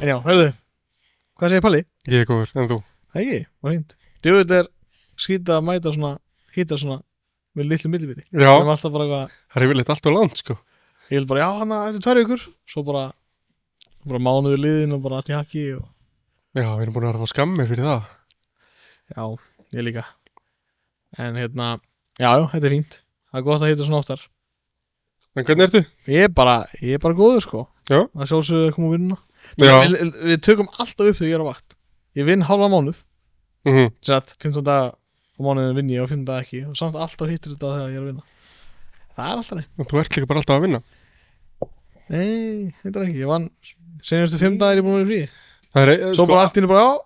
En já, hörðu, hvað segir Palli? Ég er góður, en þú? Það ekki, var hreint. Djöfull er skýta að mæta svona, hýta svona með litlu millibili. Já, Við erum alltaf bara eitthvað, það er yfirleitt allt á land, sko. ég vil bara, já, hann að þetta er 2 vikur. Svo bara mánuður liðin og bara allt í haki og Já, við erum búin að vera að fá skammir fyrir það. já, ég líka. En hérna, já, þetta er fínt. Það er gott að hýta svona oftar. En hvernig ertu? Ég er bara góður, sko. Já. Það sjálfsögðu að koma að vinna. Já. Við tökum alltaf upp þegar ég er á vakt. Ég vinn halva mánuð. Sett 15 daga á mánuðin vinn ég og 5 daga ekki og samt alltaf hittir þetta þegar ég er að vinna. Það er alltaf neitt. Og þú ert líka bara alltaf að vinna. Nei, þetta er ekki. Ég vann senastu 5 dagar ég búin að vera frí. Það er, Svo bara allt í henni bara, já,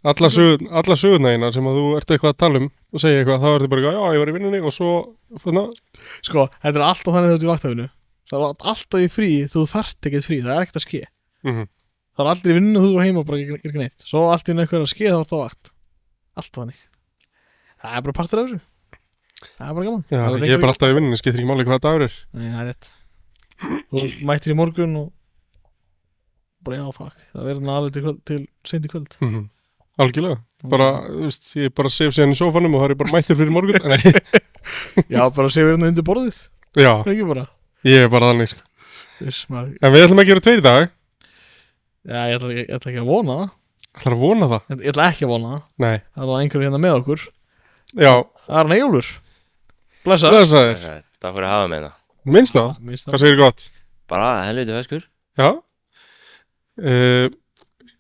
alla sögurna eina sem að þú ert eitthvað að tala um og segja eitthvað, þá ertu bara eitthvað, já, ég var í vinnunni og svo, sko, þetta er alltaf þannig þegar þú ert í vaktafinu. Það er alltaf í frí, þú þarft ekkert frí, það er ekkert að ske. Það er aldrei í vinnu og þú er heima og bara gerir ekki neitt. Svo allt í henni eitthvað er að ske þá ertu á vakt. Alltaf þannig. Það er bara partur af þessu. Það er bara gaman. Já, ég er bara alltaf í vinnunni, skiptir ekki máli hvaða dagur er. Nei, það er rétt. Þú mættir í morgun og bara já, fuck. Það verður alveg til seint í kvöld. Algjörlega. Bara, þú veist, ég bara sef síðan í sófanum og það er bara mættir fyrir morgun. Já, bara séu hérna undir borðið. Já, Ekki bara. ég er bara þannig, sko. Maður, En við ætlum að gera 2 í dag. já, ég ætla ekki að vona það. ætlar að vona það? Ég ætla ekki að vona það. Nei. Það var einhverju hérna með okkur. Já, Það er hann Eyjólfur. Blessaður. blessaður. Takk fyrir að hafa með það. Minnst það? Minnst Hvað segir gott? Bara helviti feskur. Já.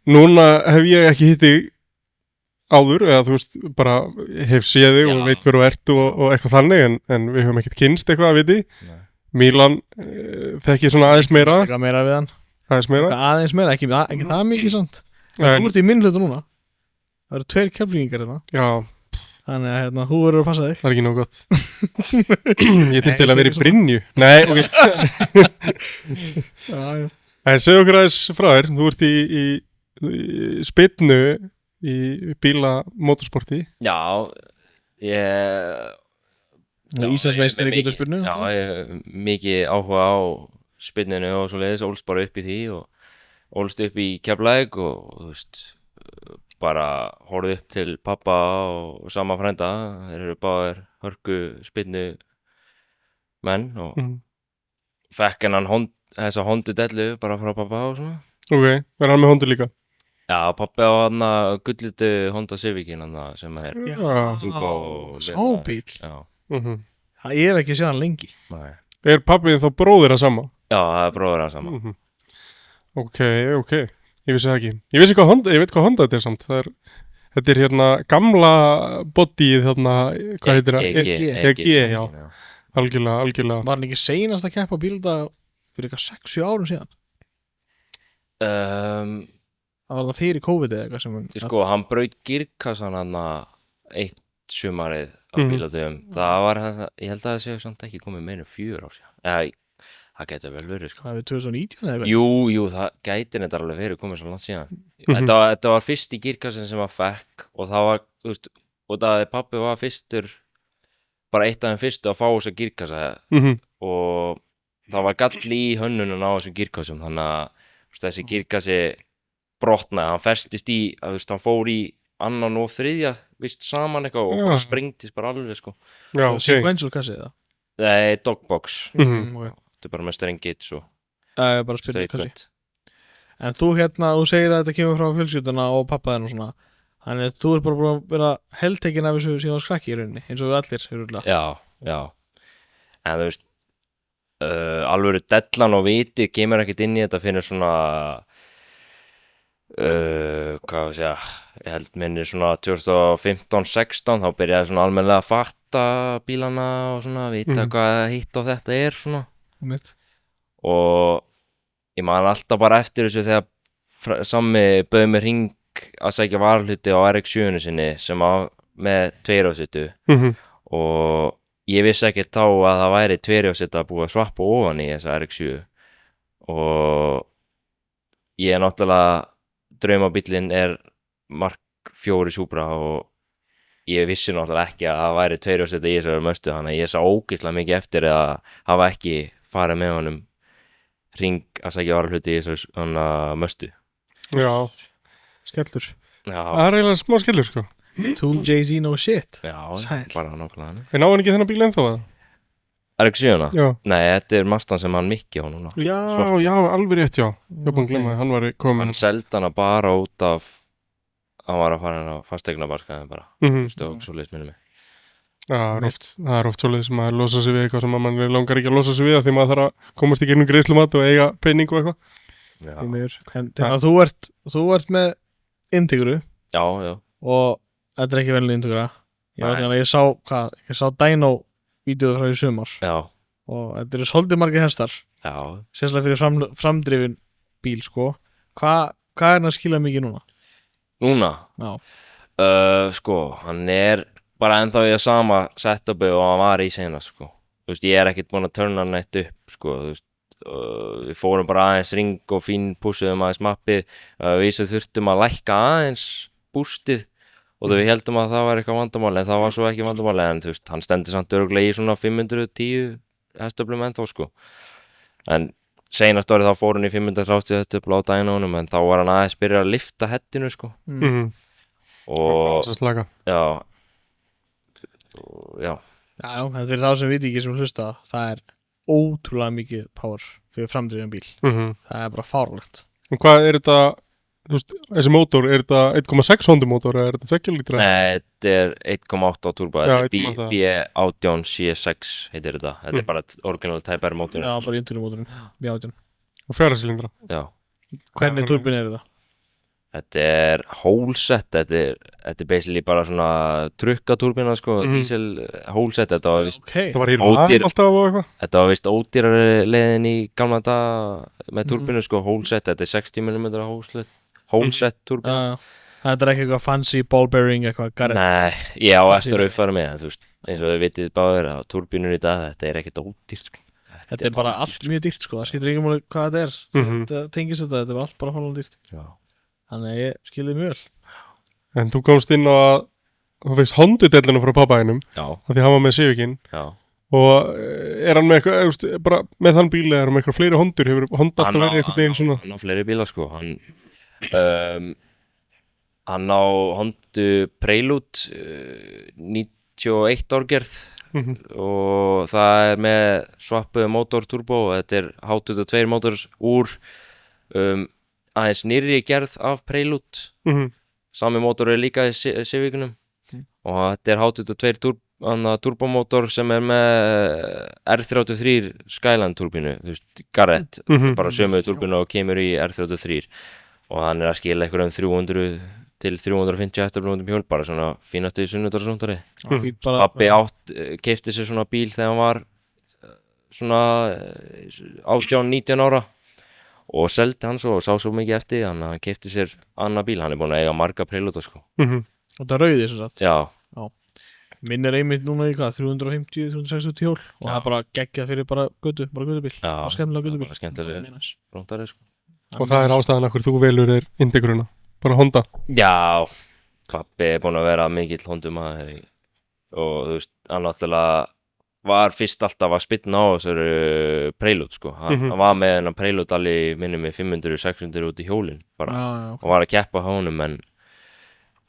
Núna hef ég ekki hitt þig áður, eða þú veist, bara hef séð þig og Já. veit hver þú ert og eitthvað þannig, en við höfum ekkert kynst eitthvað að viti. Nei. Mílan þekki svona aðeins meira. Eitthvað meira við hann. Aðeins meira. Eitthvað aðeins meira, ekki það mikið samt. En, Þú ert í minn hlutu núna. Það eru 2 keflingingar hérna. já, Þannig að hérna, þú verður að passa þig. það er ekki nóg gott. Ég þurfti til að vera í Nei, Brynju. Nei, ok. Já. En segðu okkur aðeins frá þér. Þú ert í spynnu í bíla motorsporti. Já, ég... Íslandsmeistari í mikið- geturspyrnu. Já, ég hef mikið áhuga á spynninu og svo leiðis, ólst bara upp í því og ólst upp í Keflavík og þú veist, bara horfði upp til pappa og sama frænda. Þeir eru báðir hörku spynnu menn og fekk hennan þessa Hondu dellu bara frá pappa og svona. Ok, verður hann með Hondu líka? Já, pappi á hann að gullitu Honda Civicin hann sem er Já. turbo. Sábíl. Já, Það er ekki séðan lengi. nei. Er pappið þá bróðir að sama? Já, það er bróður hann saman. Ok. Ég vissi það ekki. Ég veit hvað Honda þetta er samt. Þetta er hérna gamla bodyið þarna, hvað heitir það? EG, já. Algjörlega. Var hann ekki seinast að keppa á bíldag fyrir eitthvað 6-7 árum síðan? Það var það fyrir COVID eða eitthvað sem Sko, hann braut girkassan hann eitt sumarið á bílatöfum. Það var það, ég held að það séu samt ekki komið meira en 4 ár síðan. Það gæti vel verið, sko. Það er 2019 eða eitthvað? Jú, það gæti þetta alveg verið komið svo langt síðan. Þetta var fyrsti girkassin sem maður fekk og það var, þú veist, og það pappi var fyrstur, bara eitt af þeim fyrstu að fá þessa girkassa og það var galli í hönnunum á þessum girkassum, þannig að þú veist, þessi girkassi brotnaði, hann festist í, að þú veist, hann fór í annan og þriðja, vist saman eitthvað og bara sprengtist bara alveg, sko. Já, ok. Sequential kassi eða? Nei, dogbox. Okay. Þetta er bara með strengit og Það er bara spyrning straight kassi. bed. En þú hérna, þú segir að þetta kemur frá fjölskylduna og pappaðinn og svona. Þannig að þú er bara búin að vera heldtekinn af þessu síðan skrakki í rauninni, eins og við allir, hururlega. Já. En þú veist, alvöru dellan og viti kemur ekkert inn í þetta fyrir svona, hvað við segja, ég held minni svona 2015-16, þá byrjaði svona almennilega að fatta bílana og svona, vita hvað hitt og þetta er svona. Mitt. Og ég man alltaf bara eftir þessu þegar Sammi bauð mér hring að sækja varahluti á RX-7 sinni sem var með 2-settu og ég vissi ekki þá að það væri 2-setta að búið að svappa ofan í þessa RX-7 og ég er náttúrulega draumabíllinn er Mark 4 Supra og ég vissi náttúrulega ekki að það væri 2-setta í þessari möstu, þannig að ég sá ógeðslega mikið eftir að hafa ekki farið með honum hring að sækja varahluti í þessari möstu Já, skellur Já, það er eiginlega smá skellur sko. Two Jay-Z no shit já, Sæll. bara nákvæmlega hann. En á hann ekki þennan bíl ennþá það? RX-7? Já, Nei, þetta er Mastan sem hann Mikki á núna. já, Svart. já, alveg rétt, já. Ég var búin að glemma að hann var komin. Hann seldi hana bara út af, hann var að fara hann á fasteignabarskaðin bara. Stók svo leys minni mig. Já, það er oft svolítið sem að losa sig við eitthvað sem að mann langar ekki að losa sig við því maður þarf að komast í gegnum greiðslumat og eiga pening og eitthvað. Já, En þú ert með Integru já, já. og þetta er ekki venlega Integra ég sá Dino-vídeóðu frá í sumar Já, og þetta eru svolítið margir hestar já. sérstaklega fyrir framdrifin bíl sko. Hvað er hann að skila mikið núna? Núna? Já. Sko, hann er bara ennþá í það sama setupi og hann var í senast, sko. Þú veist, ég er ekkert búin að turna hann eitt upp, sko, þú veist. Við fórum bara aðeins ring og fínpússuðum aðeins mappið. Við sem þurftum að lækka aðeins bústið og við heldum að það var eitthvað vandamáli en það var svo ekki vandamáli en þú veist, hann stendur samt örugglega í svona 510 hestöflum ennþá, sko. En seinast árið þá fór hann í 530 hestöflu á dænunum en þá var hann aðeins byrjað að lifta hettinu, sko. Og já, já, þetta er þá sem viti ekki sem hlusta það er ótrúlega mikið power fyrir framdrifin bíl það er bara fárlegt. Og hvað er þetta, þú veist, þessi mótor, er þetta 1,6 Honda mótor eða er þetta 2 lítra? Nei, þetta er 1,8 turbo, Já, þetta er B18 C6 heitir þetta, þetta er bara original Type R mótor. Já, bara internumótorinn, B18. Og 4 cylindra? Já. Hvernig turbin er þetta? Þetta er hólsett, þetta er basically bara svona trukkaturbina, sko, diesel hólsett, þetta var vist Það var í rafn alltaf og eitthvað? Þetta var vist ódýrari leiðin í gamla dag með turbinu, sko, hólsett, þetta er 60 mm hólsett turbina. Þetta er ekki eitthvað fancy ball bearing, eitthvað garrett. Nei, ég á eftir að uppfæra mig, þú veist, eins og þau vitið báðir að turbinur í dag, þetta er ekkert ódýrt, sko. Þetta er bara allt mjög dýrt, sko, það skiptir ekki máli hvað þetta er. Þetta tengist þetta er allt bara hálfum dýrt. Já. Þannig að ég skilði mjög vel. En þú komst inn á að þú veist Honda-dellinu frá pappaðinum af því hann var með Civicinn og er hann með eitthvað, bara með þann bíl er hann með eitthvað fleiri Hondur, hefur Honda alltaf verið eitthvað einn svona? Hann á fleiri bíla, sko, hann á Honda Prelude 91 árgerð og það er með svappuðu mótor turbo og þetta er H22 mótor úr aðeins nýrri gerð af Prelude sami mótor er líka í Civicnum og þetta er H22 turbomótor sem er með R33 Skyline turbínu, þú veist, Garrett bara sömu turbínu og kemur í R33 og hann er að skila eitthvað 300 til 350 hestöflum hjól, bara svona fínasti sunnudagsrúndari. Pabbi keypti sér svona bíl þegar hann var svona 18-19 ára og seldi hann svo og sá svo mikið eftir þannig að hann keypti sér annað bíl, hann er búin að eiga marga Prelude, sko. Og það rauði sem sagt? Já. Minn er einmitt núna í hvað, 350-360 hjól og það er bara geggjað fyrir bara gödubíl. Já, skemmtilega gödubíl. Bara skemmtilega rúndari, sko. Og það er ástæðan okkur þú velur er Integruna, bara Honda. Já, pappi er búin að vera mikill Hondumaður og þú veist, hann náttúrulega var fyrst alltaf að spynna á þessari Prelude, sko. Hann var með hennar Prelude alveg minni með 500-600 út í hjólinn bara og var að keppa honum en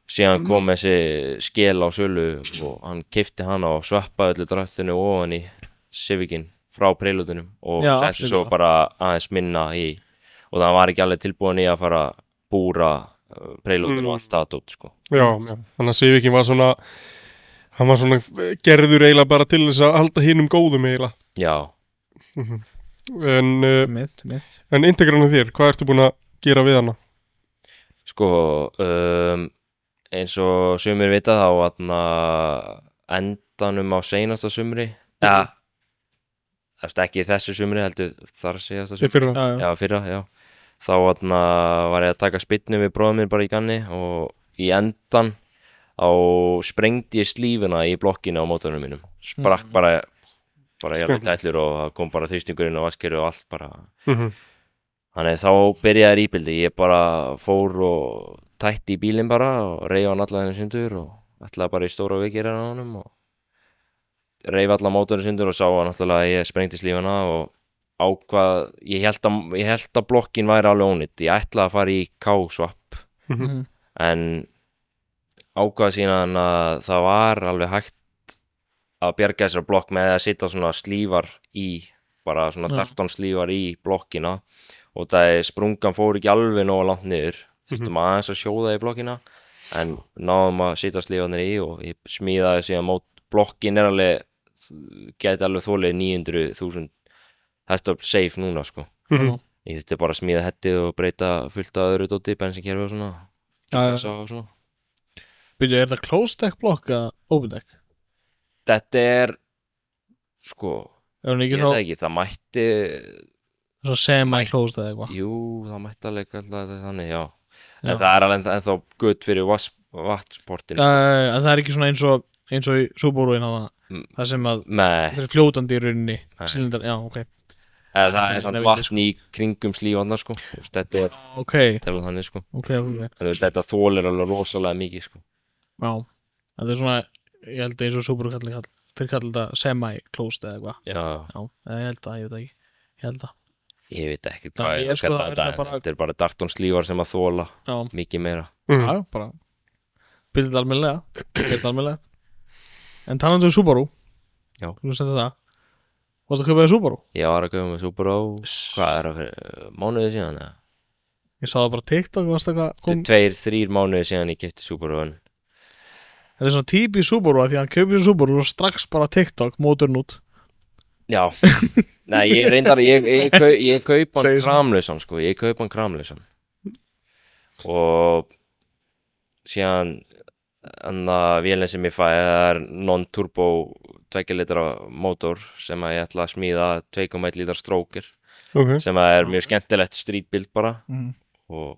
síðan kom þessi skel á sölu og hann keypti hana og svappaði öllu draftinu ofan í Civicinn frá Preludeunum og setti svo bara aðeins minna í og það var ekki alveg tilbúin í að fara að búra Preludeun og allt það tótt, sko. Já, þannig að Civicinn var svona hann var svona gerður eiginlega bara til þess að halda hinum góðum eiginlega. Já. En Integruna þér, hvað ertu búin að gera við hana? Sko, eins og sumir vita þá endanum á seinasta sumri það er ekki þessu sumri heldur þar síðasta sumri fyrra þá var ég að taka spynnu við bróðum mér bara í ganni og í endan sprengdi ég slífuna í blokkinu á mótornum mínum sprakk bara jafnveg tætlur og það kom bara þrýstingurinn og vaskeru og allt bara þannig þá byrjaði rýpildi ég bara fór og tætti í bílinn bara og reif hann alla henni sundur og ætlaði bara í stóra vikir á honum og reif alla mótorinn sundur og sá hann náttúrulega að ég sprengdi slífuna og ákvað ég held að blokkin væri alveg ónýtt, ég ætlaði að fara í K-swap en ákvað síðan að það var alveg hægt að bjarga þessar blokk með að setja svona slífar í bara svona Darton slífar í blokkina og það sprungan fór ekki alveg nógu langt niður þurftum aðeins að sjóða í blokkina en náðum að setja slífarnir í og ég smíðaði síðan blokkin alveg geti alveg þólið 900.000 þetta safe núna sko ég þurfti bara að smíða hettið og breyta fullt af öðru dóti, bensinkerfi og svona Byrju, er það closed deck blokk eða open deck? Þetta sko ég veit ekki, það mætti svo semi-closed eða eitthvað jú, það mætti alveg alltaf þannig, já en það alveg ennþá gutt fyrir vatnsportin en það ekki svona eins og í Subaru það sem að það fljótandi í rauninni silindar, já, ok það samt vatn í kringum slífanna sko þetta telur þannig sko þetta þolir alveg rosalega mikið sko já, þetta svona ég held eins og Subaru þeir kallar þetta semi-closed eða eitthvað ég veit ekki hvað ég kalla þetta bara Darton slífar sem að þola mikið meira já, bara bildið almennilega en talandi Subaru já, þú veist það varst að kaupa þér Subaru? Ég var að kaupa með Subaru hvað það fyrir mánuði síðan eða? Ég sá það bara TikTok 2-3 mánuði síðan ég keypti Subaru Þetta svona típi Subaru að því að hann kaupið Subaru og strax bara TikTok móturinn út Já, nei ég reyndar ég kaupa hann kramlausan sko, ég kaupa hann kramlausan og síðan vélinn sem ég fæ er non-turbo 2 litra mótor sem að ég ætla að smíða 2,1 litra strókir sem að er mjög skemmtilegt streetbuild bara og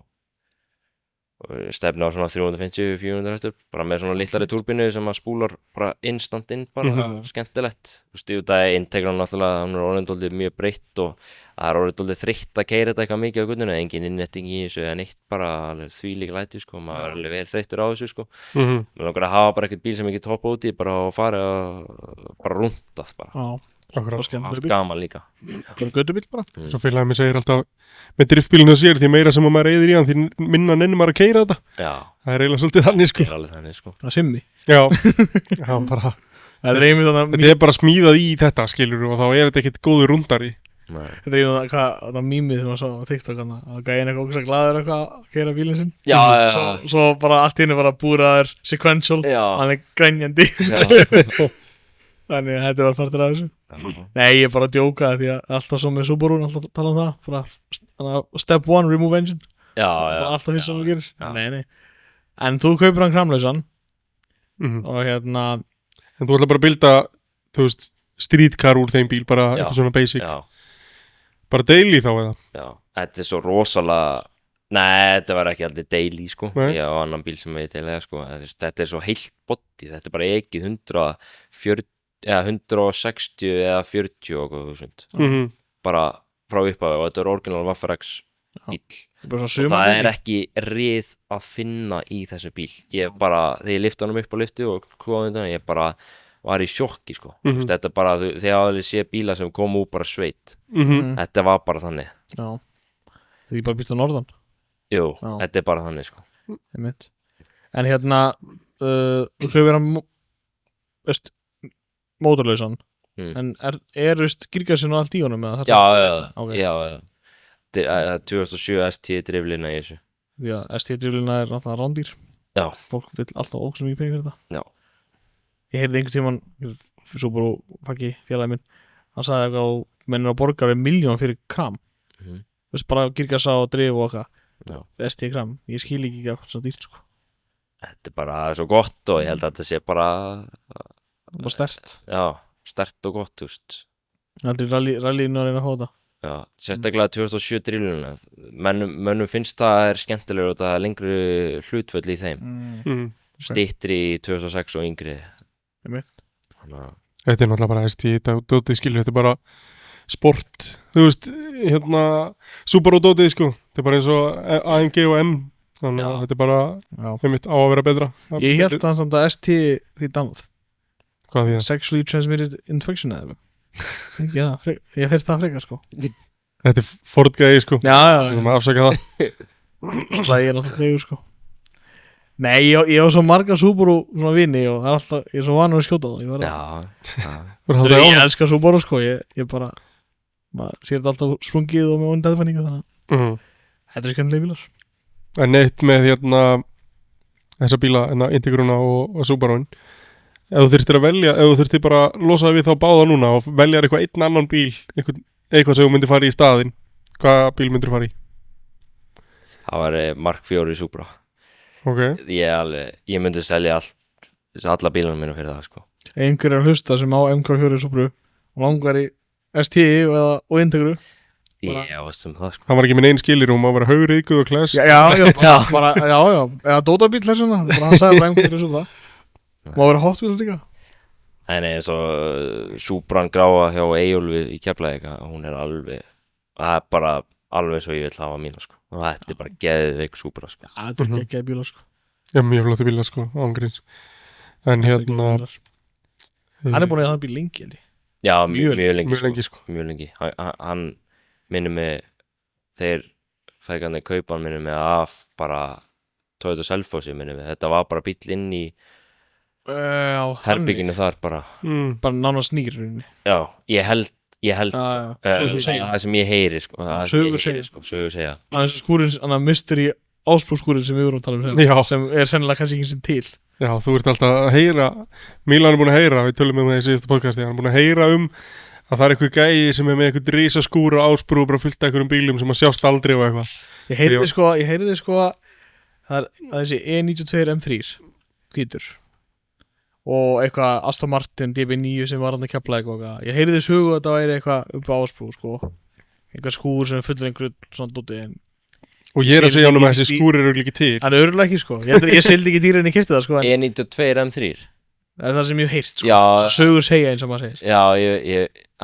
stefna á svona 350-400 hestur bara með svona litlari turbínu sem að spúlar bara instant inn bara skemmtilegt þú veist, það er integran náttúrulega hann er orðindóldið mjög breytt og það er orðindóldið þreytt að keyra þetta eitthvað mikið á guttinu engin innretting í þessu en eitt bara því líka læti sko, maður er alveg verið þreyttur á þessu sko maður langar að hafa bara eitthvað bíl sem ekki toppa úti bara og fara bara rúndað bara haft gaman líka bara göttubíl bara svo félagið mér segir alltaf með driftbílinu að sér því meira sem maður eyðir í hann því minna nennir maður að keyra þetta það er eiginlega svolítið þannig sko það er simmi já, bara þetta er bara smíðað í þetta skilur og þá er þetta ekkert góður rúndari þetta er það mýmið sem maður sá á TikTok að gæðin eitthvað ógæslega glaður eitthvað að keyra bílinn sinn svo bara allt í henni bara búraður sequential hann er grænjandi þannig að þetta var partur af þessu nei, ég er bara að djóka því að alltaf svo með Subaru alltaf tala það bara step 1, remove engine alltaf fyrst sem þú gerir nei. En þú kaupir hann kramlausan og en þú ætla bara að bilda þú veist, streetcar úr þeim bíl bara eitthvað svona basic bara daily þá eða þetta er svo rosalega nei, þetta var ekki aldrei daily sko ég á annan bíl sem ég deila sko þetta er svo heilt body, þetta er bara ekki 160 eða 40.000 bara frá upphafi og þetta er original Waffer-X bíl og það er ekki rið að finna í þessu bíl ég bara, þegar ég lyfti honum upp á lyftu og klóði undan, ég bara var í sjokki sko þetta er bara, þegar ég sé bíla sem kom úr bara sveit þetta var bara þannig þetta er ekki bara bíl á norðan jú, þetta er bara þannig sko en þú kaupir hann mótorlausan en er girgasinn og allt í honum eða já 2007 ST driflina í þessu já, ST driflina er náttúrulega rándýr fólk vil alltaf óksum mikið pening fyrir þetta ég heyrði einhvern tímann Subaru fakki félagi minn hann sagði eitthvað og mennir að borga við 1 milljón fyrir kram bara girgasa og drif og eitthvað ST kram, ég skil ekki eitthvað svo dýrt sko þetta er bara svo gott og ég held að þetta sé bara sterkt sterkt og gott aldrei rallyinu að reyna að hóta sérstaklega 2007 drifluna mönnum finnst það er skemmtilegur og það er lengri hlutföll í þeim styttri í 2006 og yngri þetta er náttúrulega bara dótið skilur, þetta er bara sport þú veist, Subaru dótið sko þetta er bara eins og AMG og M þannig að þetta er bara á að vera betra ég held að samt að ST því dannað hvað því sexually transmitted infection eða Ekki það, ég fyrst það frekar sko. Þetta er Ford-gæði sko. Já, Þú maður afsaka það. það er náttúrulega treyður sko. Nei, ég á svo marga Subaru svona vini og það er alltaf, ég er svo vanur að skjóta það. Ég elska Subaru sko, ég bara, maður sér þetta alltaf sprungið og með ondæðfæningu þannig að þetta er skemmtilega bílar. En neitt með þessa bíla, Integruna og Subaruinn. Ef þú þurftir að velja, ef þú þurftir bara að losa við þá báða núna og velja einn annan bíl, eitthvað sem þú myndir fara í staðinn, hvaða bíl myndir fara í? Það var Mark 4 Supra. Ok. Ég myndi selja alla bílunum mínum fyrir það sko. Einhver er að hlusta sem á MK4 Supra og langar í STI og Integru. Ég veist það sko. Hann var ekki með einn skilirúm, hann var haugríkuð og klest. Já, eða dótabíl þessuna, hann sagði bara MK4 Supra. Má vera Hot Wheels líka. Nei, eins og Supran gráa hjá Eyjólfi í Keflavík, hún er alveg, það er bara alveg svo ég vil hafa mína sko. Og þetta er bara geðveik Supra sko. Já, þetta er geggjaði bílar sko. Já, mjög flottu bílar sko, ángríns. En Hann er búin að það bíl lengi held ég. Já, mjög lengi sko. Mjög lengi. Hann minnir mig, þeir fækandi kaupan minnir mig af bara Toyota Selfossi minnir mig. Þetta var bara bíl inn í herbygginu þar bara. Bara nánast nýr. Já, ég held það sem ég heyri sko. Sögur segja. Hann er skúrin, hann er mystery áspúrskúrin sem við vorum að tala sem er sennilega kannski ekki sem til. Já, þú ert alltaf að heyra, Mílan er búin að heyra, við tölum það í síðustu podcasti, hann er búin að heyra að það er eitthvað gæi sem er með eitthvað rísa skúra áspúr og bara fullt af einhverjum bílum sem að sjást aldrei og eitthvað. Ég heyrði sko það er þessi E92 M3 hvítur og eitthvað Aston Martin DB9 sem var hann að kepla eitthvað. Ég heyrði sögu að þetta væri eitthvað upp á Ásbrú sko. Eitthvað skúr sem fullur einhverju svona dóti og ég er að segja honum að þessi skúr eru ekki til. Hann er örugglega ekki sko. Ég sildi ekki dýra en ég keypti það sko. E92 M3. Það er það sem ég hef heyrt sko. Já, sögur segja eins og maður segir. Já,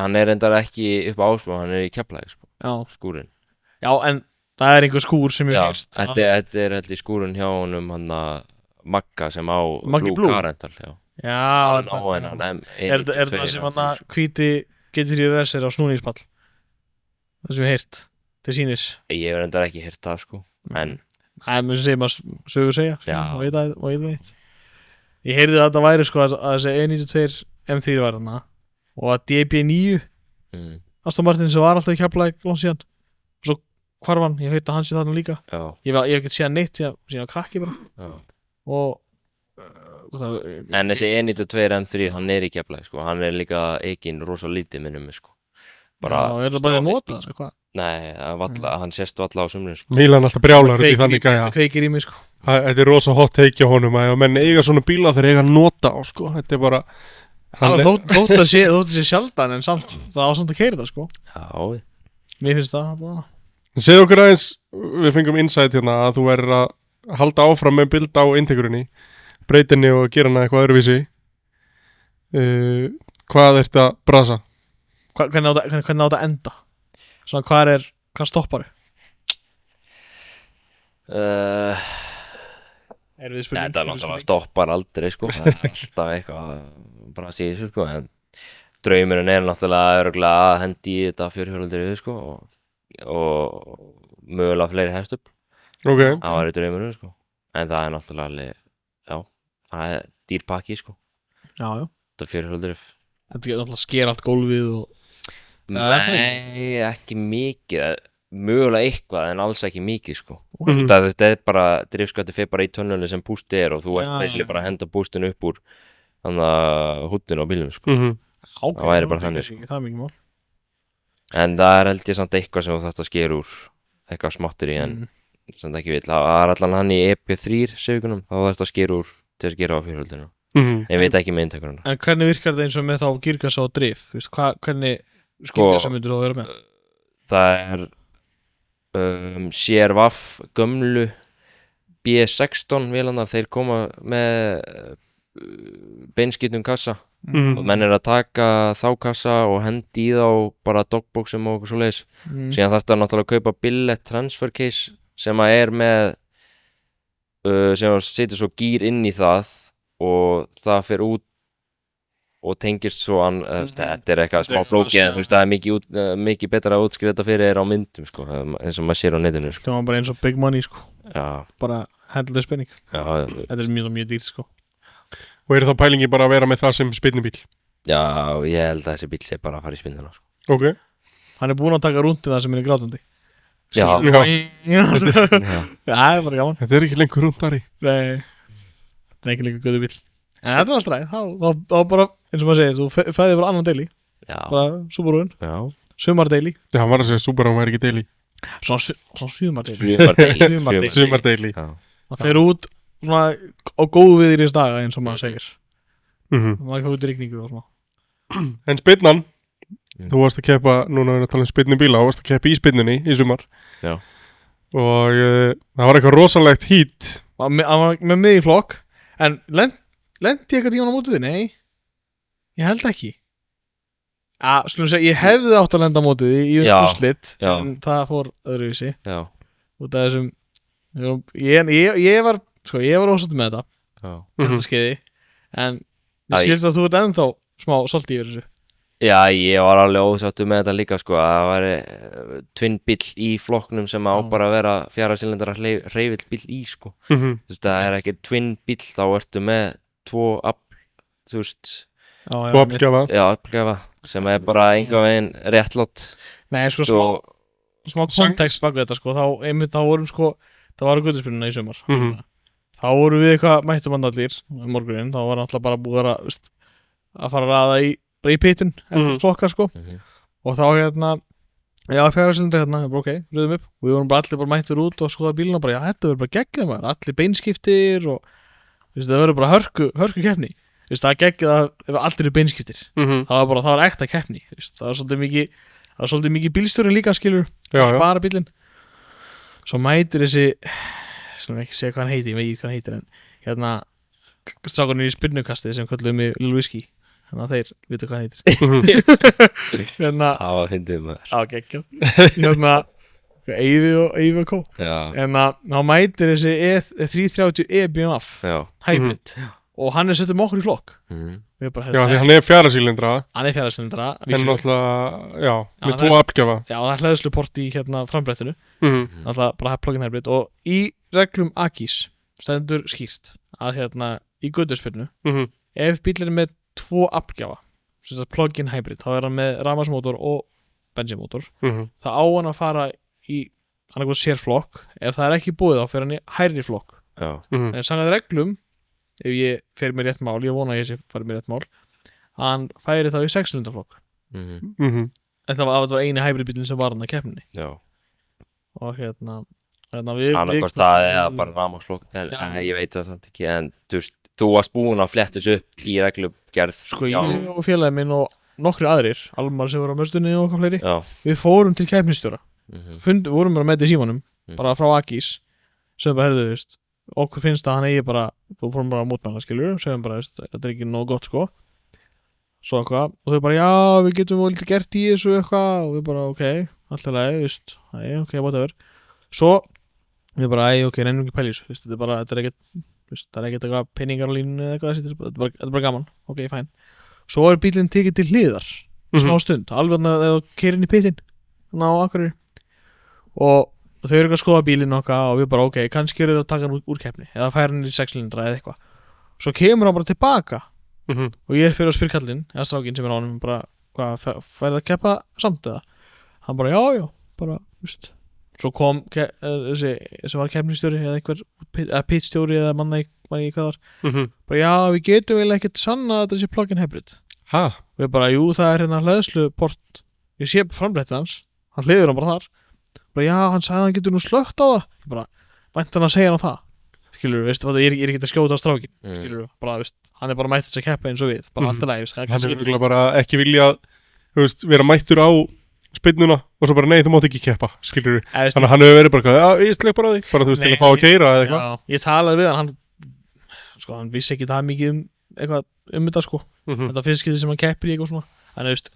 hann er endar ekki upp á Ásbrú, hann er í Keflavík sko. Já. Skúrin. Já, en það er einhver skúr sem ég hef heyrt. Þetta er allir skúrin hjá honum hann að Magga sem á Blue Car Rental, já. Já, er það sem hann að hvíti getur í RS á snúningspall. Það sem ég hef heyrt. Til sínis. Ég hef endar ekki heyrt það sko. En mér segir maður sögur segja. Já. Og ég veit. Ég heyrði að þetta væri sko að þessi E92 M3 var hana og að DB9 Aston Martin sem var alltaf í Keflavík langt síðan og svo hvarf hann, ég heit að hann sé þarna líka. Já. Ég hef ekki séð neitt síðan krakki bara. Já. Og en þessi E92 M3 hann er í Keflavík sko. Hann er líka ekinn rosa lítið minnum sko. Bara er það bara að nota það eitthvað? Nei, hann sést valla á sumrin sko. Mílan alltaf brjálar út í þannig gæja. Kveikir í mig sko. Þetta er rosa hot take hjá honum að menn eiga svona bíla þeir eiga nota á sko. Þetta er bara þótt að sé sjaldan en samt það á samt að keyra það sko. Já. Mér finnst það. Segðu okkur aðeins, við fengum insight hérna að þú verður að halda áfram með bild á Integrunni, breytinni og gera hana eitthvað öðruvísi. Hvað ertu að brasa? Hvernig á þetta enda? Svona hvað stoppar þetta er náttúrulega stoppar aldrei sko. Það er alltaf eitthvað bara að segja þessu sko. En draumurinn er náttúrulega örugglega að hendi í þetta fjórhjólandi sko. Og mögulega fleiri hestöp. Okay. Það var í draumurinn sko. En það er náttúrulega alveg, já, það er dýrpakki sko. Já. Þetta fjórhjólandi. Þetta er náttúrulega sker allt gólfið og Nei, ekki mikið, mögulega eitthvað en alls ekki mikið sko. Þetta er bara, drifskvætti fyrir bara í tönnunni sem bústi er og þú ert basically bara að henda bústinu upp úr þannig að húttinu á bílunum sko. Það væri bara þannig sko. Það er mikið mál. En það er held ég samt eitthvað sem þú þarft að skera úr, eitthvað smáttur í en samt ekki vill. Það er allan hann í EP3 sögunum, þá þarft að skera úr til að skera á fjórhjóldinu. Ég veit ekki með inntekurinn. En hvernig virkar það eins og með þá girkassa og drif? Hvernig girkassa myndir þú að vera með? Það er CRVAF gömlu B16 vélarnar, þeir koma með beinskýtum kassa og menn er að taka þá kassa og hendi í þá bara dogboxum og svo leiðis. Síðan þarf það náttúrulega að kaupa billet transfer case sem að er með sem að setja svo gír inn í það og það fer út og tengist svo þetta eitthvað smá flókið en þú veist, það mikið betra að útskýra þetta fyrir á myndum, sko, eins og maður sér á netinu, sko. Það var bara eins og Big Money, sko. Já. Bara hendilega spenning. Já. Þetta mjög dýrt, sko. Og þá pælingi bara að vera með það sem spinnubíl? Já, ég held að þessi bíl sé bara að fara í spinnuna, sko. Ok. Hann búinn að taka rúndið það sem grátandi. Já. Það er bara gaman. Þetta ekki lengur rúndari. Nei, þetta ekki lengur göðu bíl. En þetta alltaf ræð, þá bara, eins og maður segir, þú fæðið bara annan deili. Já. Bara Subaruinn. Já. Sumardeili. Já, hann var að segja Subaru var ekki deili. Svona sumardeili. Sumardeili. Það fer út svona, á góðu viðrís daga, eins og maður segir. Maður ekki fór út í rigningu og svona. En spinnan, þú varst að keppa, núna er að tala spinni bíla, þú varst að keppa í spinninni í sumar. Já. Og það var eitthvað rosalegt hít. Hann var með mig í flokk, en lendi eitthvað tíman á mótið? Nei, ég held ekki. Skulum segja, ég hefði átt að lenda á mótið í úrslit, en það fór öðruvísi. Já. Út af þessum, ég var ósáttur með þetta. Já. Þetta skeiði, en ég skilst að þú ert ennþá smá svolítið yfir þessu. Já, ég var alveg ósáttur með þetta líka, sko, að það væri tvinnbíll í flokknum sem á bara að vera 4 cylindra hreyfill bíll í, sko. Þú veist, það er ekki tvinnbíll, þá ertu með 2 afl, þú veist. Og aflgjafa. Já, aflgjafa, sem er bara einhver veginn réttlátt. Nei, sko, smá kontekst bak við þetta, sko, þá vorum, sko, það var götuspiluna í sumar. Þá vorum við eitthvað mættum allir morguninn, þá var alltaf bara búið að fara að raða í pitun eftir flokkar, sko. Og þá já, 4 cylindra ok, röðum upp og við vorum bara allir mættur út og skoða bíluna bara, já, þetta verður bara geggjað maður, allir beinskiptir og það verður bara hörku keppni. Það er geggjað að ef allir eru beinskiptir, það var ekta keppni. Það var svolítið mikið bílstjóri líka, skilur, bara bílinn. Svo mætir þessi, sem ekki segja hvað hann heitir, ég veit ekki hvað hann heitir, en strákunir í spinnukastið sem kalluðu mig Lil Whiskey. Þannig að þeir vita hvað hann heitir. Það var fyndið maður. Já, geggjað. Eyvi og Kó. En þá mætir þessi 330e BMW hybrid og hann settum okkur í flokk. Já, því hann er 4 cylindra. Hann er 4 cylindra. En náttúrulega, já, með 2 aflgjafa. Já, það er hlæðsluport í frambrettinu. Náttúrulega bara plug-in hybrid og í reglum AGIS stendur skýrt að í götuspilnu ef bílinn er með 2 aflgjafa, sem sagt plug-in hybrid, þá er hann með rafmagnsmótor og bensínmótor. Það á hann að fara í annarkoð sérflokk, ef það er ekki búið þá fer hann í hærri flokk. En samkvæmt reglum, ef ég fer með rétt mál, ég vona að ég fari með rétt mál, hann færi þá í 6 cylindra flokk. En það var eini hybridbílinn sem var hann að keppninni. Og annarkoð það er bara rafmagnsflokk, ég veit það samt ekki, en þú varst búin að fletta þessu upp í reglugerð. Sko, ég og félagi minn og nokkri aðrir, Almar sem voru á möstunni og okkar fleiri, við fórum til keppnisstjóra. Vorum bara með þetta í símanum, bara frá AGIS, sem bara, herðu, okkur finnst að hann eigi bara, þú fórum bara að mótmæla, skilur, sem bara, þetta er ekki nóg gott, sko. Svo eitthvað, og þau bara, já, við getum vel gert í þessu eitthvað, og við bara, ok, alltaf leið, ok, whatever. Svo, við bara, ok, reynum ekki pæli þessu, þetta er bara, þetta er ekkert eitthvað peningar á línunni eða eitthvað, þetta er bara gaman, ok, fæn. Svo er bílinn tekið til hliðar smá stund, alveg þegar þú keyrir inn í pitinn á Akureyri og þau eru ekki að skoða bílinn okkar og við bara, ok, kannski eru þau að taka hann úr keppni eða færa hann í 6 cylindra eða eitthvað. Svo kemur hann bara tilbaka og ég fyrir að spyrja kallinn, eða strákinn sem er á honum, bara, hvað, færið að keppa samt eða? Hann bara, já, bara, Svo kom þessi sem var keppnisstjóri eða einhver pitstjóri eða manna í hvað var bara, já, við getum vel ekkert sanna að þetta sé plug-in hybrid. Og við bara, jú, það er hleðsluport, ég sé frambrettið hans, hann hliður hann bara þar, bara, já, hann sagði að hann getur nú slökkt á það. Ég bara, vænt hann að segja hann á það, skilur, ég er ekki að skjóta á strákin, skilur, bara, hann er bara mættur til að keppa eins og við, bara alltaf leið, hann er bara ekki viljað, vera mættur á spinnuna og svo bara, nei, þú mátt ekki keppa, skilur við. Þannig að hann hefur verið bara, já, ég sleik bara á því, bara þú veist, til að fá að keyra eða eitthvað. Já, ég talaði við hann, hann vissi ekki það mikið eitthvað þetta, sko. Þetta fyrstskipti sem hann keppir í eitthvað svona. Þannig,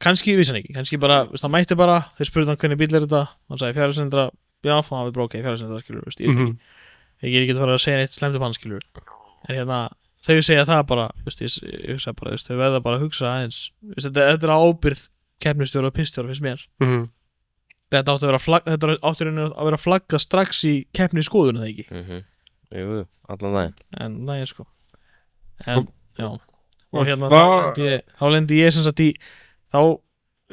kannski vissi hann ekki, kannski bara, hann mætti bara, þeir spurði hann hvernig bíl er þetta, hann sagði 4 cylindra, já, hann við bara, ok, 4 cylindra, skilur við, ég er ekki að fara að segja neitt slemt upp hann, skilur við. En þau segja það bara, ég hugsa bara, þau verða bara að hugsa aðeins, þetta ábyrgð keppnistjóra og pistjóra finnst mér. Þetta átti að vera flaggað strax í keppni skoðun, það ekki? Jú, allan daginn. En daginn, sko. En, já. Og hérna, þá lendi ég sem sagt í, þá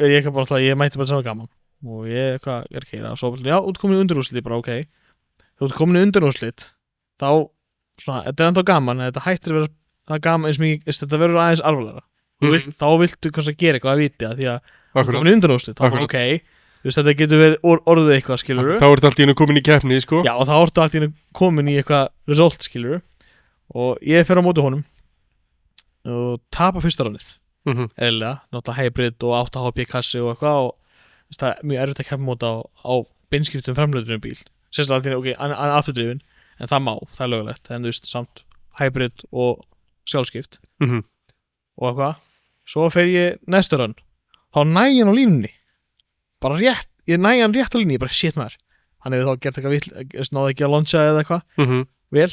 ég ekki bara alltaf, ég mætti bara saman gaman. Og ég, hvað er að keira? Og svo, já, útkomin í undirúrslit, bara, ok. Þú ert komin í undirúrslit, þá, svona, þetta ennþá gaman, en þetta hættir að vera það gaman eins og mikið, þetta verður aðeins alvarlegra. Þá viltu kannski gera eitthvað að viti að því að þú komin í undirúrslit, þá bara, ok, þetta getur verið orðið eitthvað, skilurðu. Þá ertu allt í einu komin í keppni, sko. Já, og þá ertu allt í einu komin í eitthvað result, skilurðu. Og ég fer á móti honum og tapa fyrsta rannið. Eðlilega, náttúrulega hybrid og 8 HP kassi og eitthvað og það er mjög erfitt að keppa móta á beinskiptum framleiðunum bíl. Sérstaklega ok, hann er afturдрifinn, en það má, það er lögulegt, en samt hybrid og sjálfskipt og eitthvað. Svo fer ég næsta run, þá næ ég hann á línunni, bara rétt, ég næ hann rétt á línunni, ég bara shit maður, hann hefur þá gert eitthvað náði ekki að launcha eða eitthvað, vel,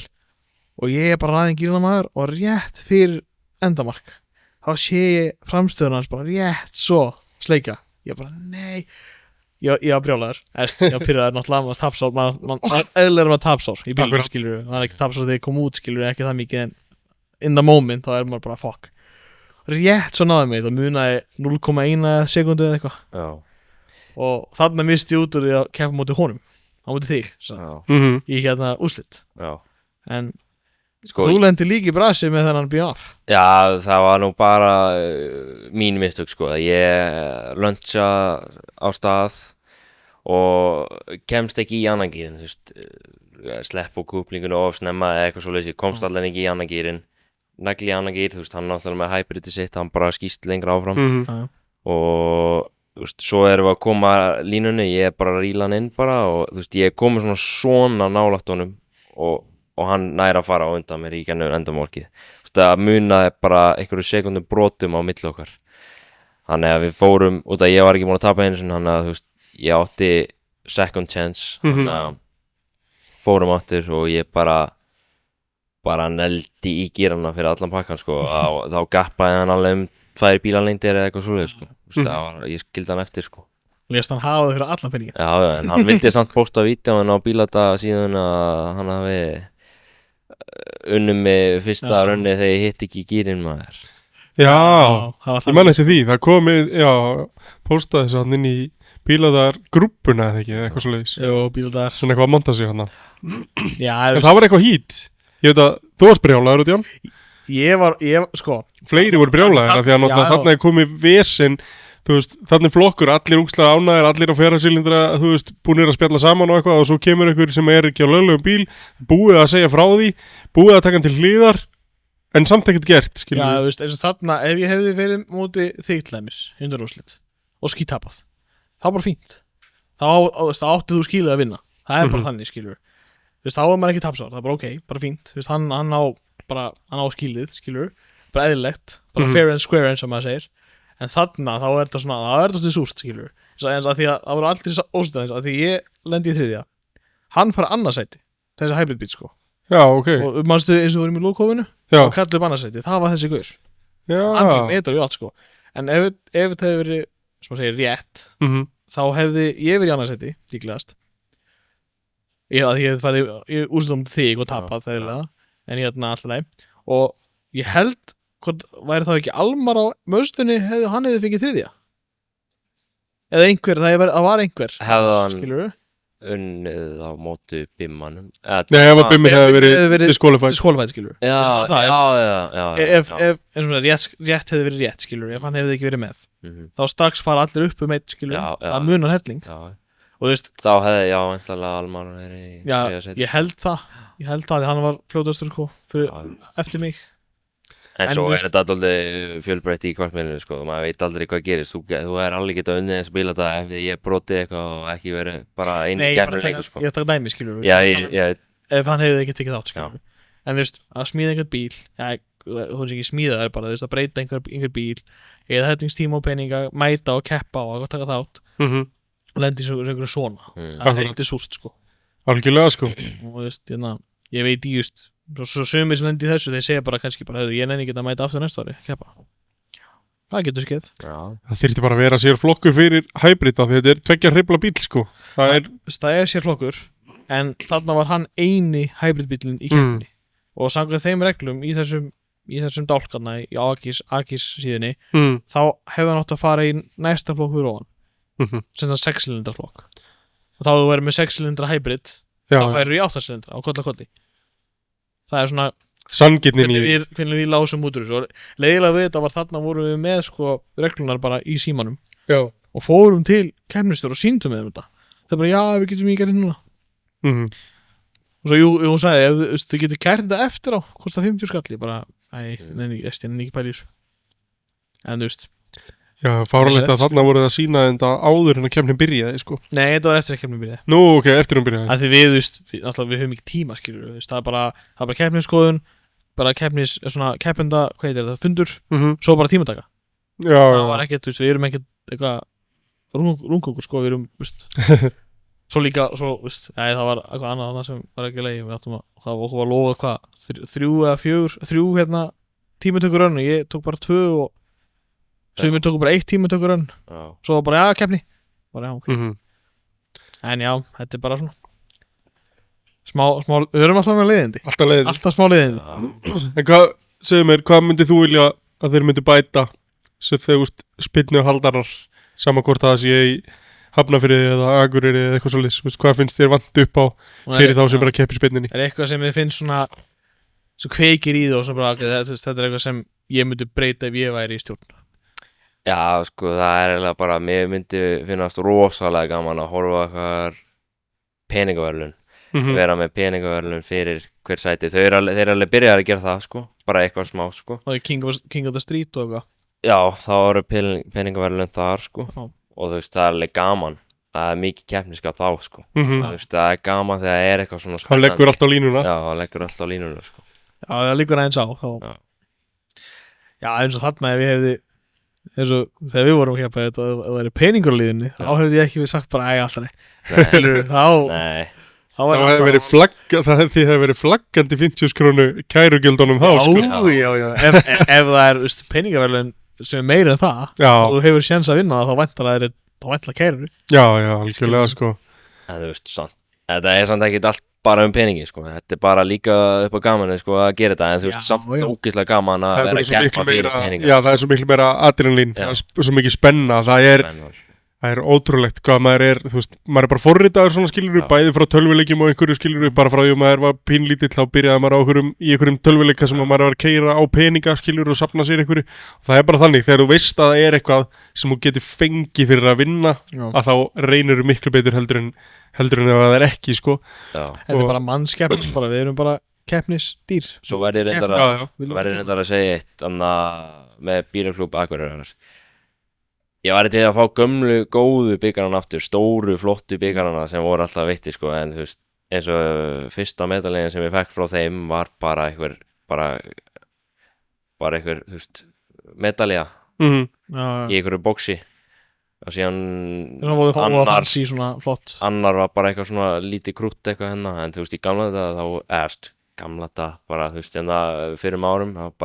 og ég er bara ræðin gýrna maður og rétt fyrir endamark, þá sé ég framstöðun hans bara rétt svo sleika, ég bara nei, ég var brjálæður, ég var pyrraður náttúrulega, maður tapsár, maður eðlilega maður tapsár í bílum, skilur, maður er ekki tapsár þegar ég kom út, skilur, ekki það mikið, en in the moment, þá er maður bara fuck. Rétt svo náði mig, þá munaði 0,1 sekundu eða eitthvað. Og þarna misti ég út úr því að keppa móti honum, á móti þig, í hérna úrslit. En sko, þú lendi líka í brasi með þennan BF. Já, það var nú bara mín mistök, sko, að ég luncha á stað og kemst ekki í annan gírinn, slepp og kúplinginu of snemma eða eitthvað svoleiðis, ég komst allir ekki í annan gírinn, negli í annan gír, hann náttúrulega með hybridið sitt, hann bara skýst lengra áfram og svo erum við að koma línunni, ég er bara að ríla hann inn bara og ég er komið svona nálægt honum og hann næra að fara á undan mér í gennum endamorkið. Það munaði bara einhverju sekundum brotum á milli okkar. Þannig að við fórum, út að ég var ekki búin að tapa einu sinni, þannig að ég átti second chance, þannig að fórum áttur og ég bara neldi í gírana fyrir allan pakkan, sko, þá gappaði hann alveg 2 bílalengdir eða eitthvað svoleið, sko. Ég skildi hann eftir, sko. Lést hann hafa þau fyrir allan peningin? Já, en hann vildi samt posta vídeóin á bílata síðan að hann hafi unnum með fyrsta runni þegar ég hitt ekki í gírinn maður. Já, ég man eftir því, það komið, postaði þess að hann inn í bíladar grúppuna eða ekki, eitthvað svoleiðis. Jú, bíladar. Svona eitthvað að monta sig hann. Já, en það var eitthvað hít. Ég veit að þú varst brjálaður út í hann. Ég, sko. Fleiri voru brjálaður, því að þarna er komið vesen, þannig flokkur, allir úkslega ánægir, allir á fjárhagssýlindra, búinir að spjalla saman og eitthvað og svo kemur einhver sem er ekki á löglegum bíl, búið að segja frá því, búið að taka hann til hliðar, en samt ekkert gert, skilur. Já, eins og þarna, ef ég hefði verið móti þig til dæmis, undanúrslit, og skítapað, þá bara fínt. Þá áttið þú skilið að vinna. Það er bara þannig, skilur. Þá er maður ekki tapsár, það er bara ok, bara fínt. Hann á skilið, skilur, bara eðlilegt, bara fair and square eins og maður segir. En þarna, þá er þetta svona, það er þetta súrt, skilur. Eins að því að það voru aldrei ósættan eins og að því ég lendi í 3. Hann fara annarsæti, þessi hybrid bíl, sko. Já, ok. Og manstu eins og við erum í lókofinu, og kallum upp annarsæti, það var þessi gaur. Já. Hann metur í allt, sko. En ef þetta hefði verið, sem maður segir, rétt, þá hefði ég verið í annarsæti, líklegast. Ég hefði farið í úrslitum til þig og tapað þegar en hérna alltaf leið og ég held hvort væri þá ekki Almar á möstunni hann hefði fengið 3. Eða einhver, það var einhver hefði hann skilurðu unnið á móti Bimmanum Nei, ef að Bimmi hefði verið disqualified skilurðu Já ef eins og rétt hefði verið rétt skilurðu ef hann hefði ekki verið með þá strax fara allir upp eitt skilurðu að munar helling og þú veist þá hefði væntanlega Almar verið ég held það því hann var fljótastur sko eftir mig en svo er þetta alltaf fjölbreytt í kvartmiðlunum sko, maður veit aldrei hvað gerist þú er alveg getað unnið eins og bíla þetta ef ég brotið eitthvað og ekki verið bara einu kemur lengur sko. Ég taka dæmi skilur ef hann hefði ekki tekið þátt skilur en þú veist, að smíða einhvern bíl þú veist ekki smíða það er bara að breyta einhver bíl eða hættingstíma og peninga, mæta og keppa og taka þátt og lendi í einhverju svona það er eitthvað súrt sko algjörlega sko og þú veist, ég veit í just svo sumir sem lendi í þessu, þeir segja bara kannski bara, ég nenni ekki að mæta aftur næsta ári, keppa. Það getur skeið. Það þyrfti bara að vera sér flokkur fyrir hybrid af því þetta er 2 hreyfla bíl sko. Það er sér flokkur, en þarna var hann eini hybridbílinn í keppni og samkvæmt þeim reglum í þessum dálkarna í Akis síðunni, þá hefði hann átt að fara í næsta flokk fyrir ofan, sem það 6-cylindra flokk. Og þá þú verður með 6-cylindra hybrid, þá færur í 8-cylindra á kolli. Það er svona sanngirnin hvernig við lásum út úr þessu og leiðilega við þetta var þarna vorum við með sko reglunar bara í símanum og fórum til keppnisstjóra og sýndum með þetta. Það bara, já, við getum ekki gert þetta núna. Og svo hún sagði, ef þið getur kært þetta eftir á, kostar 50 skall, ég bara, nenni ekki pæli í þessu. En þú veist. Já, fáralegt að þarna voruð að sýna þetta áður en að keppnin byrjaði, sko. Nei, þetta var eftir að keppnin byrjaði. Nú, ok, eftir hún byrjaði. Af því við, við höfum ekki tíma, skilur við, það er bara keppnisskoðun, bara keppenda, hvað heitir það, fundur, svo bara tímataka. Já. Það var ekkert, við erum ekkert eitthvað rúngungur, sko, við erum, svo líka, það var eitthvað annað sem var ekki leið, við áttum að okkur var lofað hvað, 3 tímatökur önn og ég tók bara 2 og svo við tókum bara 1 tímatökur önn, svo bara, já, keppni, bara, já, ok. En já, þetta er bara svona smá, við erum alltaf með leiðindi. Alltaf smá leiðindi. En hvað, segðu mér, hvað myndið þú vilja að þeir myndu bæta sem þegar spynnu haldarar sama hvort það sé í Hafnarfirði eða Akureyri eða eitthvað svolítið, hvað finnst þér vant upp á fyrir þá sem er að keppa í spynninni? Er eitthvað sem þið finnst svona svo kveikir í þú og svona bara, þetta er eitthvað sem ég myndi breyta ef ég væri í stjórn? Já, sko, það er eiginlega bara, mér myndi finnast rosalega gaman að horfa eitthvað peningaverðlun, vera með peningaverðlun fyrir hver sæti. Þeir er alveg byrjaðir að gera það, sko, bara eitthvað smá, sko. Og King of the Street og eitthvað? Já, þá eru peningaverðlun þar, sko, og þú veist, það er alveg gaman. Það er mikið keppniskap þá, sko. Þú veist, það er gaman þegar það er eitthvað svona spennandi. Hann leggur allt á línuna. Já, hann leggur allt á línuna, sko. Já, það liggur aðeins á, þá. Já, eins og þarna ef ég hefði eins og þegar við vorum hérna ef það væri peningur á liðinni þá hefði ég ekki sagt bara alltaf það hefði verið flaggandi 50 krónu kærugjöldunum þá sko. Já, ef það er peningaverðlun sem er meira en það og þú hefur séns að vinna þá væntar kærur. Já, algjörlega sko. En þú veist, þetta er samt ekki allt bara peningi sko, þetta er bara líka upp á gaman sko að gera þetta, en þú veist, samt ógeðslega gaman að vera að keppa fyrir peninga. Já, það er svo miklu meira adrenalín, svo mikið spenna, það er ótrúlegt hvað maður er, þú veist, maður er bara forritaður svona skilur bæði frá tölvuleikjum og einhverju skilur bara frá því að maður var pínlítill þá byrjaði maður í einhverjum tölvuleika sem maður var að keyra á peninga skilur og safna sér einhverju, og það er bara þannig, þegar þú veist að það er eitthvað sem þú getur fengið fyrir að vinna, að þá reynir miklu betur heldur en ef það er ekki sko. Þetta er bara mannskeppn, við erum bara keppnisdýr. Svo verður reyndar að segja eitt með bílaklúbb Akureyrar. Ég var til að fá gömlu góðu byggarana aftur, stóru flottu byggarana sem voru alltaf vittir sko, en þú veist, eins og fyrsta medalíin sem ég fekk frá þeim var bara einhver þú veist, medalía í einhverju boxi. Og síðan annar var bara eitthvað svona lítið krútt eitthvað hennar, en þú veist, í gamla þetta bara, þú veist, fyrir árum þá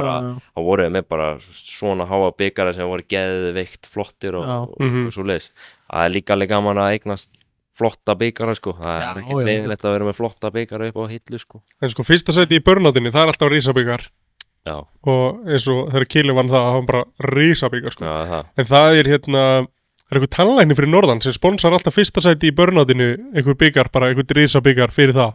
voru við með bara svona háa bygara sem voru geðveikt flottir og svo leiðis. Það er líka alveg gaman að eignast flotta bygara sko, það er ekki leiðilegt að vera með flotta bygara upp á hillu sko. En sko, fyrsta sæti í börnátinni, það er alltaf risabyggar. Já. Og eins og þegar Kili vann það var bara risabyggar sko. En það er það er eitthvað tannlækni fyrir norðan sem sponsar alltaf fyrsta sæti í börnátinu einhver byggar, bara einhver risabyggar fyrir það.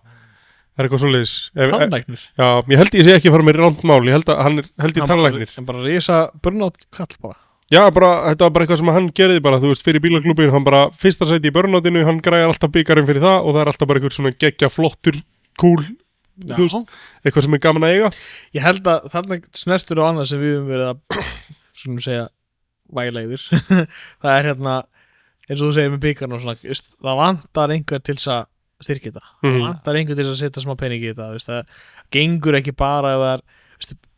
Það er eitthvað svoleiðis. Tannlæknir? Já, ég held ég sé ekki að fara með rámt mál, ég held að hann held í tannlæknir. En bara risa börnátt kall bara? Já, þetta var bara eitthvað sem hann gerði bara, þú veist, fyrir bílaklúbbin, hann bara fyrsta sæti í börnátinu, hann græjar alltaf byggarinn fyrir það og það er alltaf bara eitthvað svona geggja flottur, cool, þú veist, eitthvað sem er gaman að eiga. Ég held að þarna snertur og annað sem við höfum verið að, svona segja, væglegðir. Það er eins og þú segir með byggarn og svona, það vantar einhver til að styrkja þetta. Það vantar einhver til að setja smá pening í þetta. Það gengur ekki bara ef það er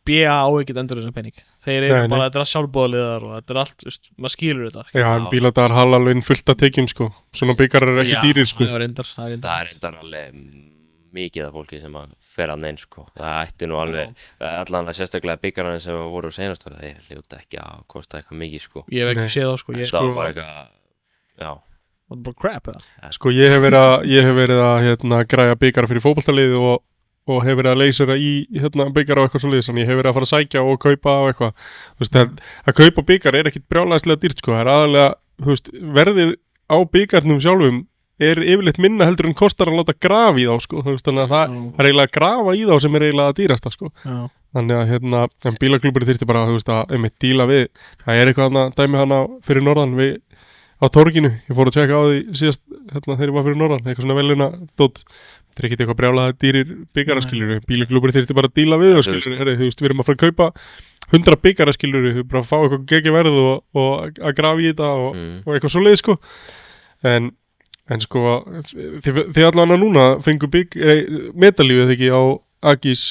BA á ekkert endur þessum pening. Þeir eru bara, þetta er allt sjálfboðaliðar og þetta er allt, maður skilur þetta. Já, en bíladagar halalvinn fullt að tekjum sko. Svona byggarar er ekki dýrir sko. Það er reyndar alveg mikið af fólki sem að fer að neins sko. Það ætti nú alveg allan að sérstaklega byggarnir sem voru senast ára þeir hljóta ekki að kosta eitthvað mikið sko. Ég hef ekki séð þá sko. Það var bara eitthvað já. Það var bara crap eða? Sko ég hef verið að græja byggara fyrir fótboltalið og hef verið að leysa það í byggara og eitthvað svo liðis, þannig ég hef verið að fara að sækja og kaupa og eitthvað. Þú veist, að kaupa byggara ekkit brjálæðislega dýrt sko, það aðalega, þú veist, verðið á byggarnum sjálfum yfirleitt minna heldur en kostar að láta grafa í þá sko, þú veist, þannig að það eiginlega að grafa í þá sem eiginlega dýrasta sko. Já. Þannig að en bílaklúbur þyrfti bara, þú veist, að einmitt díla við, það eitthvað dæmi hana fyrir norðan við á torginu, ég fór að tjekka á því síðast þegar ég var fyrir norðan, eitthvað svona veluna dót, þetta er ekkert eitthvað brjálaða dýrir byggaraskiljur, bílaklúbur þyrfti bara að díla við og skiljur, þú veist, við erum að fara að kaupa 100 byggaraskiljur, við bara að fá eitthvað geggi verð og að grafa í þetta og eitthvað svo leið sko, en sko þið allavega núna fengu metalífið ekki á Agis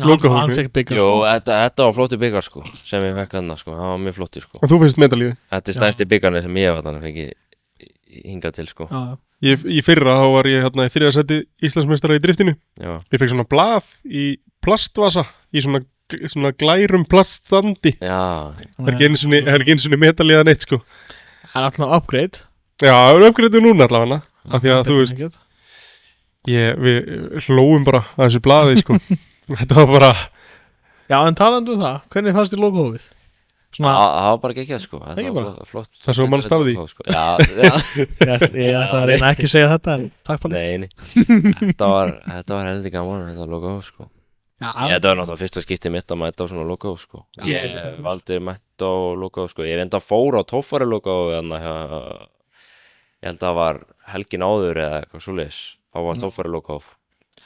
logohófi. Jú, þetta var flótti byggar sko, sem ég fekk þarna sko, það var mjög flótti sko. Og þú finnst metalífið? Þetta stærsti byggarnir sem ég hef þarna fengið hingað til sko. Í fyrra þá var ég í 3. sæti Íslandsmeistara í driftinu. Já. Ég fekk svona blað í plastvasa, í svona glærum plaststandi. Já. Það er ekki einu sinni metalíða neitt sko. Það er alltaf upgrade. Já, það er upgrade núna allavega, af því að þú veist, við hlóum bara að þessu blaði sko. Þetta var bara Já, en talandi það, hvernig fannst þér logohófið? Það var bara geggjað sko. Það var flott. Það er svo mann stafði sko. Já. Ég ætla að reyna ekki að segja þetta en takk fyrir. Nei. Þetta var heldur gaman þetta logohóf sko. Þetta var náttúrulega fyrsta skipti mitt að mæta á svona logohóf sko. Ég valdi mæta á logohóf sko. Ég reynda að fóra á Toffari logohóf ég held að það var helgin áður eða eitthvað svoleiðis. Þá var Toffari logohóf.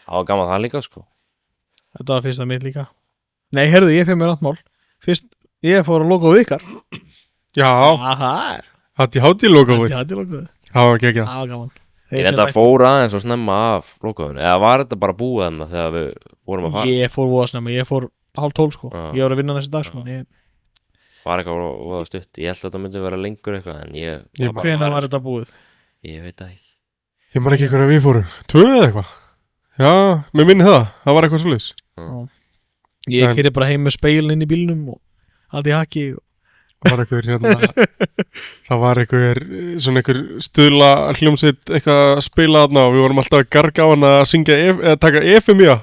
Það var gaman það líka sko. Þetta var fyrsta mitt líka. Nei, heyrðu, ég fekk mér rátt mál. Fyrst, ég fór að logohóf ykkar. Já. Það Hátti logohófið. Það var geggjað. Það var gaman. Ég reynda að fóra aðeins og snemma af logohófinu. Eða var þetta bara búið þarna þegar við vorum að fara? Ég fór voða snemma. Ég fór 11:30 sko. Ég var að vinna þessi dag sko. Var eitthvað voða stutt. Ég held að þetta myndi vera lengur eitthvað en hvenær var þetta búið? Ég veit það ekki. Ég man ekki hvernig við fórum. 2 eða eitthvað? Já, mér minni það var eitthvað svoleiðis. Ég keyrði bara heim með speilin inn í bílnum og allt í haki það var einhver svona einhver stuðla hljómsveit eitthvað að spila þarna og við vorum alltaf að garga á hana að syngja eða taka FMIA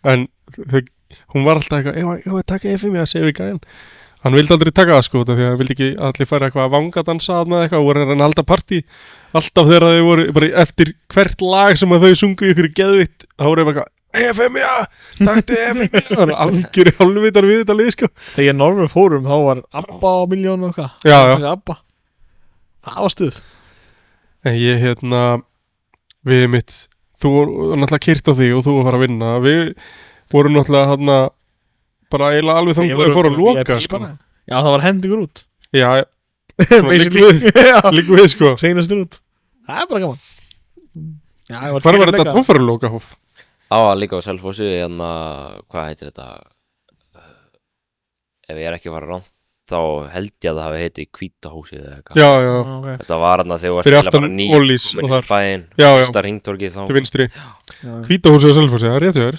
en hún var alltaf eitthvað ég taka FMIA, segja við gæðin hann vildi aldrei taka það sko því að hann vildi ekki allir færa eitthvað að vangadansa þarna eitthvað og voru að halda partí alltaf þegar þau voru bara eftir hvert lag sem að þau sungu ykkur geðvitt þá voru eitthvað FMIA, takti FMIA það er algjör hálfvitar við þetta lið sko þegar norður fórum þá var ABBA á milljón og eitthvað það var stuð en ég við mitt þú náttúrulega keyrt á því og þú að fara að vinna við vorum náttúrulega bara eiginlega alveg þannig að þau fóru að loka sko já það var hendingur út já líka við sko seinastur út það er bara gaman hvað var þetta Toffari-loka hóf? Það var líka á Selfossi hvað heitir þetta ef ég er ekki að fara rangt þá held ég að það hafi heitið Hvítahúsið eða eitthvað já okay. Þetta var þarna þegar fyrir aftan Ólís og þar bæinn fyrsta ringtorgið þá til vinstri Hvítahúsið á Selfossi, það er rétt hjá þér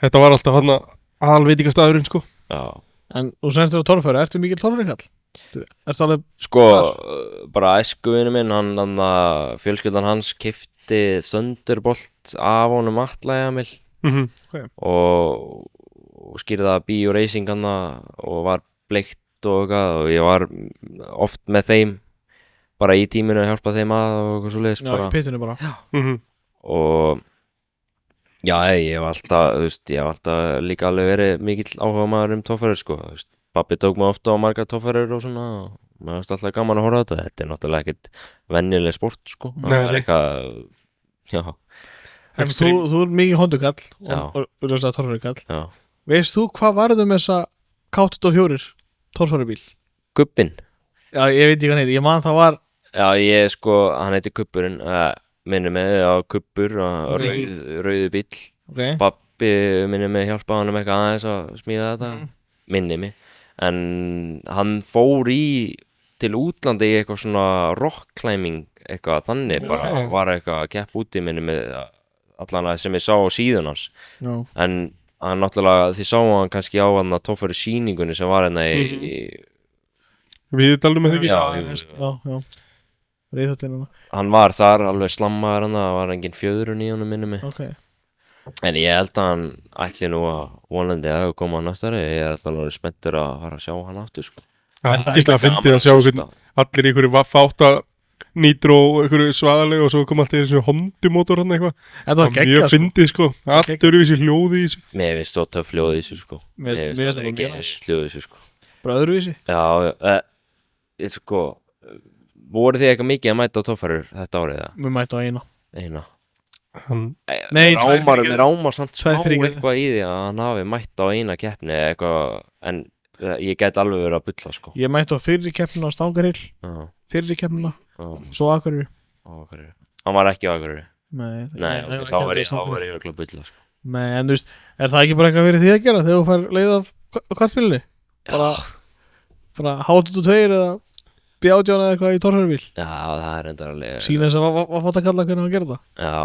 þetta var alltaf þarna aðalveitingastæðurinn sko já. En þú semst þér á torfæru, ertu mikill torfærikall? Ertu alveg sko bara æskuvinu minn hann fjölskyldan hans keypti Thunderbolt af honum Atla Emil okay. og skýrði það Bio Racing og var bleikt og ég var oft með þeim bara í tíminu að hjálpa þeim að og eitthvað svo leiðis bara í pitinu bara og já, ég hef alltaf líka alveg verið mikill áhuga maður Toffari sko, pappi tók mig ofta á margar Toffarir og svona og mér finnst alltaf gaman að horfa á þetta er náttúrulega ekkert venjuleg sport sko, það er eitthvað já en þú er mikið hondukall og Torfarikall veist þú hvað varðu með þessa K24 Torfaribíl? Gubbin já, ég veit ekki hvað heiti, ég man það var já, hann heiti Gubburinn minni með Gubbur rauðu bíl okay. Pappi minni með hjálpa hann eitthvað aðeins að smíða þetta minni mig en hann fór til útlandi í eitthvað svona rock climbing eitthvað þannig bara var eitthvað að keppa úti minni með allan að sem ég sá á síðun hans Já. en hann náttúrulega, þið sáu hann kannski á hann að toffari sýningunni sem var hérna í Við talum með Já, já Reiðhöllin hann var þar alveg slammaður hann, það var engin fjöðrun í honum minni mig Ok en ég held að hann ætli nú að vonandi að koma á næstari, ég er alltaf spenntur að fara að sjá hann aftur sko. Það er ekki að fyndið að sjá allir í einhverju vaffa 8 nýtró og einhverju svaðalega og svo kom alltaf í þessu hondumótor hann eitthvað. Þetta var geggjað mjög fyndið sko, allt eru þessi hljóði í þessu. Mér finnst það töff hljóði í þessu sko. Mér finnst það ekki hljóði í þessu sko. Bara öðruvísi? Já, sko, voru þið eitthvað mikið að mæta á toffarur þetta árið það? Við mæta á eina. Nei, mér rámar samt smá eitthvað í því að hann hafi mætt á eina keppni eitthvað, en ég get alveg verið að bulla sko. Ég mætti á fyrri keppnina á Stangarhyl, fyrri keppnina, svo Akureyri. Hann var ekki á Akureyri? Nei, okay, þá var ég að bulla sko. Nei, en þú veist, er það ekki bara eitthvað fyrir því að gera þegar þú fær leið af kvartbílunni? Bara hátut og tveir eða bjátjána eða eitthvað í torfærubíl? Já, það er enda alveg sína þess að var fótt að kalla hvernig hann gerði það. Já.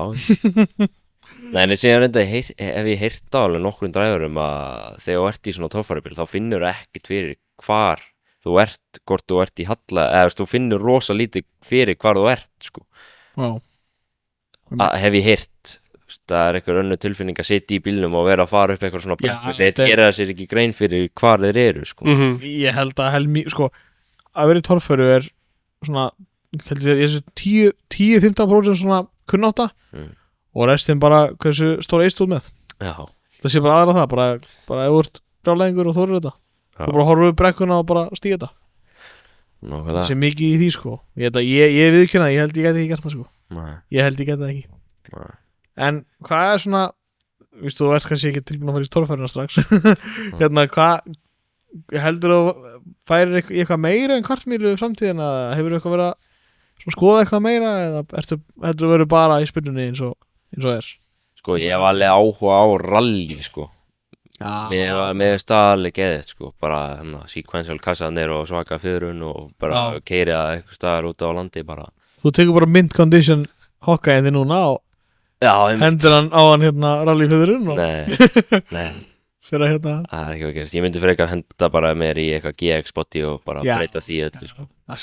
Nei, en ég sé enda ef ég heyrt á alveg nokkrum dræfurum að þegar þú ert í svona torfærubíl þá finnur þú ekkert fyrir hvar þú ert, hvort þú ert í halla eða þú finnur rosa lítið fyrir hvar þú ert sko. Já. Hef ég heyrt, það er eitthvað önnur tilfinning að sitja í bílnum og vera að fara upp eitthvað svona brekku, þeir gera sér ekki grein fyrir hvar þeir eru sko. Ég held að sko að vera í torfæru er svona ég þessu 10-15% svona kunnáta og restin bara hversu stóra eist út með. Já. Það sé bara aðra það, bara ef þú ert brjálæðingur og þorir þetta og bara horfa upp brekkuna og bara stíga þetta. Það sé mikið í því sko. Ég viðurkenna, ég held ég geti ekki gert það sko. Nei. Ég held ég geti það ekki. Nei. En hvað er svona, þú ert kannski ekki tilbúin að fara í torfæruna strax hvað heldur þú færir eitthvað meira en kvartmílu framtíðin að hefur eitthvað verið að skoða eitthvað meira eða heldur þú verið bara í spilunni eins og er? Sko ég hef alveg áhuga á rally sko. Mér er staðalega geðið sko, bara sequential kassanir og svaka fyrrun og bara keira eitthvað staðar út á landi bara. Þú tekur bara mint condition hokkaðið þið núna og hendur hann á hann rally fyrrun og Nei það er ekki að gerast, ég myndi frekar henda bara mér í eitthvað GX spotti og bara breyta því öllu sko. Það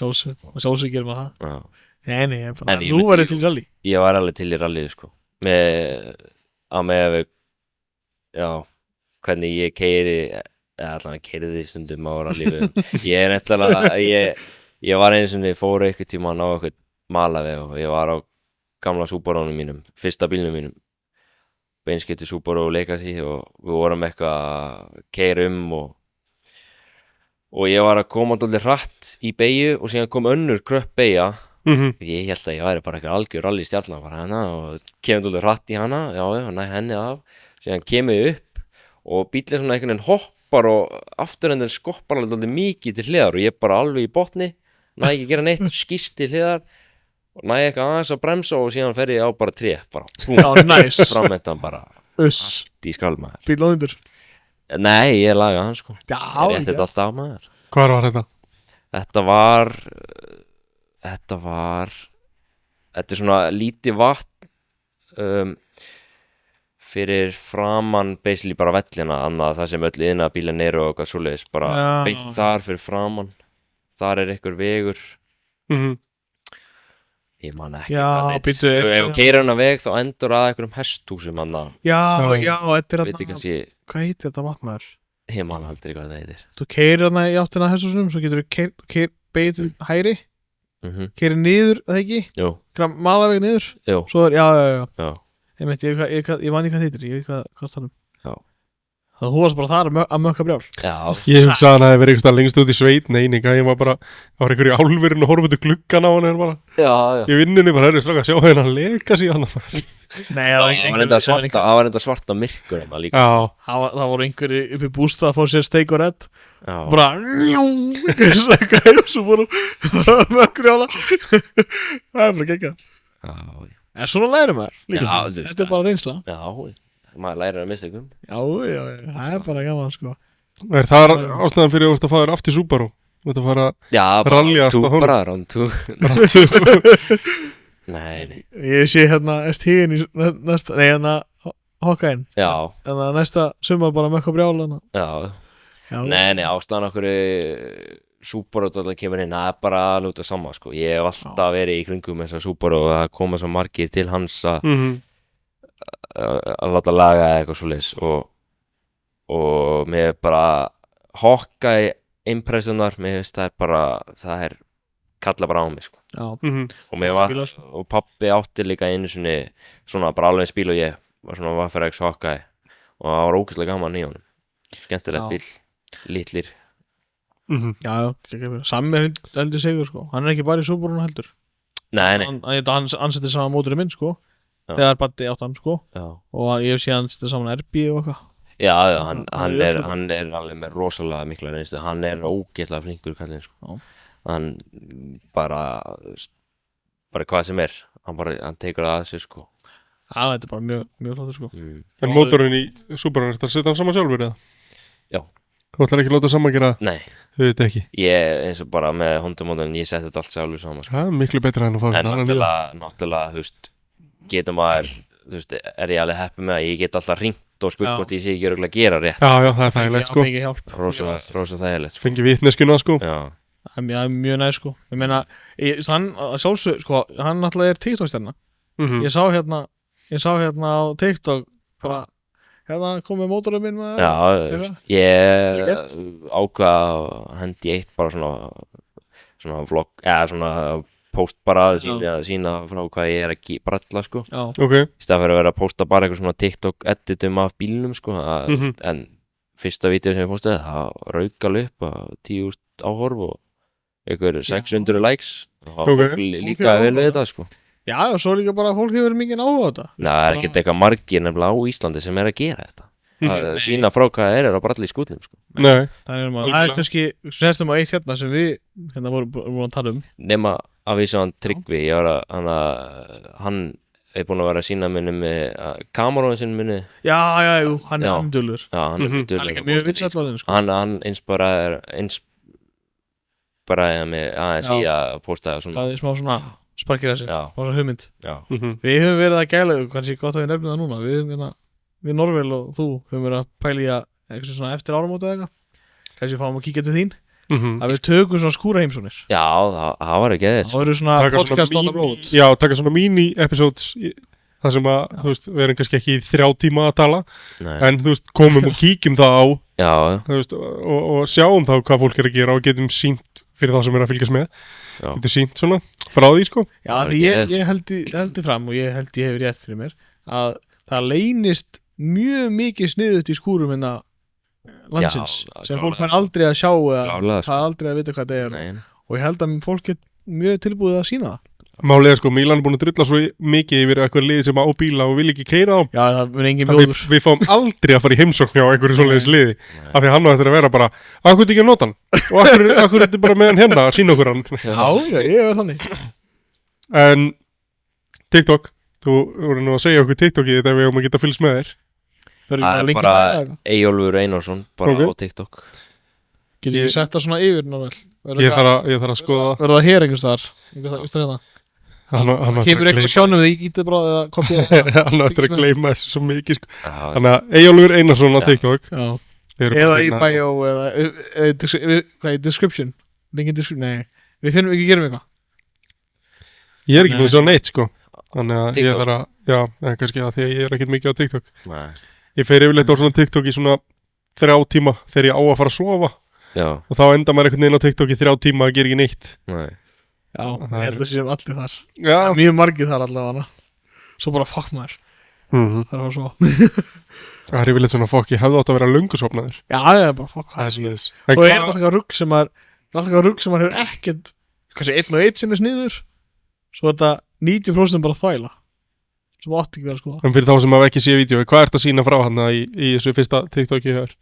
sjálfsög gerum að það. Nei, þú verið til í rally. Ég var alveg til í rally sko. með hvernig ég keiri allan að keiri því stundum á rally ég er nættilega ég var einu sinni fóru eitthvað tíma á eitthvað malaveg og ég var á gamla Subaru-num mínum, fyrsta bílnum mínum beinskipti Subaru Legacy og við vorum eitthvað að keyra og ég var að koma dálítið hratt í beygju og síðan kom önnur kröpp beygja ég held að ég væri bara eitthvað algjör rally stjarnan bara hana og kemur dálítið hratt í hana og næ henni af síðan kemur ég upp og bíllinn svona einhvern veginn hoppar og afturendin skoppar alveg dálítið mikið til hliðar og ég bara alveg í botni næ ekki gera neitt, skýst til hliðar og næ ekki aðeins að bremsa og síðan fer ég á bara tré frammentan bara allt í skrálmaður bíl á undir nei, ég lagaði hann sko ég rétti þetta alltaf maður hvar var þetta? Þetta er svona lítið vatn fyrir framan basically bara vellina annað það sem öll yðna bílinn eru og eitthvað svoleiðis bara beint þar fyrir framan þar er einhver vegur ég man ekki ef þú keyrir hann að veg þá endur að einhverjum hesthúsum hann þetta er hvað heitir þetta vatnmaður? Ég man aldrei hvað það heitir þú keyrir hann í áttina að hesthúsum svo getur þú beigð til hægri keyrir niður, það ekki? Jú malaveg niður? Jú svo er, já ég man ekki hvað heitir, ég veit hvað það er það þú varst bara þar að mökka brjál ég hugsa að hann hefði verið einhverstað lengst út í sveit neini, ég var bara einhverju álverinu og horfðu gluggan á hann bara í vinnunni bara herri slaka að sjá henni að leka síðan nei, það var enda svarta myrkur það voru einhverju uppi bústað að fá sér steik og redd bara svo voru mökkrjála það er bara geggjað en svona lærum maður líka þetta er bara reynsla maður lærir að mista ykkur það er bara gaman sko er það ástæðan fyrir að fá þér aftur Subaru þú ert að fara að ralljast á honum round 2 Nei. Ég sé hérna ST-in í næsta, nei hérna Hawkeye-in Já. Þannig að næsta sumar bara með eitthvað brjála Já. Nei, ástæðan okkur Subaru alltaf kemur inn, það bara að lúta sama sko. Ég hef alltaf verið í kringum þessar Subaru og það koma svo margir til hans að láta laga eitthvað svoleiðis og mér bara Hawkeye impressionar, mér finnst það er kalla bara á mig sko. Og mér var og pabbi átti líka einu svona bara alveg spíl og ég var svona Vaffer X Hawkeye og það var ógeðslega gaman í honum, skemmtilegt bíl, litlir. Já, Sammi heldur sigur sko, hann ekki bara í Subaru heldur. Nei. Hann setti saman móturinn minn sko, þegar Baddi átt hann sko. Já. Og ég hef séð hann setti saman RB og eitthvað. Já, hann er alveg með rosalega mikla reynslu, hann er ógeðslega flinkur kallinn sko. Hann bara hvað sem hann tekur það að sig sko. Já, þetta er bara mjög flottur sko. En mótorinn í Subaru, þetta setja hann saman sjálfur eða? Já. Þú ætlar ekki að láta saman gera það? Nei. Þau veit ekki? Ég, eins og bara með Honda-mótorinn, ég seti þetta allt sjálfur saman sko. Það er miklu betra en að fá þetta. En náttúrulega, þú veist, getur maður, þú veist, er ég alveg heppið með að ég get alltaf hringt og spurt hvort ég sé ekki örugglega að gera rétt. Já, það er þægilegt sko. Rosa þægilegt sko. Fengi vitneskuna sko. Já. Það er mjög næst sko. Ég meina, hann sjálfsög sko, hann náttúrulega TikTok-stjarna. Ég sá hérna á TikTok bara, hérna komið mótorinn minn með ég ákvað að hendi eitt bara svona vlogg, eða svona post bara að sína frá hvað ég er að bralla sko. Okay. Í stað fyrir að vera að posta bara eitthvað svona TikTok editum af bílnum sko. En fyrsta vídeó sem ég postaði, það rauk alveg upp að 10.000 áhorf og einhver 600 likes og það var líka vel við þetta sko. Já, og svo líka bara fólk hefur mikið áhuga á þetta. Það er ekkert eitthvað margir nefnilega á Íslandi sem er að gera þetta. Það sína frá hvað það er að bralla í skútnum sko. Nei. Það er kannski, sértum á eitt hérna sem við hérna vorum að tala Nema að við sáum Tryggvi, hann er búinn að vera að sína minni með kamerónu sinni minni. Já, hann er dulur. Já, hann er dulur. Hann er ekki mjög vinsæll sko. Hann inspiraði mig aðeins í að posta svona. Það er smá svona sparkir þessi, svona hugmynd. Við höfum verið að gæla, kannski gott að við nefnum það núna, við Norvel og þú höfum verið að pæla í að eitthvað svona eftir áramóti eða eitthvað, kannski fáum að kíkja til þín, að við tökum svona skúraheimsónir. Já, það var ekki eða. Það verður svona podcast on the road. Já, taka svona mini-episodes, það sem að, þú veist, við erum kannski ekki í 3 tíma að tala, en þú veist, komum og kíkjum það á, þú veist, og sjáum þá hvað fólk er að gera og getum sýnt fyrir þá sem er að fylgjast með. Getur sýnt svona frá því sko. Já, því ég held fram og ég held ég hefur rétt fyrir mér að það leynist mjög mikið sniðut í skúrum hérna landsins sem fólk fær aldrei að sjá eða fær aldrei að vita hvað það er og ég held að fólk er mjög tilbúið að sína það. Málið er sko, Mílan er búin að drulla svo mikið yfir eitthvað liði sem á bíla og vil ekki keyra á. Já, það verður engin bjóður. Við fáum aldrei að fara í heimsókn hjá einhverju svoleiðis liði af því að hann á þetta að vera bara akkur þetta ekki að nota hann og akkur þetta bara með hann hérna að sína okkur hann. Já, ég er þannig. En TikTok, þú voru nú að segja okkur TikTokið þetta ef við höfum að geta fylgst með þér. Það er bara Eyjólfur Einarsson bara á TikTok. Getur ég sett það svona yfir náttúrulega? Ég þarf að skoða. Verður það hér einhvers þar? Kemur eitthvað sjónum við í ítið bráð eða kopið? Hann ættir að gleyma þessu svo mikið sko. Þannig að Eyjólfur Einarsson á TikTok. Eða í bio eða hvað í description? Nei, við finnum ekki að gera eitthvað. Ég er ekki með svo neitt sko. Þannig að ég þarf að, já, kannski að því að ég er ekkert mikið á TikTok. Ég fer yfirleitt á svona TikTok í svona 3 tíma þegar ég á að fara að sofa. Og þá enda maður einhvern veginn á TikTok í 3 tíma að gera ekki neitt. Já, ég held að séum allir þar. Mjög margir þar allavega. Svo bara fuck maður. Það var svo. Það er yfirleitt svona fuck, ég hefði átt að vera löngusofnaður. Já, ég er bara fuck maður. Og er alltaf eitthvað rugg sem maður hefur ekkert, kannski 1 og 1 sem er sniður. Svo er þetta 90% bara þvæla. Sem átti ekki verið að skoða. En fyrir þá sem hafa ekki séð vídeo, hvað ert að sína frá hann í þessu fyrsta TikTok ég hefur?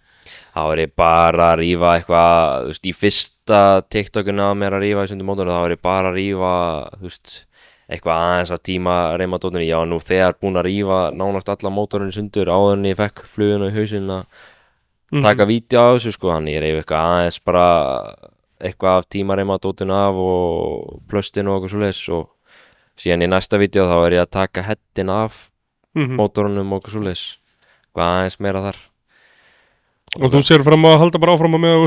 Það var ég bara að rífa eitthvað, þú veist, í fyrsta TikTokinu að mér að rífa í sundur mótorinu, þá var ég bara að rífa, þú veist, eitthvað aðeins að tíma reimadótinu. Ég var nú þegar búinn að rífa nánast alla mótorinu sundur áður en ég fekk fluguna í hausinn að taka vídeo af þessu, sko. Þannig ég reif eitthvað aðeins bara eitthvað af tíma reimadótinu af og plöstinu og eitthvað svoleiðis og síðan í næsta vídeo þá er ég að taka headin af mótorunum og eitthvað svoleiðis, hvað aðeins meira þar. Og þú sér fram að halda bara áfram að með að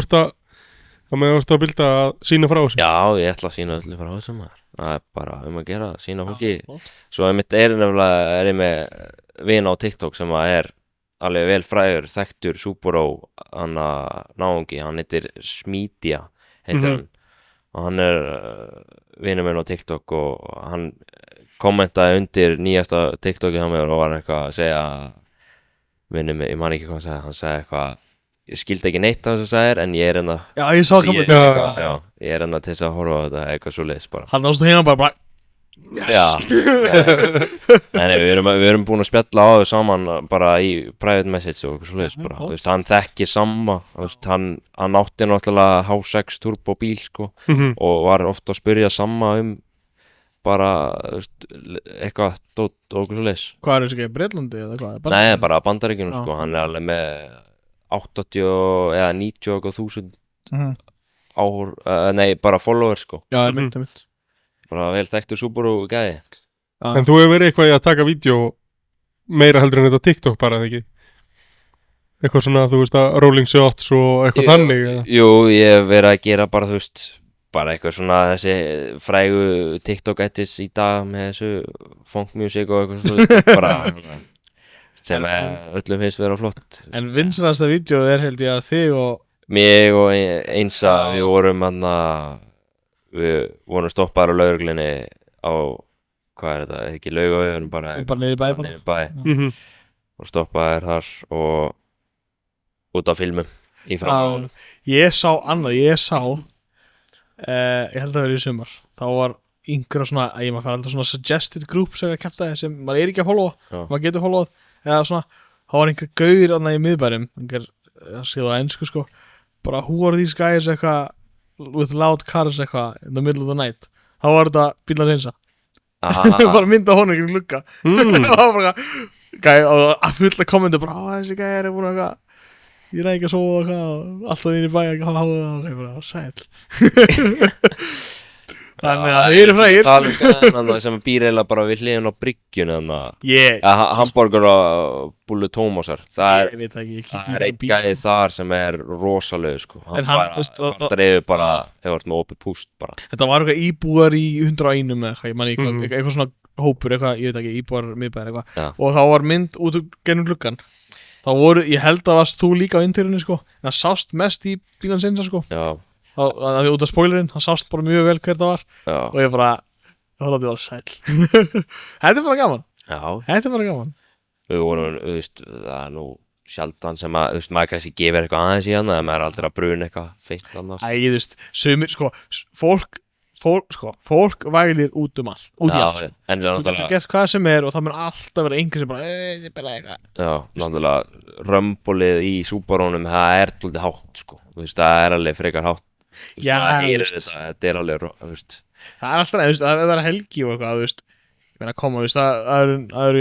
verðst að bilda að sína frá þessu? Já, ég ætla að sína öllu frá þessu maður. Það er bara að gera, sína fólki. Svo einmitt er ég með vin á TikTok sem er alveg vel frægur, þekktur Subaru náungi, hann heitir Smídia, hann. Og hann er vinur minn á TikTok og hann kommentaði undir nýjasta TikToki hjá mér og var eitthvað að segja, vinur mig, ég man ekki hvað hann sagði eitthvað, ég skildi ekki neitt af þess að sagðir, en ég er enn að Já, ég sá kommentið. Já, ég er enn að til þess að horfa á þetta eitthvað svo leiðis bara. Hann ástu hérna bara yes. Já. Nei, við erum búin að spjalla á þau saman bara í private message og eitthvað svo leiðis bara. Þú veist, hann þekkir sama, þú veist, hann átti náttúrulega H6 turbo bíl, sko, og var ofta að spyrja sama bara, þú veist, eitthvað dót og eitthvað svo leiðis. Hvað er þessi ekki, Breitlandi eða hvað? Nei, bara Bandaríkjunum, sko, hann er alveg með 80 eða 90.000 bara followers, sko. Já, það er mitt. Bara vel þekktur Subaru gæði. En þú hefur verið eitthvað í að taka vídeo meira heldur en þetta TikTok bara, eða ekki? Eitthvað svona, þú veist, að rolling shots og eitthvað þannig, eða? Jú, ég hef verið að gera bara, þú veist, bara eitthvað svona þessi frægu TikTok edits í dag með þessu funk music og eitthvað svona, bara sem öllum finnst vera flott. En vinsalasta vídeo held ég að þig og mig og Einsa, við vorum stoppaðar á lögreglunni á, hvað er þetta, ekki Laugavegurinn, bara niður í bæ. Og stoppaðar þar og út af filmum í fram. Ég sá annað, ég held að vera í sumar, þá var einhverja svona, maður fær alltaf svona suggested group sem sem maður er ekki að followa, maður getur followað, eða svona, þá var einhver gaur annað í miðbærum, séð á ensku, sko, bara who are these guys eitthvað with loud cars eitthvað in the middle of the night, þá var þetta bílar Einsa. Bara mynda honum ekki glugga. Það var bara gæi og að fulla kommenti bara, þessi gæi er búin að ég er ekki að sofa og alltaf inn í bæ að hafa það og ég bara, sæl. Þannig að það eru frægir. Tala gæðan sem býr eiginlega bara við hliðin á bryggjunni Hamborgar og Bullu Tómasar. Það er einn gæði þar sem er rosalegu, sko. Hann bara hefur með opið púst bara. Þetta var eitthvað íbúar í 101 eða eitthvað, ég man eitthvað svona hópur eitthvað, ég veit ekki, íbúar miðbæðir eitthvað. Og þá var mynd út gennum gluggan. Þá ég held að varst þú líka á interiorinu, sko. Það sást mest í bílan Einsa, sko. Já. Það út af spoilerinn, hann sást bara mjög vel hver það var. Já. Og ég bara, það var sæl. Þetta er bara gaman. Já. Þetta er bara gaman. Við vorum, þú veist, það er nú sjaldan sem að, þú veist, maður kannski gefur eitthvað aðeins í hann, eða maður er aldrei að bruna eitthvað feitt annars. Þú veist, sumir, sko, fólk vælir út í allt. En það er náttúrulega. Þú getur gert hvað sem er og það mun alltaf vera einhver sem bara, þetta er bara eitthvað. Já, náttúrulega, römbolið í Subarunum, það er svolítið hátt, sko. Þú veist, það er alveg frekar hátt. Þetta er alveg, þú veist. Það er alltaf, þú veist, það er helgi og eitthvað, þú veist, ég meina að koma, þú veist, það eru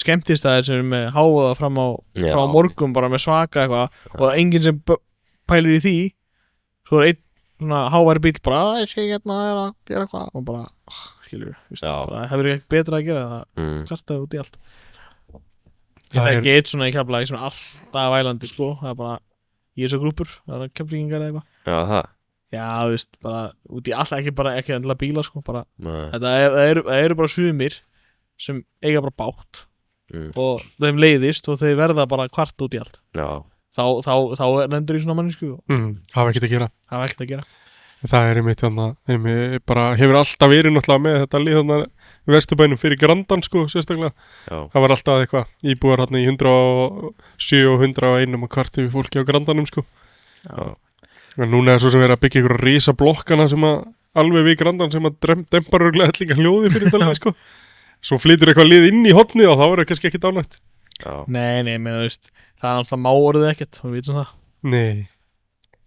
skemmtistæðir sem eru með háða fram á morgun bara með svaka eitthvað og enginn sem pælir í því, svo er einn svona háværi bíl bara, ég sé hérna að gera eitthvað og bara, skilur við, það hefur ekki betra að gera það, kvartaði út í allt. Það er ekki eitt svona í Keflavík sem er alltaf vælandi, sko, það er bara í þessu grúpur, það er keflingingar eða eitthvað. Já, það. Já, þú veist, bara út í alltaf ekki endilega bíla, sko, bara það eru bara sumir sem eiga bara bátt og þeim leiðist og þau verða bara kvart út í allt. Já. Þá nendur í svona mannisku. Hafa ekkert að gera. Það er einmitt bara hefur alltaf verið náttúrulega með þetta lið þarna í Vesturbænum fyrir Grandan, sko, sérstaklega. Já. Það var alltaf eitthvað íbúar hérna í 107 og 101 og kvart yfir fólki á Grandanum, sko. Já. En núna er svo sem verið að byggja ykkur risa blokkana sem að alveg við Grandan sem að dempar örglega hellinga hljóði fyrir þetta lið, sko. Svo flytur eitthvað lið inn í hotnið og þá er það kannski ekkert ánægt. Nei, meina, þú veist, það er alltaf má orðið ekkert, við vitum það. Nei,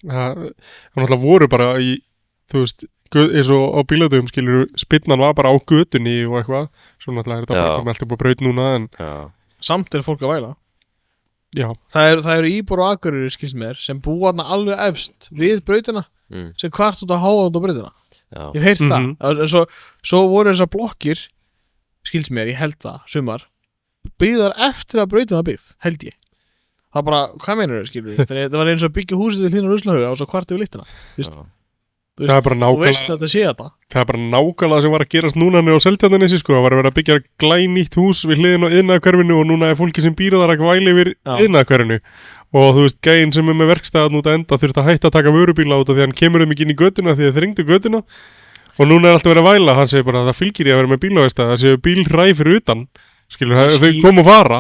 það náttúrulega voru bara í, þú veist, eins og á bíladöfum, skilur, spinnan var bara á götunni og eitthvað, svo náttúrulega er þetta bara komið alltaf upp á braut núna, en... Samt er fólk að væla. Já. Það eru íbúar og Akureyri, skilst mér, sem búa þarna alveg efst við brautina, sem kvart út að háa út á brautina. Ég hef heyrt það en svo voru þessar blokkir skils mér, ég held það, sumar byggðar eftir að brautin var byggð, held ég það bara, hvað meinarðu, skilur við það var eins og byggja húsið til hliðar á Ruslahauga og svo kvart yfir lyktina það er bara þú veist að þetta sé þetta það er bara nákvæmlega sem var að gerast núna á Seltjarnarnesi sko, það var að vera að byggja glænýtt hús við hliðin á iðnaðarhverfinu og núna er fólki sem býr þar að væli yfir iðnaðarhverfinu og þú veist, gæinn sem er með verkstæðan út að enda þurft að hætta að taka vörubíla út af því hann kemur ekki inn í götuna því að þrengdu götuna og núna er alltaf verið að væla, hann segir bara að það fylgir í að vera með bílaverkstæð, það séu bílhræ fyrir utan skilur, þau kom og fara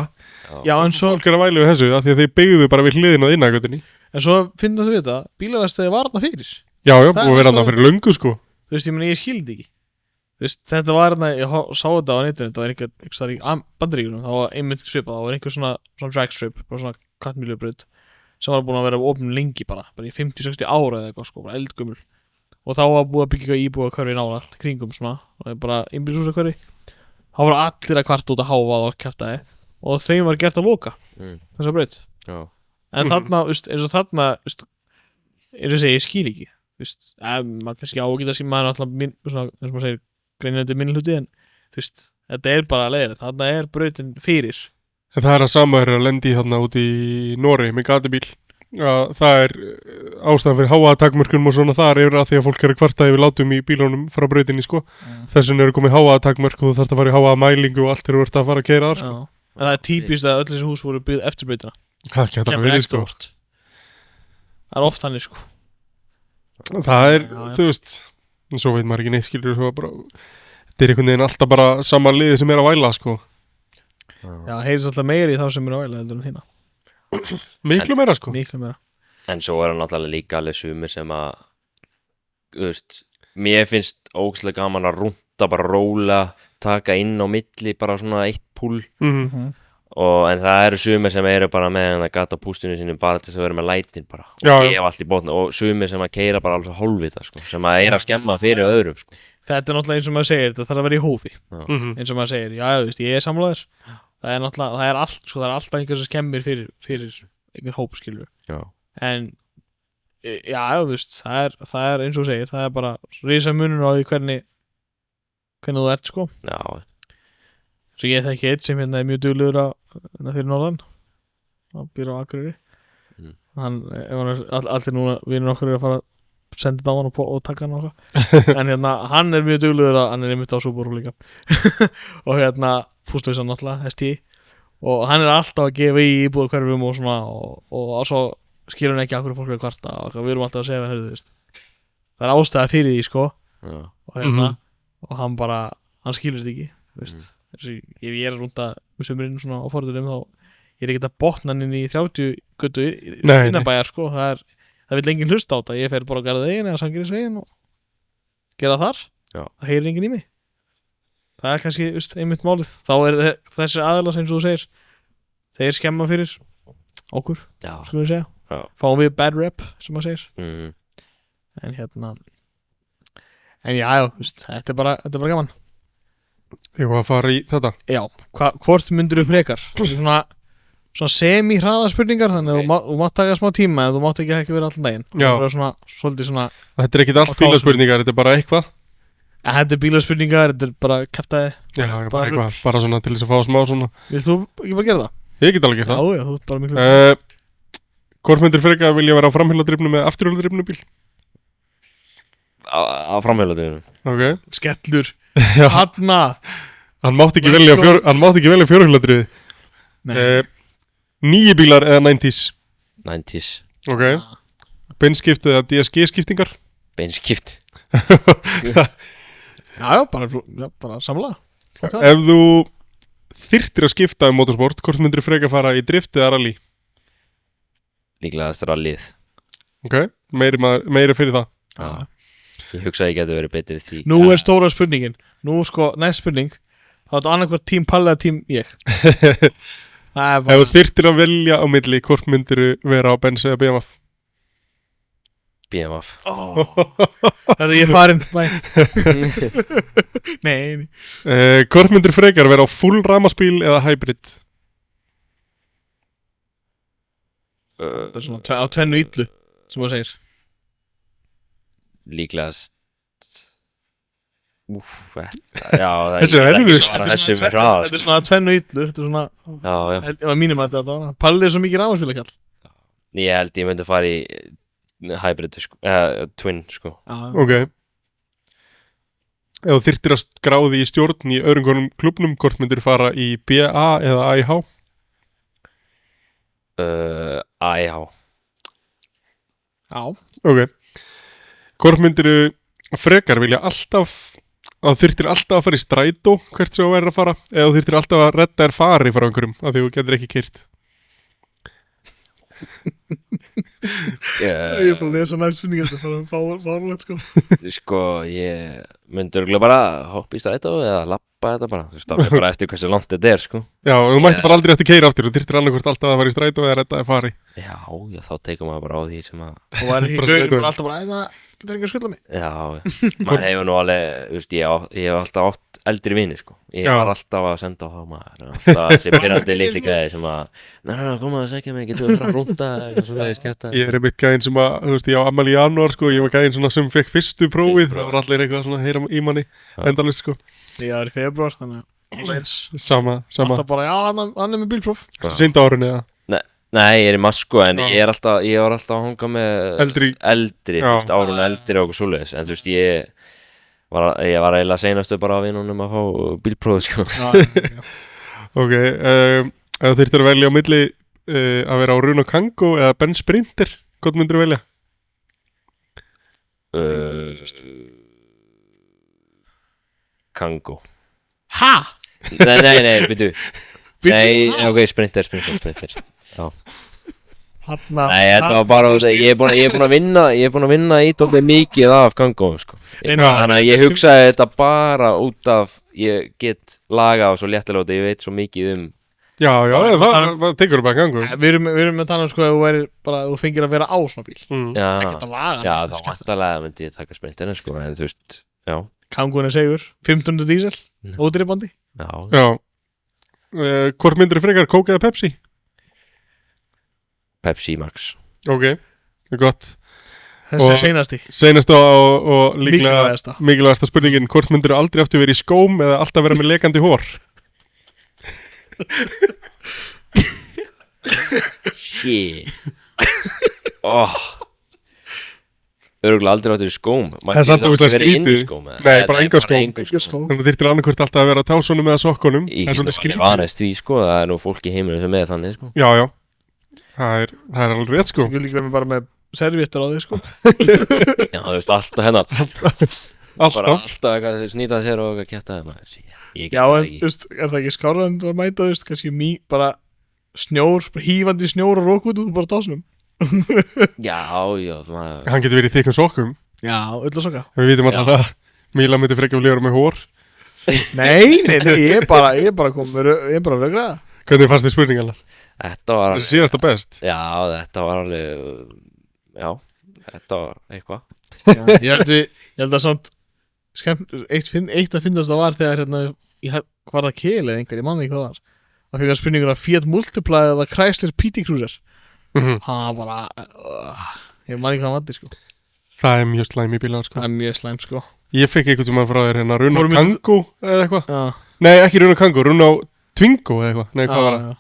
já, en svo fólk er að væla við þessu af því að þeir byggðu bara við hliðin á iðnaðargötunni en svo finnum þau þetta, bílaverkstæði var þarna fyrir já, og verið þarna fyrir löngu sko þú veist, ég skildi ekki þú veist, þetta var þarna, ég sá þetta á netinu það var einhver í Bandaríkjunum það var einmitt svipað, það var einhver svona dragstrip bara svona kattmýlubrut sem var búin að vera opnum lengi bara í 50-60 ára eða eitthvað sko, bara eldgömmul og þá var búið að byggja íbúðahverfi nálægt kringum svona, og bara innbýlishúsahverfi þá voru allir að kvarta út að háfa og kjaftaði og þeim var gert að loka þessa braut en þarna, eins og þarna eins og segi, ég skil ekki maður kannski á að geta sem maður alltaf svona, eins og maður segir, greinandi minnhluti en þetta er bara leiðilegt þarna er brautin fyrir en það er að sama er að lendi hérna út í Noregi með gatubíl að það er ástæðan fyrir háaðatakmörkunum og svona þar yfir að því að fólk er að kvarta yfir látum í bílunum frá brautinni sko þess vegna eru komið háaðatakmörk og þú þarfst að fara í háaðamælingu og allt eru verið að fara að keyra þar sko. En það er típist að öll þessi hús voru byggð eftir brautina það getur að verið sko það er oft þannig sko það er, þú veist svo veit maður ekki neitt skilur bara, þetta er einhvern veginn alltaf bara sama liði sem er að væla sko já, heyrðist alltaf meiri í þá sem er að væla heldur en hérna miklu meira sko en svo er hann alltaf líka alveg sumir sem að þú veist, mér finnst ógeðslega gaman að rúnta bara róla, taka inn á milli bara svona eitt púl en það eru sumir sem eru bara með að gata pústinu sínum bara til þess að vera með lætin bara og gefa allt í botna og sumir sem að keyra bara alveg hálfvita sko, sem að er að skemma fyrir öðrum sko. Þetta er náttúrulega eins og maður segir, þetta þarf að vera í hófi eins og maður segir, já, þú veist, ég er sammálaður það er náttúrulega, það er alltaf einhver sem skemmir fyrir einhver hóp skilur en já, þú veist, það er eins og segir, það er bara risa munur á því hvernig þú ert sko já. Svo ég þekki eitt sem hérna er mjög duglegur fyrir norðan hann býr á Akureyri hann allir núna vinur okkur að fara að senda þetta á hann og taka hann en hérna hann er mjög duglegur hann er einmitt á Subaru líka og hérna Fústlausan náttúrulega ST og hann er alltaf að gefa í íbúðahverfum og svona og svo skilur hann ekki af hverju fólk er að kvarta og við erum alltaf að segja það er ástæða fyrir því sko og hérna og hann skilur þetta ekki veist ég er að rúnda með sumurinn svona á forðunum þá ég er ekkert að botna hann inn í 30 götu innanbæjar sko það vil enginn hlusta á þetta ég fer bara að gera það eigin eða Sandgerðisveginn og gera þar það heyrir enginn í mig það er kannski einmitt málið þá er þessi aðeins eins og þú segir þeir skemma fyrir okkur skulum við segja fáum við bad rep sem maður segir en hérna en já þetta er bara gaman ég var að fara í þetta já, hvort myndir þú frekar svona semi-hraða spurningar þannig að þú mátt taka smá tíma en þú mátt ekki vera allan daginn svona, þetta er ekkit allt bílaspurningar, þetta er bara eitthvað þetta er bílaspurningar, þetta er bara kæftæði já, bara eitthvað, bara svona til þess að fá smá svona vil þú ekki bara gera það? Ég get alveg gert það já, þú er bara miklu hvort myndir frekar vilja vera á framhjóladrifnu með afturhjóladrifnu bíl? Á framhjóladrifnu ok skellur hann mátti ekki velja fjórhjóladrifið nýju bílar eða 90s ok beinskipt eða DSG skiptingar beinskipt já, bara samla ef þú þyrftir að skipta motorsport, hvort myndir frekar fara í drift eða rally? Líklega rallið ok, meiri fyrir það já. Ég hugsa að ég geti verið betri því nú er stóra spurningin næst spurning þá er þetta annarkvært tím Palli eða tím ég ef þú þyrftir að velja á milli hvort myndir vera á Benz eða BMW? BMF það er ég farin nei hvort myndir frekar vera á full rafmagnsbíl eða hybrid? það er svona á tvennu illu sem maður segir líklegast Þessi er erfiðust. Þetta er svona tvennu illu. Þetta er svona, ef að mínum að þetta var. Palli er svo mikið rafmagnsbílakall. Ég held ég myndi fara í hybrid, twin, sko. Ok. Ef þú þyrftir að skráði í stjórn í öðrum klubnum, hvort myndir fara í BA eða AIH? AIH. Já. Ok. Hvort myndir frekar vilja alltaf, að þyrftir alltaf að fara í strætó hvert sem þú værir að fara, eða þú þyrftir alltaf að redda þér fari frá einhverjum, af því þú getur ekki keyrt? Ég er bara að lesa næst spurningar, þetta er fárulegt, sko. Sko, ég myndi örugglega bara hoppa í strætó eða lappa þetta bara, þú veist, það er bara eftir hversu langt þetta er, sko. Já, þú mætti bara aldrei eftir keyra aftur, þú þyrftir annarkvort alltaf að fara í strætó eða redda þér fari. Já, þá tekur maður bara á því sem að... Og var ekki gauður bara alltaf bara, það getur ekki að skulda mig. Já, maður hefur nú alveg, þú veist, ég hef alltaf átt eldri vini, sko. Ég var alltaf að senda á þá maður, alltaf þessi pyrrandi litli gæði sem að, koma að segja mig, getur við frá rúnda, eitthvað svona skemmta. Ég einmitt gæðin sem að, þú veist, ég á afmæli í janúar, sko, ég var gæðin svona sem fekk fyrstu prófið, það var allir eitthvað svona heyra í manni, endalist, sko. Ég var í febrúar, þannig að Sama. alltaf bara, já, hann er með bílpróf. Seint á árunni, eða? Nei, ég er í mass, sko, en ég var alltaf að hanga með eldri, þú veist, árun eldri og okkur svoleiðis, en þú veist, ég var eiginlega seinastu bara á vinunum að fá bílprófið, sko. Ok, ef þú þyrftir að velja á milli að vera á Renault Kangoo eða Ben Sprinter, hvað myndir þú velja? Kangoo. Ha? Nei, byrju. Nei, ok, Sprinter. Já. Nei, þetta var bara, ég er búin að vinna í tókið mikið af Kangoo, sko. Þannig að ég hugsaði þetta bara út af, ég get lagað og svo léttilega og ég veit svo mikið um. Já, það tekur bara Kangoo. Við erum með þannig, sko, að þú fengir að vera á svona bíl. Ekkert að laga. Já, þá vantarlega myndi ég taka Sprinterinn, sko, en þú veist, já. Kangooinn er segur, 1500 dísel, ódrifandi. Já. Hvort myndir þú frekar, Coke eða Pepsi? Pepsi Max. Ok, það er gott. Þessi Seinasta og líklega mikilvægasta spurningin, hvort myndir þú aldrei aftur verið í skóm eða alltaf vera með lekandi hór? Shit. Örugglega aldrei áttur í skóm. Það er samt að það skrítið. Nei, bara enga skóm. skóm. Þannig þyrftir annarkvort alltaf að vera á tásunum eða sokkunum. Ég get alveg vanast því, sko, það er nú fólk í heiminu sem er þannig, sko. Já. Það er alveg rétt, sko. Ég vil ekki vera með bara með servéttur á því, sko. Já, þú veist, alltaf hennar. Bara alltaf eitthvað snýtað sér og eitthvað kættaði maður. Já, en, þú veist, er það ekki skárra en að mæta, þú veist, kannski bara snjór, bara hífandi snjór og rók út og þú bara tásunum. Já, hann getur verið í þykkum sokkum. Já, öll að sokka. Við vitum alltaf að Míla myndi frekja að með hór. Nei, ég er bara að rögra það. Hvernig fannst þið spurningarnar? Þetta var þessi síðasta best. Já, þetta var alveg, já, þetta var eitthvað. Ég held að samt eitt að finnast það var þegar var það Keil eða einhver, ég manni ekki hvað það var. Það fikk að spurninguna Fiat Multipla eða Chrysler PT Cruiser. Það bara ég manni ekki hvað það var, sko. Það er mjög slæm í bílana, sko. Það er mjög slæm, sko. Ég fekk einhvern tímann frá þér Renault Kangoo eða eitthvað. Nei, ekki Renault Kangoo, Renault Twingo eða eitthvað. Nei, hvað var það?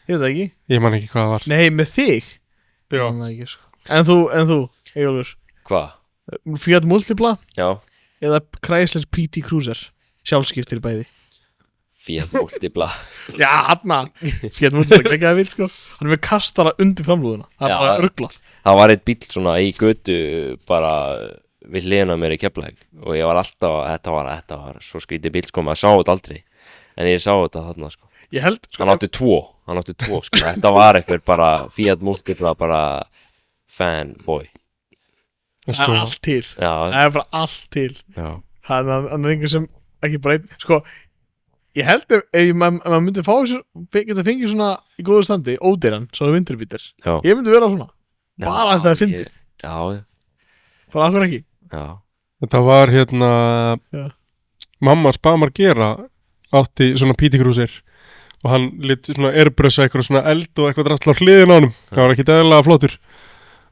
Ég veit það ekki. Ég man ekki hvað það var. Nei, með þig? Já. Ekki, sko. En þú, Eyjólfur? Hvað? Fiat Multipla? Já. Eða Chrysler PT Cruiser? Sjálfskiptir bæði. Fiat Multipla. Já, Fiat Multipla, ekki að vil, sko. Hann er með kastara undir framlúðuna. Það er bara ruglað. Það var eitt bíl svona í götu bara við hliðina mér í Keflavík og ég var alltaf, þetta var svo skrítið bíl, sko, maður sá þetta aldrei. En ég sá þetta þarna, sko. Ég held, sko. Hann átti tvo, sko. Þetta var eitthvað bara Fiat Multipla, bara fanboy. Það er allt til. Já. Það er bara allt til. Já. Það er einhver sem ekki bara einn, sko, ég held ef maður myndi geta fengið svona í góðu standi, ódýran, svona vindurbítir. Já. Ég myndi vera svona. Bara að það er fyndið. Já. Bara akkur ekki. Já. Þetta var mamma Spamar Gera átti svona PT Cruiser og hann lit svona airbrössa eitthvað svona eld og eitthvað drastla á hliðin á honum. Það var ekki dæðilega flottur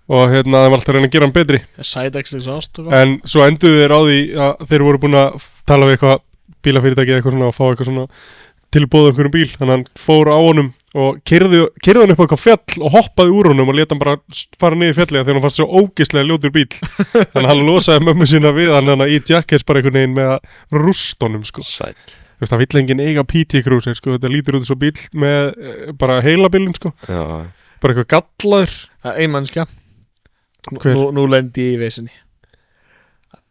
og þeir var alltaf að reyna að gera hann betri Sidex exhaust en svo enduðu þeir á því að þeir voru búin að tala við eitthvað bílafyrirtæki eitthvað svona og fá eitthvað svona tilbúið einhverjum bíl, þannig að hann fór á honum og keyrði hann upp á eitthvað fjall og hoppaði úr honum og leta hann bara fara niður fjalli þegar hann fannst svo ógeðslega ljótur bíl þannig að hann losaði mömmu sína við hann í Jackass bara einhvern veginn með að rústa honum sko. Það vill enginn eiga PT Cruiser sko. Þetta lítur út svo bíl með bara heilabílum sko. Bara eitthvað gallaður. Það er einmannskja nú lendi ég í vesinni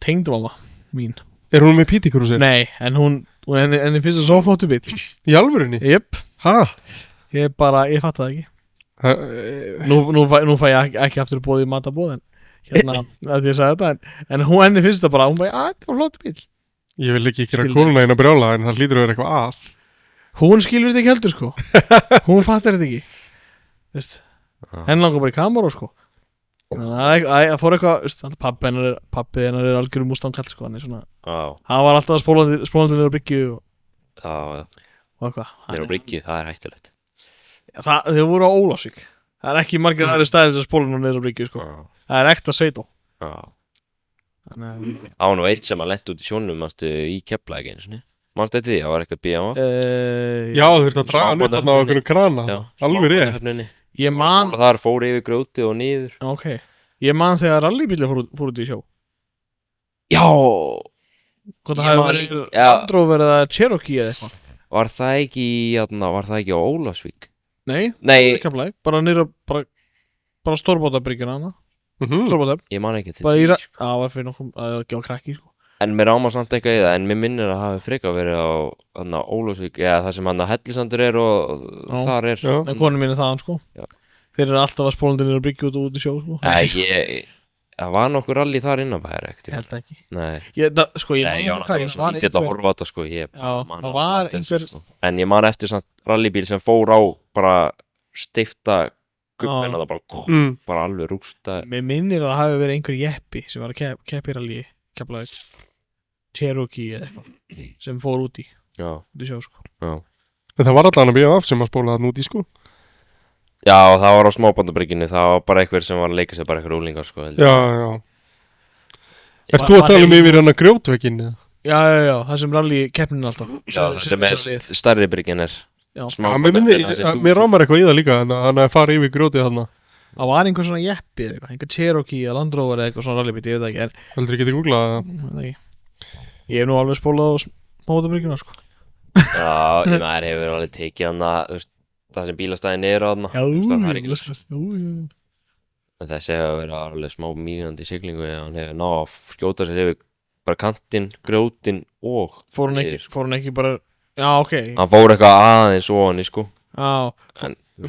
tengdamamma mín. Er hún með PT Cruiser? Nei, en henni finnst það svo flottu bíl. Í alvörunni? Jöp. Hæ? Ég fatt það ekki. Nú fæ ég ekki aftur að bóða í matabóð en hérna að ég sagði þetta en henni finnst það bara, hún bara, þetta var flottu bíl. Ég vil ekki gera konuna eina brjála en það hlýtur að vera eitthvað að. Hún skilur þetta ekki heldur sko. Hún fattar þetta ekki. Veist, henni langar bara í kameru sko. Það fór eitthvað, pappi hennar er algjörum mústangkall sko. Hann var alltaf spólandi niður á bryggju og eitthvað. Niður á bryggju, það er hættulegt. Þau voru á Ólafsvík. Það er ekki margir aðri staðir sem spóla nú niður á bryggju sko. Það er ekta sveit á. Á nú eitt sem að lent út í sjónum í Keflavík einu sinni. Manstu eftir því, það var eitthvað BMF. Já, þú þurfti að draga hann upp þarna á einhverjum krana. Alveg rétt. Ég man þar fór yfir grjóti og niður. Ok. Ég man þegar rallybíli fór út í sjó. Já. Hvort það hefði verið Land Rover eða Cherokee eða eitthvað. Var það ekki á Ólafsvík? Nei. Keflavík. Bara niður bara stórbátabryggjuna hana. Stórbátabr. Ég man ekki til því sko. Það var fyrir nokkuð að gefa krakki sko. En mér áma samt eitthvað í það, en mér minnir að hafi freka verið á Ólafsvík, eða það sem hann að Hellisandur er og þar er. En konum mín er þaðan sko. Já. Þeir eru alltaf að spólandi niður að byggja út í sjó sko. Það var nokkur rally þar innan bæri ekkert. Ég held ekki. Nei. Ég var lítið að horfa á þetta sko. Það var einhver. En ég man eftir svona rallybíl sem fór á bara steifta gubbina, það bara alveg rústa. Mér minnir að það hafi verið einhver jeppi sem var að keppi rally Keflavík. Cherokee eða eitthvað sem fór út í sjó sko. En það var allan að bíða af sem að spóla þarna út í sko. Já, það var á smábandabrygginu, það var bara einhver sem var að leika sig bara einhver úlingar sko. Já. Ert þú að tala yfir hann að grjótvekkin? Já, það sem rally keppnin alltaf. Já, það sem er stærri bryggin er mér rámar eitthvað í það líka hann að fara yfir grjótið þarna. Það var einhver svona jeppi eða eitthvað, einhver Cherokee eða Land Rover eða eitthvað svona rallybíl, ég veit það ekki. Heldur ekki að googlað það? Ég hef nú alveg spólað á smábátabrygguna sko. Já, maður hefur alveg tekið hann að það sem bílastæðin er á hann. Það er ekki lust. Þessi hefur verið alveg smá mýgrandi siglingu eða hann hefur náð að skjóta sér yfir bara kantinn, grjótinn og fór hann ekki bara, já ok. Hann fór eitthvað aðeins og hann sko. Já,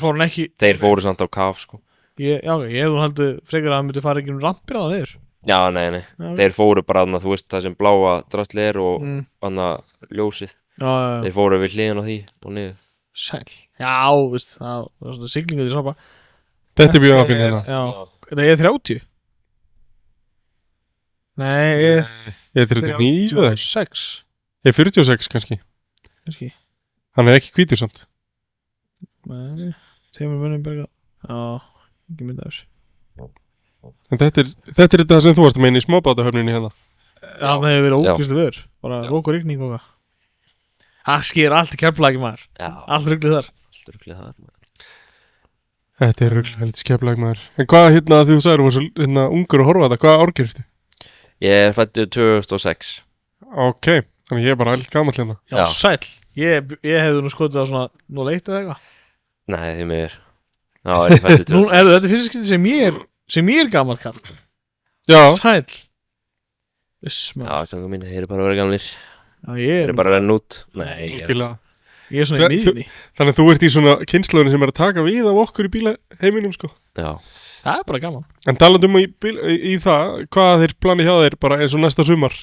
fór hann ekki. Þeir fóru samt á kaf sko. Ég hef þú haldið frekar að hann myndi fara ekki rampir á það niður. Já, nei. Þeir fóru bara þarna, þú veist það sem bláa drastli er og þarna ljósið. Já. Þeir fóru við hliðin á því og niður. Sæll. Já, veist, það var svona siglingu því sopa. Þetta er mjög afinn hérna. Já, þetta er 30. Nei, ég er 39 eða 46. Ég er 46 kannski. Hann er ekki hvítur samt. Nei, þeimur munum berga. Já, ekki mynda þessu. En þetta er þetta sem þú varst að meina í smábátahöfninni hérna. Já, það hefur verið ógæslu vör. Bara rók og rigning og hvað. Það sker allt í Keflavík maður. Já. Allt ruglið þar. Þetta er ruglið heldur Keflavík maður. En hvað hérna þú sagðir þú varst hérna ungur að horfa þetta, hvað ár gerstu? Ég er fættur 2006. Ok, þannig ég er bara eldgamall hérna. Já, sæll. Ég hefði nú skotið á svona 01 eða eitthvað. Nei, því miður. Já, ég fættur 2006. Nú þetta er fyrsta skipti sem ég er gamall kall. Já. Sæll. Já, sangu mín, þeir eru bara að vera gamlir. Já, ég er bara að renna út. Nei, ég er svona í miðjunni. Þannig að þú ert í svona kynslóðinu sem er að taka við af okkur í bílaheiminum sko. Já. Það er bara gaman. En talandum í það, hvað þeir planið hjá þeir bara eins og næsta sumar?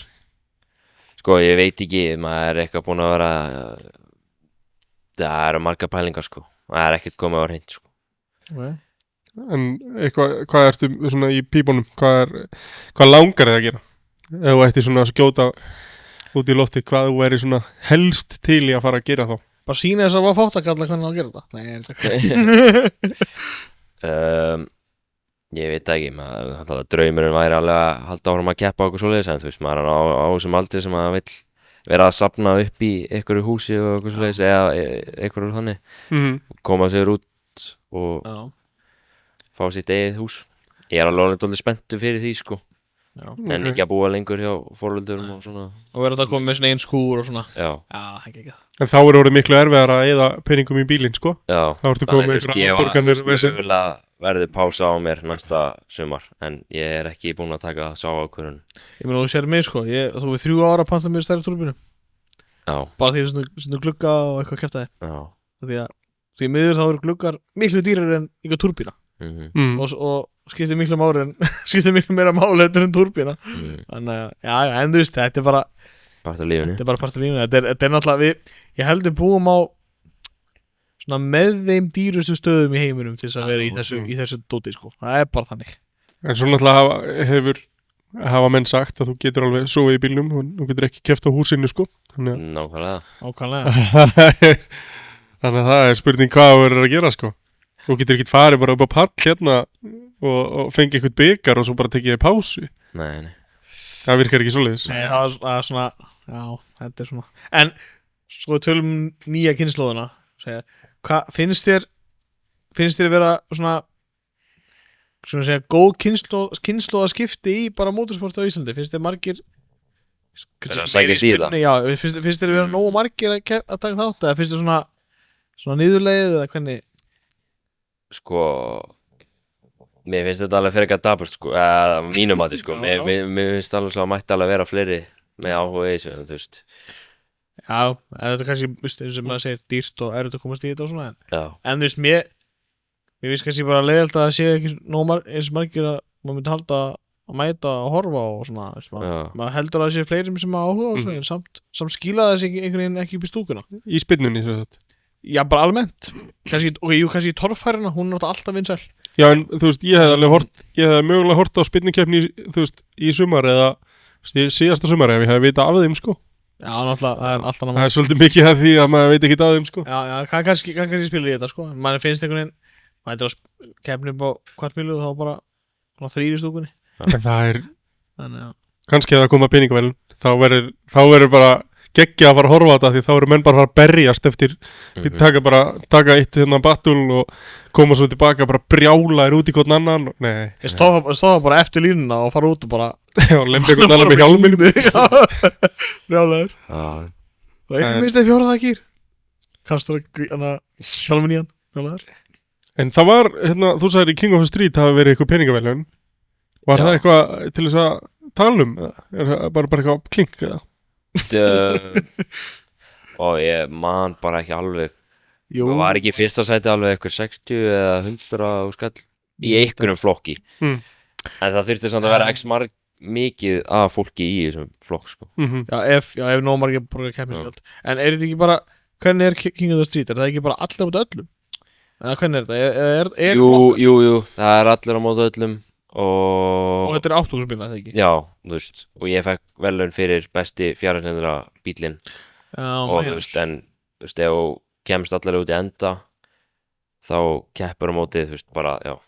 Sko, ég veit ekki, maður er eitthvað búin að vera, það eru marga pælingar sko. Það er ekkert komið á hreint sko. Okay. En hvað ertu svona í pípunum? Hvað langar þið að gera? Ef þú ætti svona að skjóta út í lofti, hvað þú væri svona helst til í að fara að gera þá? Bara sína þess að var fátt að kalla hvernig að gera þetta. Nei, Ég veit ekki, draumurinn væri alveg að halda áfram að keppa okkur svoleiðis, en þú veist, maður er á þessum aldri sem maður vill vera að safna upp í einhverju húsi og okkur svoleiðis, eða einhverju þannig, koma sér út og fá sitt eigið hús. Ég er alveg dálítið spenntur fyrir því, sko. En ekki að búa lengur hjá foreldurum og svona. Og vera þetta að koma með svona einn skúr og svona. Já, ekki það. En þá er orðið miklu erfiðar að eyða peningum í bílinn, sko. Já, þá ertu komið með einhverja afborganir og þessi. Ég verði pása á mér næsta sumar, en ég er ekki búinn að taka sá ákvörðun. Ég meina, þú sér mig, sko, þú er 3 ára að panta mér stærri túrbínu. Já. Bara því svona glugga og eitthvað kjaftaði. Já. Því miður þá eru gluggar miklu dýrar en einhver túrbína. Og skiptir miklu meira máli en túrbína. Þannig að, já, en þú veist, þetta er bara part af lífinu. Þetta er bara part af lífinu. Þetta er náttúrulega, ég held við búum á svona með þeim dýrustu stöðum í heiminum til þess að vera í þessu dóti, sko. Það er bara þannig. En svo náttúrulega hafa menn sagt að þú getur alveg sofið í bílnum og þú getur ekki keppt á húsinu, sko. Nákvæmlega. Þannig að það er spurning hvað þú verður að gera, sko. Þú getur ekki farið bara upp á pall hérna og fengið eitthvað byggar og svo bara tekið pásu. Nei. Það virkar ekki svoleiðis. Nei, það er svona, já, þetta er svona. En svo tölum nýja kynslóðuna, hvað finnst þér vera svona segja, góð kynslóðaskipti í bara mótorsport á Íslandi? Finnst þér margir að sækjast í það? Já, finnst þér vera nógu margir að taka þátt, eða finnst þér svona niðurleið eða hvernig? Sko, mér finnst þetta alveg fyrir ekki að daburt, sko, mínum mati, sko. Mér finnst alveg að mætti alveg vera fleiri með áhuga í þessu, þú veist. Já, þetta er kannski, eins og maður segir, dýrt og erfitt að komast í þetta og svona. En þú veist, mér finnst kannski bara leiðilegt að það sé ekki eins margir að maður myndi halda að mæta og horfa og svona, veist, maður heldur að það sé fleiri sem að áhuga og svona, en samt skila þessi einhvern veginn ekki upp í stúkuna. Í spinnunni, svo þetta. Já, bara almennt. Kannski í torffærina, hún er alltaf vinsæl. Já, en þú veist, ég hef mögulega hort á spinninkeppni, þú veist, í sumar eða síðasta sumar ef ég hef vitað af þeim, sko. Já, náttúrulega, það er alltaf það er svolítið mikið af því að maður veit ekki af þeim, sko. Já, kannski spila í þetta, sko. Maður finnst einhvern veginn, maður heitir að keppni upp á kvartmílu og þá bara 3 í stúkunni. En það er kannski að það koma peningavælun, þá verður bara geggja að fara að horfa á þetta því þá eru menn bara að fara að berjast eftir taka eitt battle og koma svo tilbaka bara brjálaðir út í hvern annan. Nei. Ég stóða bara eftir línuna og fara út og bara lempa einhvern annan með hjálminu. Brjálaðir. Það er ekki minnst eða 4 þakkir. Kastur hjálmin í hann. Brjálaðir. En það var, þú sagðir í King of the Street hafi verið eitthvað peningavelun. Var það eitthvað til þess að tala um? Er það bara eitthvað klink eða? Og ég man bara ekki alveg. Það var ekki í fyrsta sæti alveg eitthvað 60 eða 100 skall í einhverjum flokki. En það þurfti samt að vera x mikið af fólki í þessum flokk, sko. Já, ef nóg margir borgar keppnisgjöld. En er þetta ekki bara, hvernig er King of the Street? Er það ekki bara allir á móti öllum? Eða hvernig er þetta? Jú, það er allir á móti öllum. Og þetta er 8.000 bílar, það ekki? Já, þú veist, og ég fekk verðlaun fyrir besti fjárhagsnefndara bílinn. Og þú veist, en þú veist, ef þú kemst allir út í enda þá keppur á mótið, þú veist, bara, já.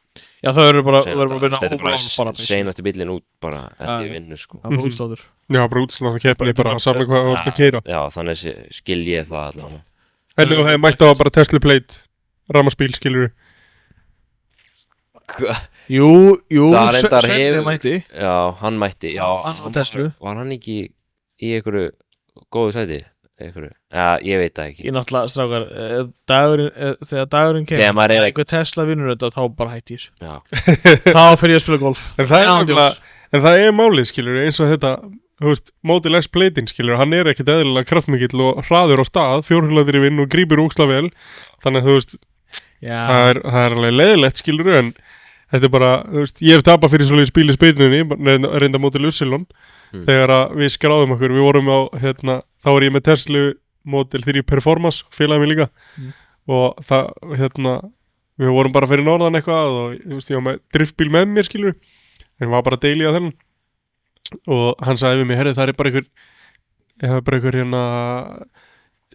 Já, það verður bara að vinna óvara seinasti bílinn út bara eftir vinnu, sko. Það er bara útslátur. Já, bara útslátur keppni, bara saman hvað þú ert að keyra. Já, þannig skil ég það allavega. En þú hefði mætt á bara Tesla Plate rafmagnsbíl, skilur Jú, Svenni mætti. Já, hann mætti. Já, hann Tesla. Var hann ekki í einhverju góðu sæti? Já, ég veit það ekki. Ég náttúrulega, strákar, þegar dagurinn kemur, einhver Tesla vinnur þetta, þá bara hætti ég þessu. Þá fer ég að spila golf. En það er málið, skilur, eins og þetta, þú veist, Model S Platin, skilur, hann er ekkit eðlilega kraftmikill og hraður á stað, fjórhjólafdrifinn og grípur ógeðslega vel, þannig að þú veist, það er alveg leiðilegt, skilur, en þetta er bara, þú veist, ég hef tapað fyrir svolítið spil í spilnunni, reynda Model Y, þegar að við skráðum okkur, við vorum á, þá var ég með Tesla Model 3 Performance, félagið mig líka, og það, við vorum bara fyrir norðan eitthvað og, þú veist, ég var með driftbíl með mér, skilur, en var bara deili að þennan, og hann sagði við mig, herri, það er bara einhver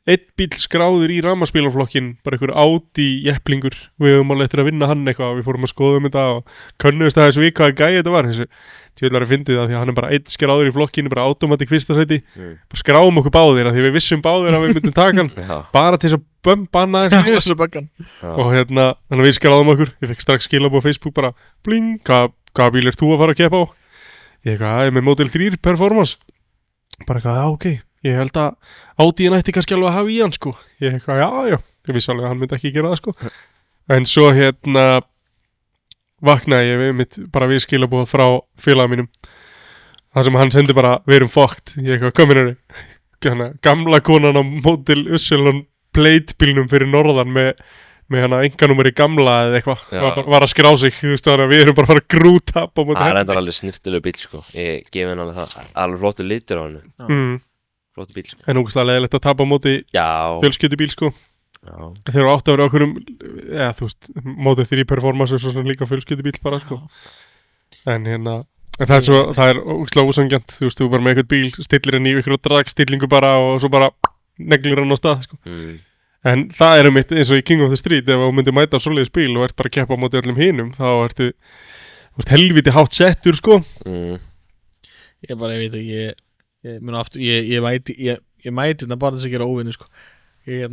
einn bíl skráður í rafmagnsbílaflokkin, bara einhver Audi jepplingur, við höfum alveg eftir að vinna hann eitthvað, við fórum að skoða þetta og könnumst að þessu vika að gæja þetta var, þessu tjóðlar að fyndið það því að hann bara einn skráður í flokkinu, bara automatic fyrsta sæti, bara skráum okkur báðir að því við vissum báðir að við myndum taka hann, bara til þess að banna þessu og þannig við skráðum okkur, ég fekk strax skilabóð á Facebook bara, bling, hvaða bíl þú að fara að keppa á? Ég er með Model 3 Performance, bara já, ok. Ég held að Audi-in ætti kannski alveg að hafa í hann sko. Ég já, ég vissi alveg að hann myndi ekki gera það sko. En svo vaknaði ég bara við skilabóð frá félaga mínum. Það sem hann sendi bara, við erum fucked. Ég komin gamla konan á Model Y plate bílnum fyrir norðan með enganúmeri gamla eða eitthvað var að skrá sig, þú veist það, við erum bara að fara að grúta á móti. Það er alveg snirtilegur bíl sko. Ég gefi henni alveg það. Alveg flottur litur á henni. Flottur bíl sko. En ógeðslega leiðilegt að tapa á móti fjölskyldubíl sko. Þeir eru átt að vera okkur þú veist, Model 3 Performance er svo líka fjölskyldubíl bara sko. En það er ógeðslega ósangjant, þú veist, þú bara með eitthvað bíl stillir henni í ykkur og dragstillingu bara og svo bara neglir hann á stað sko. En það er eins og í King of the Street, ef þú myndir mæta á svoleiðis bíl og ert bara að keppa á móti öllum hinum, þá ertu helviti hátt settur sko. Ég veit ekki, ég mæti þetta bara þess að gera óvinni sko. Ég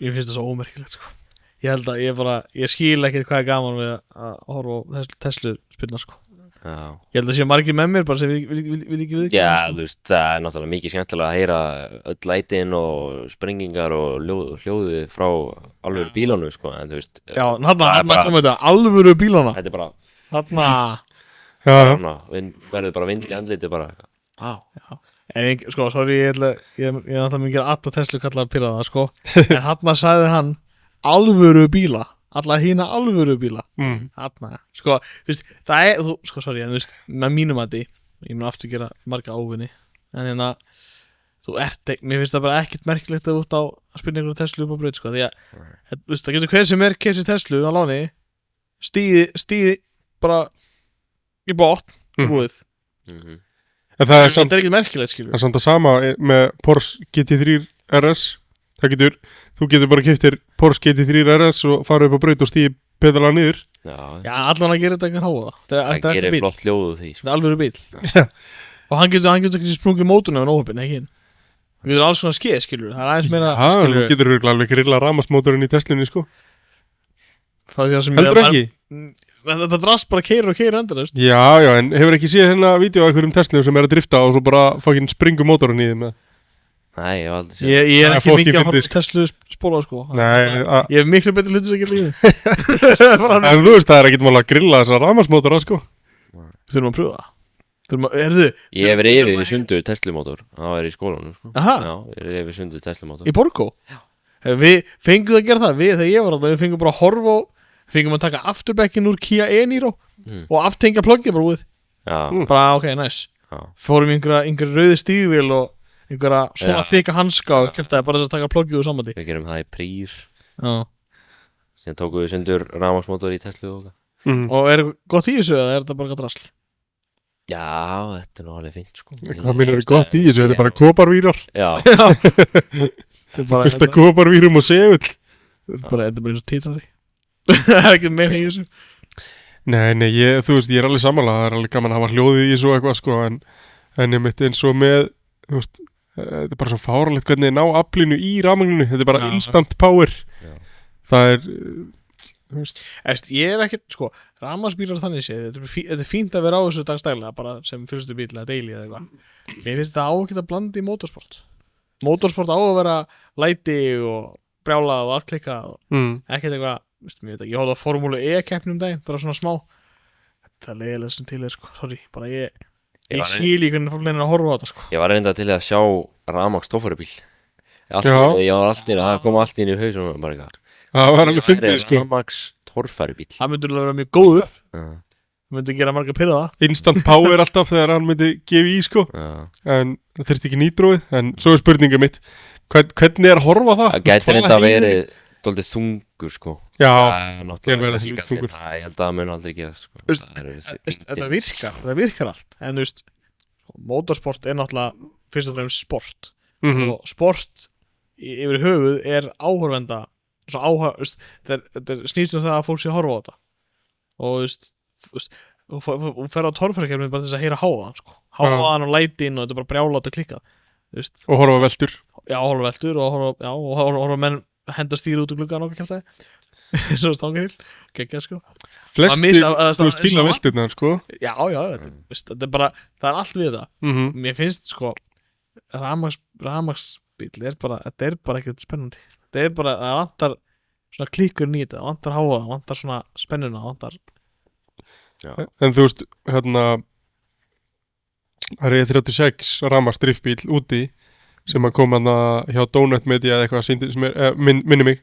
finnst það svo ómerkilegt sko. Ég held að ég skil ekkert hvað er gaman við að horfa á Tesla spilna sko. Ég held að sé margir með mér bara sem vil ekki við. Já, þú veist, það er náttúrulega mikið skemmtilega að heyra öll lætin og sprengingar og hljóði frá alvöru bílunum sko, en þú veist. Já, þarna komum þetta, alvöru bíluna. Þetta er bara þarna verður bara vind í andliti bara. Já. En sko, sorry, ég náttúrulega mikið alltaf Tesla kalla að pyrra það sko. En þarna sagði hann alvöru bíla. Alla hína alvöru bíla. Þarna, sko, þú veist, það er, sko, sorry, en þú veist, með mínum að ég mun aftur gera marga óvinni, en mér finnst það bara ekkert merkilegt að út á að spila einhverju Tesla upp á braut, sko, því að, þú veist, það getur hver sem kemst Tesla á láni, stíði bara í bort, búið. En það er ekkert merkilegt, skilur. Það er samt að sama með Porsche GT3 RS, þú getur bara keyptir Porsche GT3 RS og fara upp á braut og stíði pedala niður. Já, allan að gera þetta ekki háa það gerir flott hljóðu því sko. Það er alveg bíl. Og hann getur ekki sprungið mótuna með óhöpinn, ekki hinn. Hann getur alls svona skeið, skilur. Það er aðeins meira, skilur. Þú getur alveg grilla rafmagnsmótorinn í Teslunni, sko. Heldur ekki? Þetta drast bara keira endur, veist. Já, en hefur ekki séð vídeo af einhverjum Teslum sem að drifta og svo bara fucking springu mótorinn í þeim með. Nei, ég hef aldrei séð. Ég er ekki mikið að horfa Tesla spóla sko. Nei, ég hef miklu betur hlutur sem ég gera lífið. En þú veist, það er ekkert mál að grilla þessa rafmagnsmótora sko. Þurfum að pröfa það. Ég hef verið yfir sundur Tesla-mótor. Það var í skólanum sko. Aha. Já, ég er yfir sundur Tesla-mótor. Í Borgó? Já. Við fengum að gera það, þegar ég var alltaf, við fengum bara að horfa og fengum að taka afturbekkin úr Kia e-Niro og aftengja ploggið bara úr. Bara ok, nice. Fórum í einhverja rauði stígvél og einhverja svona þykka hanska og keftaði bara þess að taka ploggið úr samandi. Við gerum það í prýr. Síðan tókum við sundur rafmagnsmótor í Tesla og Og er gott í þessu eða er þetta bara drasl? Já, þetta er nú alveg fint sko. Hvað minn er gott í þessu? Þetta er bara koparvírar. Já. Fyrsta koparvírum og segull. Þetta er bara eins og títari. Það er ekki meira í þessu. Nei, þú veist, ég er alveg sammála. Það er alveg gaman að hafa hljóðið í þessu og eitthvað sko, en ég mitt eins og með, þú veist, þetta er bara svo fáralegt hvernig þið ná aflinu í rafmagninu. Þetta er bara instant power. Það er, þú veist. Ég hef ekkert, sko, rafmagnsbílar þannig séð, þetta er fínt að vera á þessu dagstælega, bara sem fyrstu bíl eða daily eða eitthvað. Mér finnst þetta á ekki að blanda í motorsport. Motorsport á að vera læti og brjálað og allt ekkert eitthvað, ég hóði á Formúlu E-keppnum daginn, bara svona smá. Þetta er leiðilega sem til sko, sorry, bara ég skil í hvernig fólk leynir að horfa á þetta sko. Ég var reynda til að sjá rafmagns stoffarubíl. Ég var alltaf það kom allt inn í hausum bara eitthvað. Það var alveg fyndið sko. Rafmagns torfærubíl. Það myndur vera mjög góður. Það myndur gera marga pirra það. Instant power alltaf þegar hann myndi gefa í sko. En það þurfti ekki nýtróið. En svo er spurninga mitt, hvernig er að horfa það? Það gæti reynda að verið dálítið þungur sko. Já, ég held að það mun aldrei gera sko. Það virkar allt. En þú veist, motorsport er náttúrulega fyrst og fremst sport. Og sport yfir höfuð áhorfenda þetta snýst það að fólk sé að horfa á þetta og þú fer á torfærakefni bara til þess að heyra hávaðan sko. Hávaðan og lætin og þetta bara brjálátt og klikkað og horfa veldur og horfa menn henda stýri út úr gluggan og kæft það svo stangiril geggjað sko flestir, þú veist fíla veldurnar sko þetta er bara, það er allt við það mér finnst sko rafmagnsbíl þetta er bara ekkert spennandi þetta er bara, það vantar svona klíkur nýta, það vantar háa, það vantar svona spennuna, það vantar en þú veist, það er 36 rafmagnsdriftbíl úti sem að koma hjá Donut Media eða eitthvað sem minni mig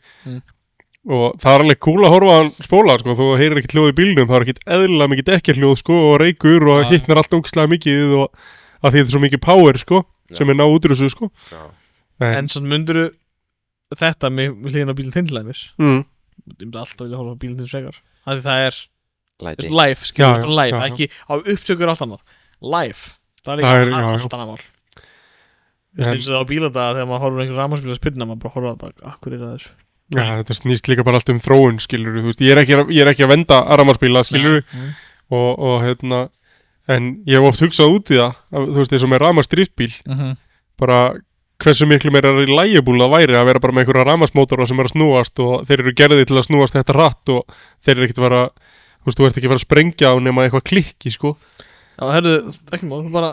og það er alveg cool að horfa á hann spóla sko, þú heyrir ekkert hljóð í bílnum, það er ekkert eðlilega mikið ekkert sko og reykur og hittnar allt ógeðslega mikið og að því þetta er svo mikið power sko sem er ná útrúsu sko en svona myndirðu þetta með hlýðin á bílinn þindlæmis ég myndi alltaf vilja horfa á bílinn þinn frekar af því það er live, skilur, live ekki á upptökur allt annað live, það er líka allt annað mál eins og það á bílata þegar maður horfur einhver rafmagnsbíl að spyrna maður bara horfa að bara, akkur er það þessu þetta snýst líka bara allt þróun skilur, þú veist, ég er ekki að venda rafmagnsbíla skilur og en ég hef oft hugsað út í það þú veist, eins og með rafmagnsdriftbíl bara hversu miklu meira reliable það væri að vera bara með einhverja rafmagnsmótora sem er að snúast og þeir eru gerðið til að snúast þetta hratt og þeir eru ekkert að vera þú ert ekki að fara að sprengja á nema eitthvað klikki sko herru, ekki mál, bara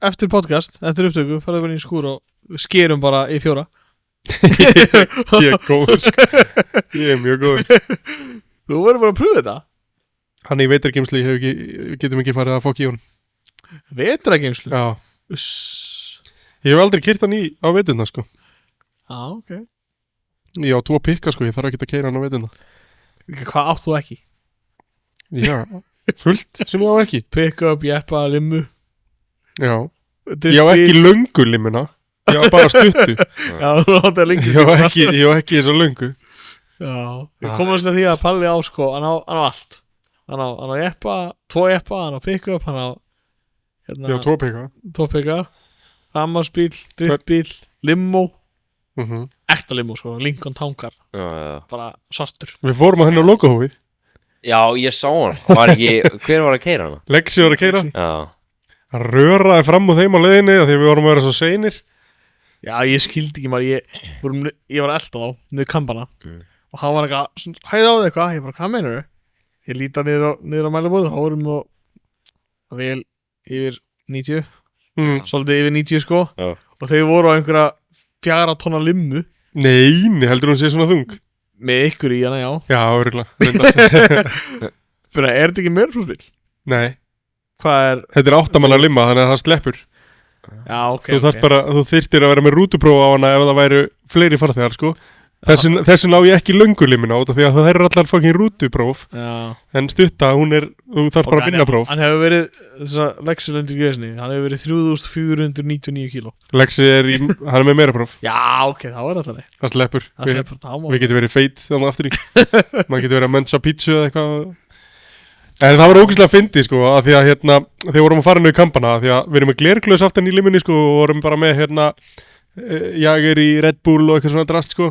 eftir podcast, eftir upptöku farðu bara í skúr og skerum bara í 4 ég er góður sko ég er mjög góður þú verður bara að pröfa þetta hann í vetrargeymslu getum ekki farið að fokk í hún vetrargeymslu? Já ég hef aldrei keyrt hann á veturna sko ok ég á 2 pikka sko, ég þarf ekki að keyra hann á veturna hvað átt þú ekki? já, fullt sem ég á ekki pick up, jeppa, limmu já, ég á ekki löngu limmuna ég á bara stuttu ég á ekki þess að löngu ég komast að því að Palli á sko hann á allt hann á jeppa, 2 jeppa, hann á pick up hann á ég á 2 pikka rafmagnsbíl, driftbíl, limmo ekta limmo sko, Lincoln Tangar bara svartur við fórum að henni á logohófið já, ég sá hann, hver var að keyra hana? Lexi var að keyra já hann röraði fram úr þeim á leiðinni því við vorum að vera svo seinir já, ég skildi ekki maður ég var að elda þá, niður kampana og hann var eitthvað, hæði á þig eitthvað ég bara, hvað meinur þau? Ég líta niður á mælibóðu, þá vorum við vel yfir 90 svolítið yfir 90 sko og þau voru á einhverja 4 tonna limmu nei, heldur hún sé svona þung? með ykkur í hana, já, örugglega fyrir að er þetta ekki meirflóðsbíl? nei þetta er 8 manna limma, þannig að það sleppur já, ok þú þyrftir að vera með rútupróf á hana ef það væru fleiri farþegar sko þessin á ég ekki löngu limmina út af því að það er allar fucking rútupróf en stutta, þú þarf bara að vinna próf hann hefur verið, þess að Lexi lendir í greiðsni hann hefur verið 3499 kíló Lexi hann er með meira próf já, ok, þá er þetta leið það sleppur, við getum verið feit þannig aftur í maður getur verið að mensa pítsu eða eitthvað en það var ógeðslega fyndið sko að því að þegar vorum að fara nú í kampana því að við erum með glerglöðs aftan í limunni sko og vorum bara með Jager í Red Bull og eitthvað svona drast sko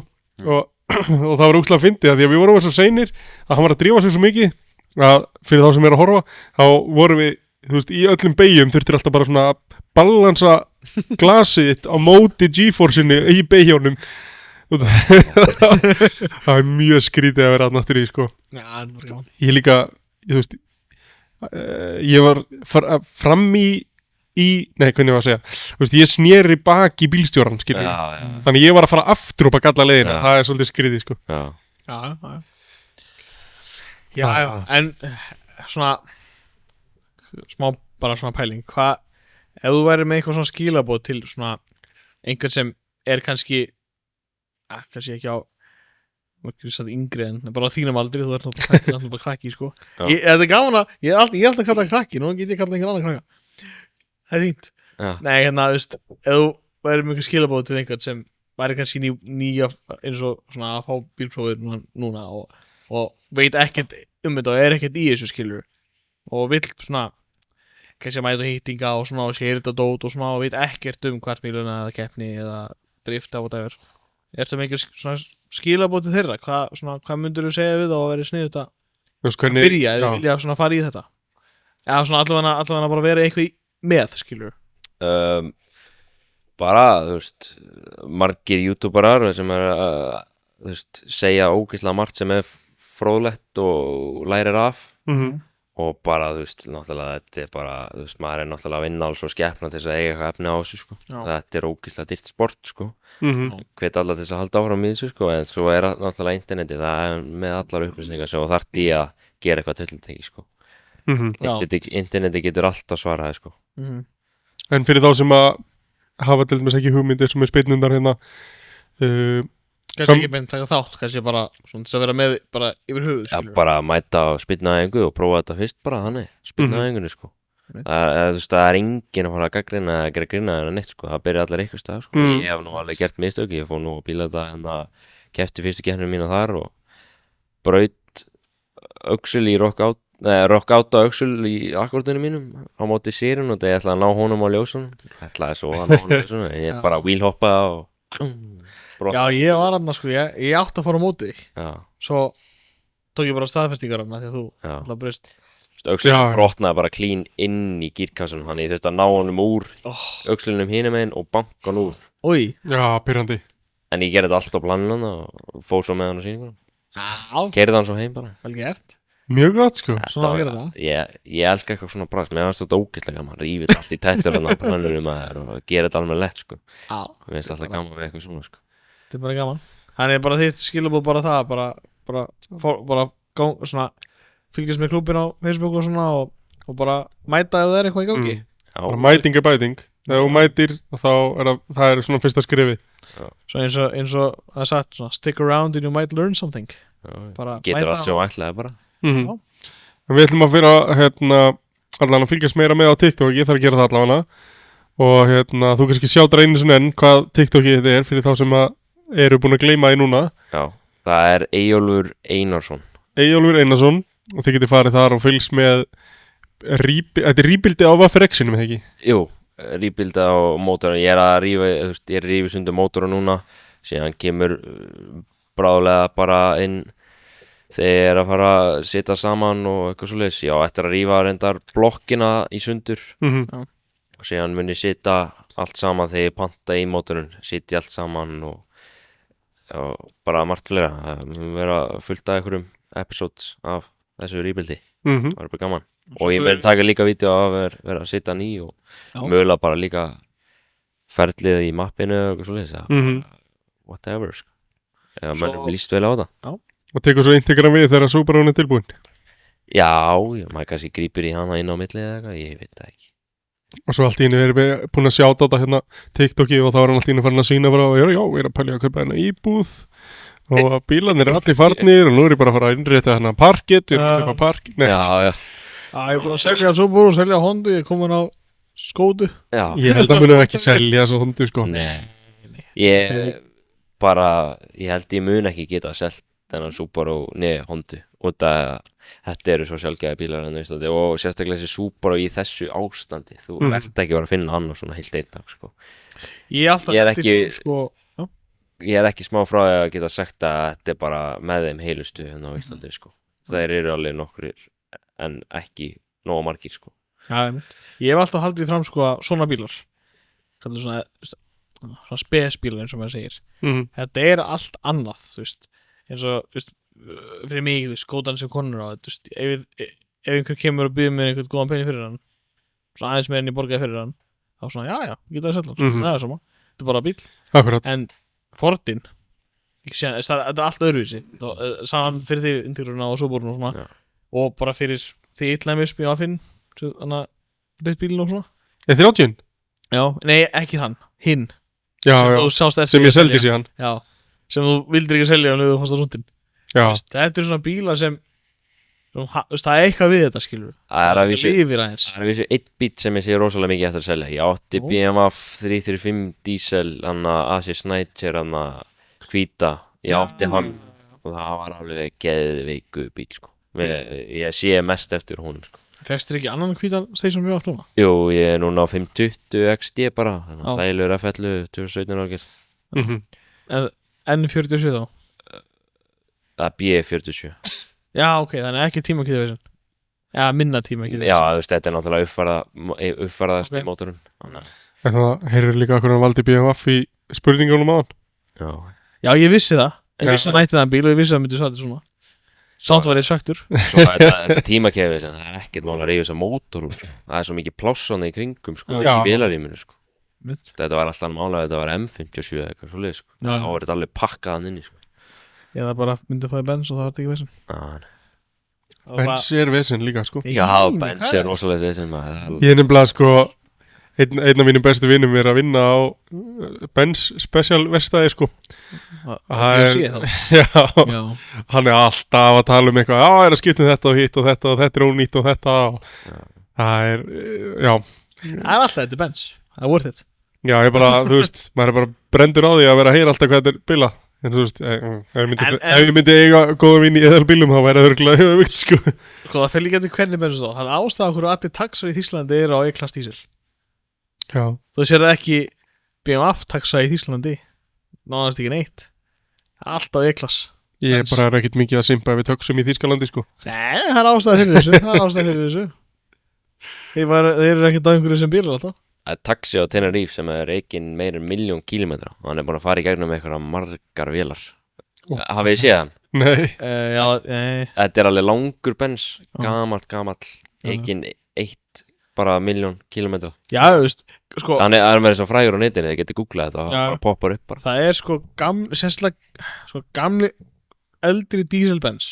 og það var ógeðslega fyndið að því að við vorum svo seinir að hann var að drífa sig svo mikið að fyrir þá sem er að horfa þá vorum við, þú veist, í öllum beyjum þurftir alltaf bara svona að balansa glasið á móti G-forceinu í beyjónum það er mjög skrítið að vera að náttúr í sko ég líka þú veist ég var fram nei, hvernig var að segja þú veist, ég sneri bak í bílstjóran skilur þannig ég var að fara aftur upp að galla leiðina það er svolítið skrítið sko já, en svona bara svona pæling ef þú væri með eitthvað svona skilaboð til svona einhvern sem er kannski ekki á yngri en bara á þínum aldri þú ert náttúrulega bara krakki sko þetta er gaman að ég er alltaf að kalla það krakki nú get ég kalla einhvern annan krakka það er fínt nei, þú veist, ef þú væri með einhver skilabóð til einhvern sem væri kannski nýja eins og svona að fá bílprófið núna og veit ekkert þetta og er ekkert í þessu skilur og vill svona kannski að mæta hýttinga og svona og sér þetta dót og svona og veit ekkert hvert bíluna eða keppni eða drift á whatever. Ertu með ekki svona skilabóti þeirra? Hvað myndir þú segja við þá að vera sniðugt að byrja eða vilja svona fara í þetta? Eða svona allavega bara vera eitthvað með, skilur? Bara, margir youtuberar sem þú veist, segja ógeðslega margt sem fróðlegt og lærir af og bara, þú veist, náttúrulega þetta bara, þú veist, maður náttúrulega að vinna alls og skepna til þess að eiga eitthvað efni á þessu, sko. Þetta ógeðslega dýrt sport, sko. Hvet alla til þess að halda áfram í þessu, sko, en svo náttúrulega internetið, það með allar upplýsingar sem þú þarft í að gera eitthvað tiltekki, sko. Internetið getur alltaf svaraði, sko. En fyrir þá sem að hafa til dæmis ekki hugmyndir sem spyrnundar hérna kannski ekki beint taka þátt, kannski bara svona þess að vera með bara yfir höfuð, skilur. Bara mæta á spyrnaæfingu og prófa þetta fyrst bara þannig, spyrnaæfingunni, sko. Það er enginn að fara að gaggrina eða gera grina eða neitt, sko. Það byrja allir eitthvað stað, sko. Ég hef nú alveg gert mistök, ég fór nú að bíla þetta kefti fyrstu keppnina mína þar og braut öxul í rock out á öxul í akkordunum mínum á móti sérun og það ég ætlaði að ná honum á ljósunum. Ætlaði svo að ná honum á ljósunum, ég bara wheelhoppaði og Já, ég var aðna, sko, ég átti að fara á móti þig. Svo tók ég bara staðfestingar hana því að þú alltaf breyst. Öxlun brotnaði bara clean inn í gírkassunum, þannig ég þurfti að ná honum úr öxlunum hinum einn og banka hann úr. Oj. Já, pyrrandi. En ég gerði þetta allt á planinu og fór svo með hann á sýningunum. Keyrði hann svo heim bara. Vel gert. Mjög gott, sko. Svona að gera það. Ég elska eitthvað svona brast, mér finnst þetta ógeðslega gaman, rífið allt í tættur hann á planinu og gera þetta alveg lett, sko. Mér finnst alltaf gaman við eitthvað svona, sko. Þetta er bara gaman. Þannig bara þitt skilabóð bara það, bara svona fylgjast með klúbbin á Facebook og svona og bara mæta ef það er eitthvað í gangi. Bara mæting er bæting. Þegar þú mætir þá það er svona fyrsta skrifið. Svo eins og það er sagt svona stick around and you might learn something. Getur allt svo ætlaði bara. Við ætlum að fyrir allan að fylgjast meira með á TikTok, ég þarf að gera það allavega og þú kannski sjáttar einu sinni enn hvað TikTokið þetta er fyrir þá sem að eru búin að gleyma því núna. Já, það er Eyjólfur Einarsson. Eyjólfur Einarsson og þið getið farið þar og fylgst með þetta er rýbildi á Vafrexinu, með ekki? Jú, rýbildi á mótorun, ég er að rífa sundur mótorun núna, síðan kemur bráðlega bara inn þeir að fara að sitja saman og eitthvað svoleiðis. Já, eftir að rífa reyndar blokkina í sundur og síðan mun ég sitja allt saman þegar ég panta í mótorun, sitja allt saman og bara margt fleira. Það mun vera fullt af einhverjum episodes af þessu rýbildi. Það er bara gaman. Og ég mun taka líka vídeo af að vera að sitja ný og mögulega bara líka ferlið í mappinu og eitthvað svoleiðis. Whatever, sko. Eða mönnum líst vel á það. Og tekur svo Instagram við þegar Subaru er tilbúin? Já, maður kannski grípur í hana inn á milli eða eitthvað, ég veit það ekki. Og svo allt í einu erum við búin að sjáta þetta hérna TikToki og þá er hann allt í einu farin að sína bara já, ég er að pælja að kaupa hérna íbúð og bílarnir er allir farnir og nú er ég bara að fara að innrétta hérna parkett, ég er að kaupa parkett, neitt. Já. Ég er búin að selja Subaru og selja Honda, ég er komin á Skódu. Já. Ég held að munum ekki selja þessu Honda, sko. Nei. Ég held ég mun ekki geta selt þennan Subaru niður Honda út að þetta eru svo sjálfgæði bílar en og sérstaklega þessi Subaru í þessu ástandi þú ert ekki að finna hann á svona heilt einn dag, sko. Ég er ekki smá frá að geta sagt að þetta er bara með þeim heilustu hérna á Íslandi, sko. Það eru alveg nokkurir en ekki nógu margir, sko. Ég hef alltaf haldið fram, sko, að svona bílar kallar svona spesbílar eins og maður segir þetta er allt annað, þú veist, eins og fyrir mig, skótan sem konur á þetta, ef einhver kemur og býður mér einhvern góðan penning fyrir hann svona aðeins meira en ég borgaði fyrir hann þá svona, já, geta það selja það er sama, þetta er bara bíl. Akkurat. En Fordin þetta er allt öðruvísi saman fyrir því integruna og Subaru og svona og bara fyrir því yllæmis bíl að finn þannig að þetta bílinn og svona. Er 30? Já, nei, ekki þann, hinn já, sem ég seldi síðan. Já, sem þú vildir ekki selja og þú fannst á rúndin. Þetta er svona bílar sem það er eitthvað við þetta, skilur. Það er vísu eitt bíl sem ég sé rosalega mikið eftir að selja. Ég átti BMW 335 diesel AC Sniper hvíta, ég átti hann og það var alveg geðveiku bíl, sko. Ég sé mest eftir honum, sko. Fekst þér ekki annan hvítan station mjög oft núna? Jú, ég er núna á 520 XD bara, þannig að þægilegur FL 2017 ágir. N47 þá? Það er B47. Já, ok, þannig ekki tímakjöðu veginn. Já, minna tímakjöðu. Já, þú veist, þetta er náttúrulega uppfærðast í mótorun. En það heyrir líka hvernig hann valdi BMF í spurningunum á hann. Já. Já, ég vissi það. Ég vissi að nætti það bíl og ég vissi að það myndi svarta svona. Samt var ég svektur. Svo þetta tímakjöðu, það er ekkert mál að reyja þess að mótorun, sko. Það er svo mikið plássona í kringum, sko, í vélarýminu, sko. Þetta var alltaf mála, þetta var M57 eða eitthvað svoleið, sko. Þá var þetta alveg pakkaðan inni, sko. Ég það bara myndi að fæði bens og það var þetta ekki vesen. Bens er vesen líka, sko. Já, bens er rosalega vesen, maður. Ég er nefnilega, sko, einn af mínum bestu vinnum er að vinna á Bens special verstaði, sko. Já, hann er alltaf að tala um eitthvað, er að skipta þetta og hitt og þetta og þetta er ónýtt og þetta og það er, já. Það er alltaf þetta bens, það er worth it. Já, ég bara, þú veist, maður er bara brendur á því að vera að heyra alltaf hvað þetta er bila. En þú veist, ef ég myndi eiga góða vinn í eðal bílum, þá væri það örgulega höfugt, sko. Sko, það fyrir líka til hvernig bensu þó. Það er ástæða okkur að allir taxar í Þýskalandi eru á E-klass dísil. Já. Þú sér það ekki BMF taxa í Þýskalandi. Nánast ekki neitt. Allt á E-klass. Ég bara er ekkert mikið að simpa ef við töksum í Þýskalandi, sko. Nei, það er ástæða fyrir þessu. Þeir eru ekkert á einhverju sem bílar alltaf. Það er taxi á Tenerife sem er reikinn meir en 1.000.000 kílómetra og hann er búin að fara í gegnum eitthvað margar vélar. Hafið þið séð hann? Nei. Já, nei. Þetta er alveg langur bens, gamall, reikinn 1.000.000 kílómetra. Já, þú veist, sko. Hann er með þess að frægur á netinu, þið getur googlað þetta og bara poppar upp bara. Það er sko gamli eldri dieselbens.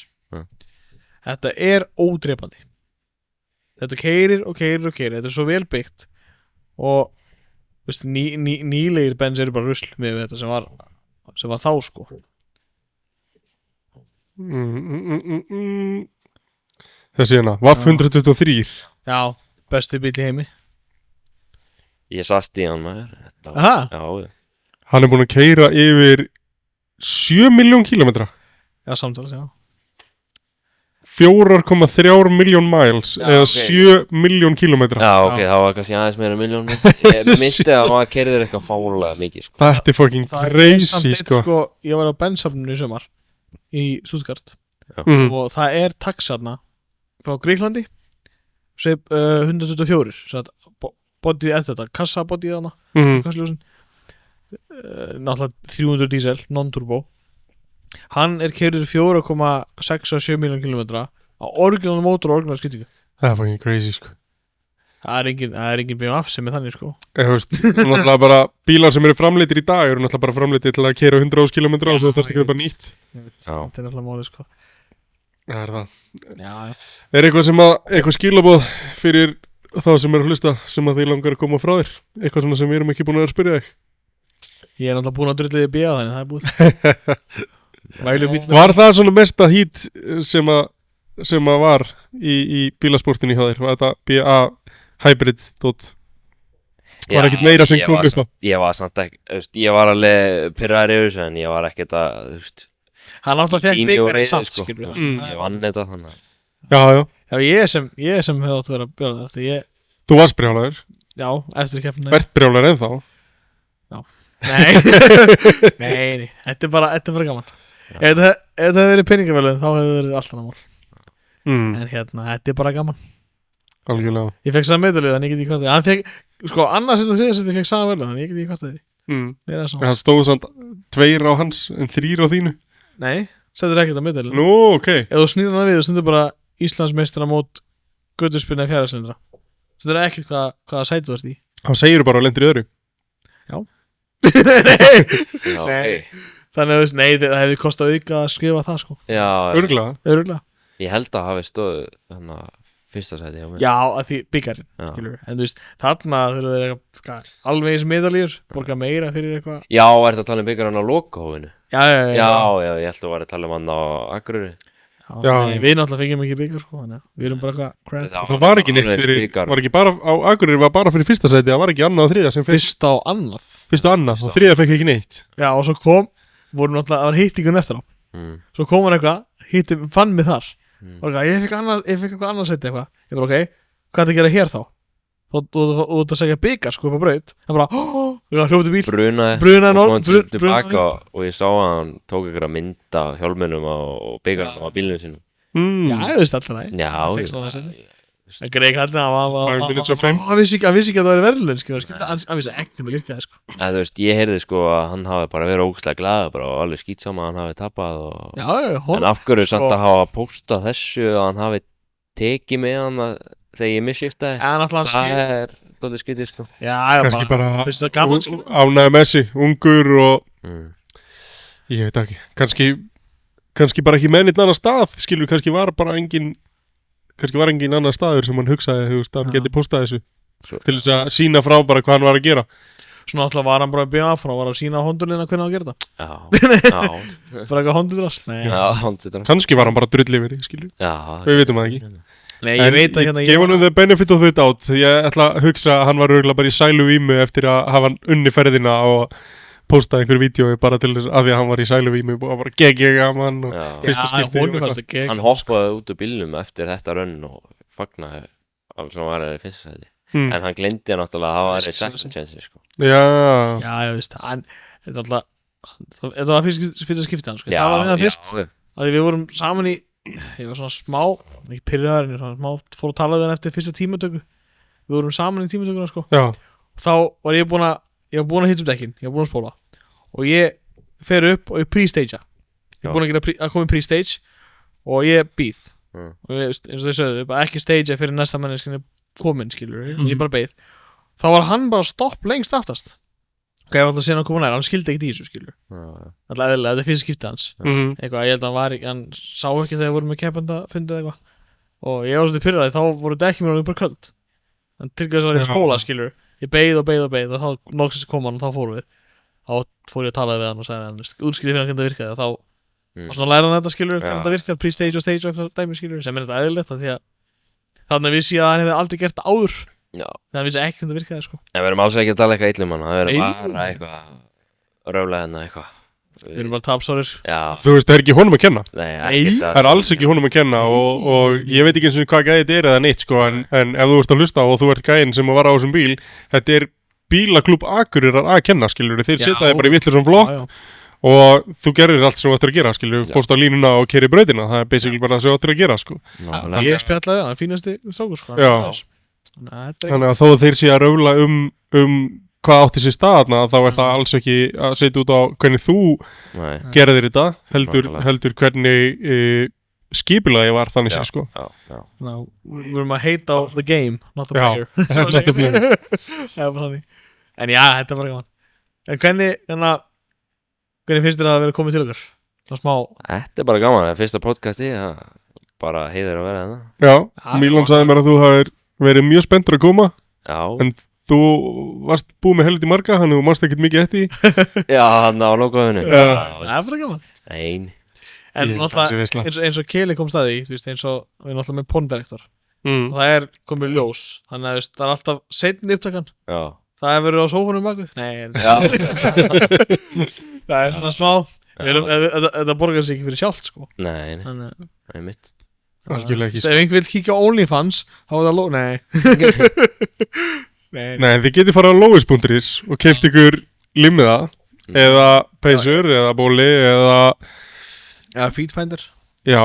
Þetta er ódrepandi. Þetta keyrir. Þetta er svo vel byggt. Og veist, nýlegir bens eru bara rusl með þetta sem var þá, sko. Þessi hérna, VAF 123. Já, besti bíl í heimi. Ég sast í hann, maður. Aha. Já. Hann er búin að keyra yfir 7.000.000 kílómetra. Já, samtals, já. 4,3 miljón miles eða 7.000.000 kílómetra. Já, ok, það var kannski aðeins meira miljón. Ég myndi að maður kerðir eitthvað fálega mikið, sko. Þetta er fucking crazy, sko. Ég var á bensafninu í sumar í Stuttgart og það er taxarna frá Gríklandi 124 bodyð eftir þetta, kassabodýð hana kassljósin náttúrulega 300 diesel, non-turbo. Hann er keyrður 4,67 miljón kílómetra á orginal mótor og orginal skiptingu. Það er fucking crazy, sko. Það er engin BMF sem er þannig, sko. Þú veist, náttúrulega bara bílar sem eru framleitir í dag eru náttúrulega bara framleitir til að keyra 100 kílómetra og svo þarf ekki að vera nýtt. Þetta er náttúrulega málið, sko. Það er það. Já. Er eitthvað skilaboð fyrir þá sem eru að hlusta sem að þið langar að koma frá þér? Eitthvað svona sem við erum ekki búin að spyrja þig? Ég er náttúrulega búin að drulla því að bíða þannig, það er búið. Var það svona mesta hít sem að var í bílasportinni hjá þér? Var þetta BA hybrid dot? Var ekkert meira sem kom upp á? Ég var samt ekki, ég var alveg pyrraður yfir þessu en ég var ekkert að, þú veist. Hann náttúrulega fekk byggar í samt, sko. Ég vann þetta, þannig. Já. Já, ég sem hefði átt að vera að bjóða þetta. Þú varst brjálaður? Já, eftir keppnina. Vert brjálaður ennþá? Já. Nei, þetta er bara gaman. Ef það hefði verið peningavælun þá hefði það verið allt annað mál. En hérna, þetta er bara gaman. Algjörlega. Ég fekk saman meðalið þannig ég get ekki kvartað. Hann fekk, sko, annars og þriðarsætti fekk saman meðalið þannig ég get ekki kvartað því. Það stóðu samt 2 á hans en 3 á þínu? Nei, settur ekkert á meðalið. Nú, ok. Ef þú snýður hana við, þú stundur bara Íslandsmeistara mót götuspilna í fjárhæðslindra. Settur ekkert hvaða sæti þú ert í. Þá segir þú bara að lendir í öðru. Já. Nei. Þannig að nei, það hefði kostað auka að skrifa það, sko. Já. Örgulega. Ég held að hafi stóðu þannig að fyrsta sæti hjá mér. Já, að því byggarinn, skilur. En þú veist, þarna þurfa þeir eitthvað alveg eins meðalýr, borga meira fyrir eitthvað. Já, ertu að tala um byggarinn á lokahófinu? Já, ég held að þú væri að tala um hann á Akureyri. Já, við náttúrulega fengjum ekki byggar, sko, þannig að við erum bara eitthvað crap. Það var ekki neitt fyrir, var ekki bara á Akureyri, var bara fyrir fyrsta sæti, það var ekki annað og þriðja sem fekk. Fyrsta og annað, og þriðja fekk ekki neitt. Já, og svo voru náttúrulega, það var hittingun eftir á. Svo kom hann eitthvað, fann mig þar. Ég fekk eitthvað annað sæti eitthvað. Ég bara, ok, hvað er það að gera hér þá? Þú ert að segja byggar, sko, upp á braut. Það bara, hljópti bíl brunaði og kom tilbaka og ég sá að hann tók einhverja mynd af hjálminum og byggarnum á bílunum sínum Já, ég veist alltaf næ En Greg hann vissi ekki að það væri verðlun hann vissi ekki að gera það sko. Þú veist, ég heyrði sko að hann hafi bara verið ógeðslega glaður bara og alveg skýtsama að hann hafi tappað en af hverju samt að hafa postað þessu að hann hafi tekið með hann þegar ég misskiptaði það er dálítið skrítið sko. Kannski bara ánægði Messi, ungur og ég veit ekki kannski bara ekki með neitt annar stað skilur, kannski var engin annar staður sem hann hugsaði að hann geti postað þessu til þess að sína frá bara hvað hann var að gera Svona alltaf var hann bara að byrja hann var að sína hondurlina hvernig hann að gera það bara eitthvað hondudrast kannski var hann bara drull yfir við veitum það ekki Nei, ég veit að gefa hann the benefit of the doubt ég ætla að hugsa að hann var örgulega bara í sæluvímu eftir að hafa hann unni ferðina og postaði einhverju vídeo bara til þess að því að hann var í sæluvímu og bara gegja gaman og fyrsta skipti hann hoppaði út úr bílnum eftir þetta rönn og fagnaði alveg sem var í fyrsta sæti en hann gleymdi náttúrulega að hafa það í second chance sko. Já, ég veist þetta var fyrsta skipti hann sko. það var það fyrst að við vorum saman ég var svona smá ekki pyrraður en svona smá fór að tala við hann eftir fyrsta tímatöku við vorum saman í tímatökuna sko. og þá var ég var búin að hitta dekkin, ég var búin að spóla og ég fer upp og ég pre-stagea ég er búin að koma í pre-stage og ég býð og ég, eins og þau sögðu, ekki stagea fyrir næsta manneskinni komin, skilur ég bara beið þá var hann bara stopp lengst aftast og ég var alltaf að segja hann að koma nær hann skildi ekkert í þessu, skilur alltaf eðlilega, þetta er fyrst skiptið hans eitthvað, ég held að hann sá ekki þegar við vorum með keppanda fundið eitthvað og ég var svolítið pyrraði, þá voru dekkið mér bara köld en til þess að ég að spóla, skilur ég beið og þá loksins kom hann og þá fórum við þá fór ég að tala við hann og sagði hann útskýrði fyrir hann hvernig það virkaði og þá og svona læra hann þetta, skilur hvernig þetta virkar, pre-stage og stage og eitthvað dæmi, skilur sem er þetta eðlilegt því að þannig vissi ég að hann hefði aldrei gert það áður þannig að vissi ekki hvernig það virkaði sko. En við erum alls ekki að tala eitthvað illum hann það verður bara eitthvað röflega hennar eitthvað við erum bara tapsórir þú veist, það er ekki honum að kenna það er alls ekki honum að kenna og ég veit ekki eins og hvað gæði þetta er eða neitt sko, en ef þú ert að hlusta og þú ert gæðin sem var á þessum bíl þetta er bílaklúbb Akureyrar að kenna skilur þeir setja þig bara í vitlausum flokk og þú gerir allt sem þú ættir að gera skilur posta á línuna og keyra í brautina það er basically bara það sem þú ættir að gera sko. Ég spjallaði það, fínasti strákur sko. Þannig að þó þeir sé að raula hvað átti sér staðna þá er það alls ekki að setja út á hvernig þú gerðir þetta heldur hvernig skipulagi var þannig sér sko. Við erum að heita á the game not the player en já, þetta er bara gaman en hvernig finnst þér að vera komið til okkar? Þetta er bara gaman, það er fyrsta podcasti bara heiður að vera þetta Já, Mílan sagði mér að þú hafðir verið mjög spenntur að koma en þú varst búið með helviti marga þannig að þú mannst ekkert mikið eftir Já, hann á lokaðinu Það er bara gaman En náttúrulega eins og Keli kom staði eins og við erum náttúrulega með porndirektor og það er komið ljós þannig að það er alltaf seinni upptakan það er verið á sófunum bakvið það er svona smá þetta borgar sig ekki fyrir sjálft sko. Nei, mitt Algjörlega ekki Ef einhver vil kíkja á OnlyFans þá er það Nei, þið getið farið á Lois.is og keypt ykkur limmiða eða peysur eða bóli eða Feedfinder Já,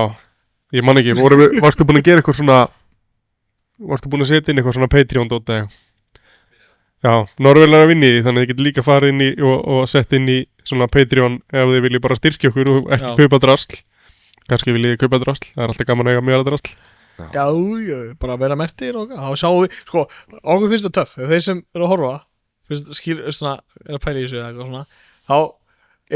ég man ekki Varstu búin að gera eitthvað svona Varstu búin að setja inn eitthvað svona Patreon-dót eða Já, Norvélar að vinni því þannig að þið getur líka farið inn í og sett inn í svona Patreon ef þið viljið bara styrkja okkur og ekki kaupa drasl kannski viljið kaupa drasl, það er alltaf gaman að eiga mjög drasl Já, bara vera mertir og þá sjáum við, sko, okkur finnst það töff ef þeir sem eru að horfa svona, er að pæla í þessu eða eitthvað svona þá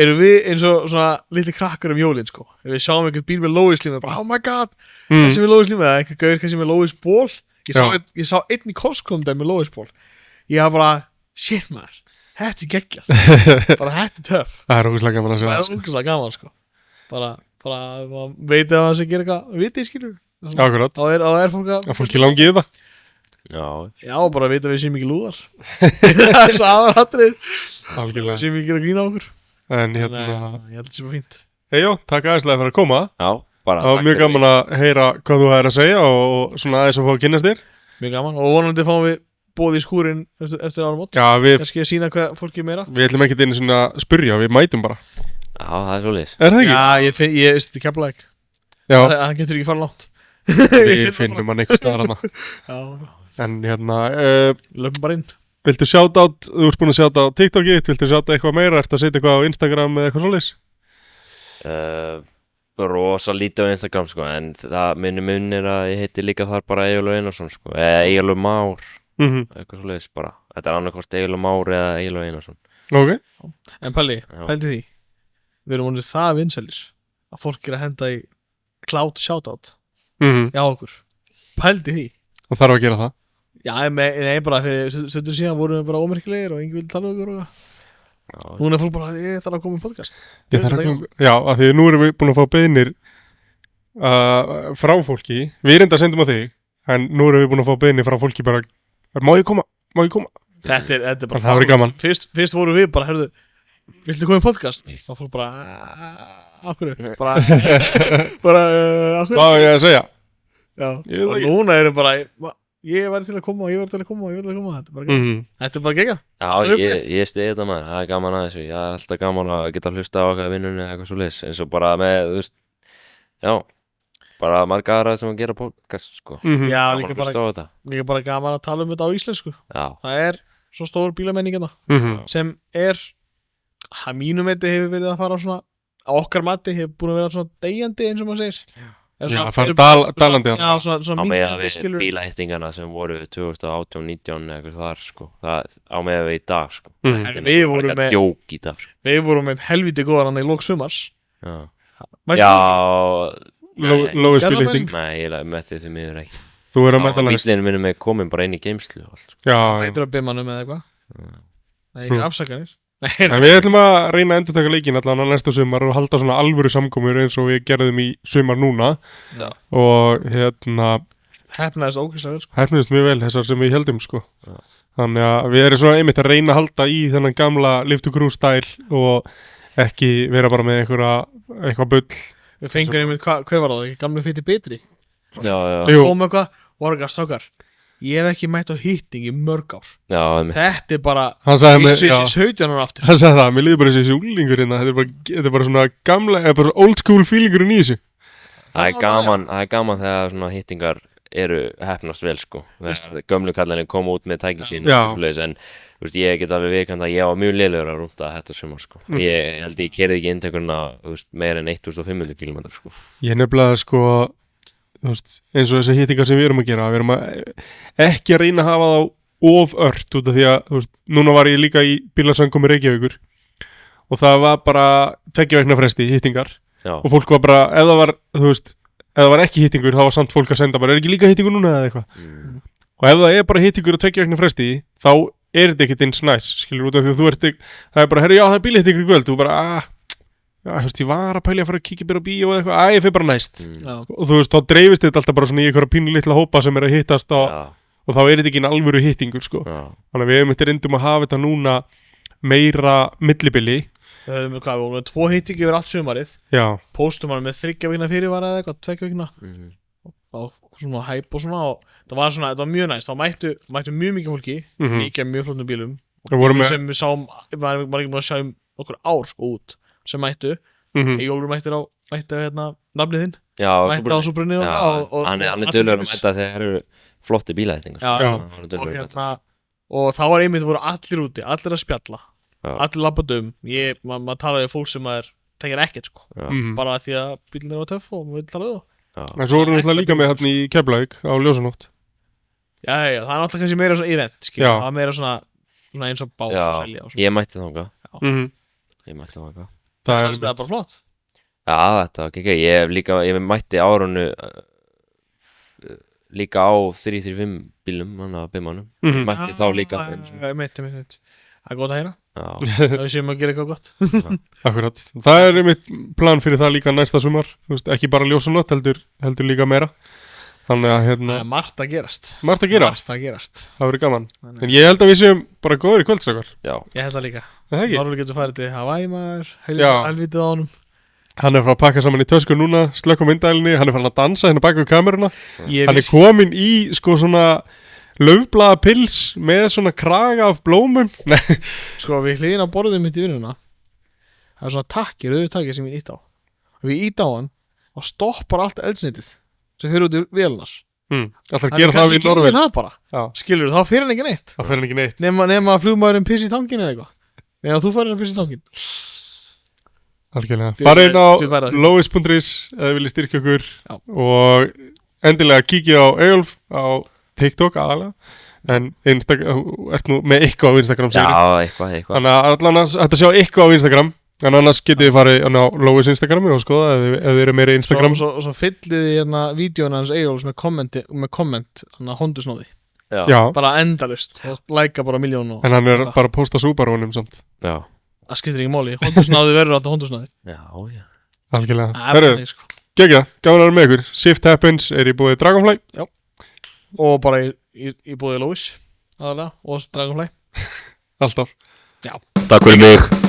erum við eins og svona litli krakkar jólin, sko ef við sjáum einhvern bíl með Lois-lími bara, oh my god, þessi með Lois-lími eða einhver gaur kannski með Lois-ból ég sá einn í Costco með Lois-ból ég var bara, shit maður þetta er geggjað, bara þetta er töff Það er ógeðslega gaman að sjá það er ógeðslega gaman, sko bara veit að það sé gera eitthvað vitið, skilur Akkurat, þá er fólk að fólki langi í það Já, bara veit að við séum ekki lúðar það er svo aðratrið Algjörlega séum ekki að grína okkur En ég held að það sé bara fínt takk aðeinslega fyrir að koma Já, bara Það var mjög gaman að heyra hvað þú hefur að segja og svona aðeins að fá að kynnast þér Mjög gaman og vonandi fáum við bóði í skúrin eftir áramót. Já, kannski að sína hvað fólki er meira. Við ætlum ekki einu svona að spyrja, við mætum bara. Já, það er svolítið. Er það ekki? Já, ég veist þetta Keflavík. Já. Það getur ekki fara langt. Við finnum hann einhvers staðar hana. Já. En löpum bara inn. Viltu shoutout, þú ert búin að shouta á TikTok-i, viltu shouta eitthvað meira, ertu að setja eitthvað á Instagram eða eitthvað svoleiðis? Rosa lítið á Instagram sko, en það minnir að ég heiti líka þar bara Eyjólfur Einarsson sko, eða Eyjólfur Már, eitthvað svoleiðis bara. Þetta er annarkvort Eyjólfur Már eða Eyjólfur Einarsson. Ok. En pældi því, við erum vonið það vinsælir að fólk er að henda í cloud shoutout já okkur. Pældi því. Það þarf að gera það. Já, nei bara fyrir stundu síðan vorum við bara ómerkilegir og enginn vildi tala um okkur og núna er fólk bara, ég þarf að koma í podcast. Já, af því nú erum við búin að fá beiðnir frá fólki. Við reynda að sendum á þig, en nú erum við búin að fá beiðnir frá fólki bara, má ég koma? Þetta er bara það verður gaman. Fyrst vorum við bara, herðu, viltu koma í podcast? Og fólk bara, akkur bara akkur Hvað er ég að segja? Já, og núna erum bara ég væri til að koma þetta er bara þetta er bara geggjað. Já, ég stiði þetta maður, það er gaman að þessu. Ég er alltaf gaman að geta að hlusta á okkar vinnunni eitthvað svo leys, eins og bara með, þú veist, já, bara marga aðra sem að gera podcast, sko. Já, líka bara gaman að tala um þetta á íslensku. Já. Það er svo stór bílamenningina sem er, að mínum hefur verið að fara á svona, á okkar mati hefur búin að vera svona deyjandi eins og maður segir. Já, það dalandi Já, svona minnkandi skilur. Bílahittingana sem voru 2018-19 eitthvað þar, sko. Það á með við í dag, sko. Við vorum með djók í dag, sko. Við vorum með helviti góðan í lok sumars. Já. Lói bílahitting. Nei, ég mætti því miður ekki. Þú er að mæta næst. Bílinn minnum er komin bara inn í geymslu og allt, sko. Já. Mættur að bimmanum eða eitthvað. Nei, afsakanir. En við ætlum að reyna að endurtaka leikinn allan að næsta sumar og halda svona alvöru samkomur eins og við gerðum í sumar núna. Já. Og heppnaðist ógeðslega vel, sko. Heppnaðist mjög vel þessar sem við heldum, sko. Já. Þannig að við erum svona einmitt að reyna að halda í þennan gamla Live to Cruise stæl og ekki vera bara með eitthvað bull. Við fengum einmitt, hver var það? Gamli fyti betri. Já. Kom eitthvað, voru ekki að sákar. Ég hef ekki mætt á hitting í mörg ár. Já, þetta er bara 17 ára aftur. Hann sagði það, mér líður bara þessi úlingur hérna. Þetta er bara svona gamla, eða bara old school feelingurinn í þessu. Það er gaman þegar svona hittingar eru heppnast vel, sko. Gömlu kallarnir koma út með tæki sín en veist, ég get alveg viðkvæmt að ég var mjög lélegur að rúnta þetta sumar, sko. Ég held ég kerði ekki inntökurna meir en 1500 km, sko. Ég nefnilega, sko, eins og þessi hittingar sem við erum að gera, við erum ekki að reyna að hafa þá of ört út af því að núna var ég líka í bílasamkomi Reykjavíkur og það var bara 2 vikna fresti hittingar. Já. Og fólk var bara, ef það var ekki hittingur þá var samt fólk að senda bara, er ekki líka hittingur núna eða eitthvað og ef það er bara hittingur og 2 vikna fresti þá er þetta ekkert eins næs, skilur, út af því að þú ert það er bara, herri, já, það er bílahittingur í kvöld, þú bara, já, ég var að pælja að fara að kíkja byrja á bíó eða eitthvað, ég fyrir bara næst og þú veist, þá dreifist þetta alltaf bara svona í einhverja pínu litla hópa sem er að hittast og þá er þetta ekki en alvöru hittingur, sko. Þannig að við hefum eitthvað reyndum að hafa þetta núna meira millibili. Við vorum með 2 hittingi yfir allt sumarið. Já. Póstum hann með 3 vikna fyrirvara eða eitthvað, 2 vikna og svona hæp og svona og það var mjög næst, þá mættu mjög mikið fólki líka mjög flottum bílum sem við sáum, var ekki búin að sjá okkur ár, sko, út sem mættu Eyjólfur mættir á nafnið þinn mætti á Súbrunni og hann er duglegur að mæta þegar það eru flotti bílaðittingar og þá var einmitt voru allir úti, allir að spjalla allir labbað maður talaði fólk sem maður tekir ekkert, sko bara því að bílinn var töff og maður vil tala við það. En svo vorum við líka með hann í Keflavík á Ljósanótt. Já, það er náttúrulega kannski meira svona event, skilja, það er meira svona eins og bát og selja og svona. Ég mætti þangað. Það er bara flott. Já, þetta var ekki. Ég mætti árunu líka á 335 bílum, hann að bimmanum. Mætti þá líka. Mitt. Það er gott að heyra. Það séum að gera eitthvað gott. Akkurat. Það er mitt plan fyrir það líka næsta sumar. Ekki bara Ljósanótt, heldur líka meira. Þannig að það er margt að gerast. Margt að gerast. Það verður gaman. En ég held að við séum bara góður í kvöldstrakar. Já. Ég held það líka. Norður getur farið til Hawaii maður, helvitið á honum. Hann er frá að pakka saman í tösku núna, slökk á myndælinni, hann er farin að dansa hérna bak við kameruna. Hann er komin í, sko, svona laufblaða pils með svona kraga af blómum. Nei. Sko, við hliðin á borðið mitt í vinnuna, það er svona takkir, auðvitaðkir sem ég ít á. Og við ít á hann og stoppar allt eldsneytið sem fyrir út í vélunar. Alltaf gera það við Norvél. Það bara, skilur þá fyrir hann ekki neitt. Það fyrir hann ekki neitt. Nema að flugmaðurinn pissi í tangin eða eitthvað. Nema að þú farir að pissi í tangin. Algjörlega. Farið inn á lois.is ef þið viljið styrkja okkur og endilega kíkja á Eyjólf á TikTok aðalega. En ert nú með eitthvað á Instagram. Já, eitthvað. Þannig að allan að þetta sjá eitthvað á Instagram. En annars getið þið farið á Lois Instagrami og skoða ef þið eru meira Instagram. Svo fyllið þið vídjónu hans Eyjóls með komment hondusnóði. Já. Bara endalust. Læka bara miljónu. En hann bara að posta Subaru-unum samt. Já. Það skiptir ekki máli. Hondusnóði verður alltaf hondusnóði. Já. Algjörlega. Herru, gegja, gaman að vera með ykkur. Shift Happens er í búið Dragonfly. Já. Og bara í búið Lois aðalega og Dragonfly. Alltaf. Já. Takk fyrir mig.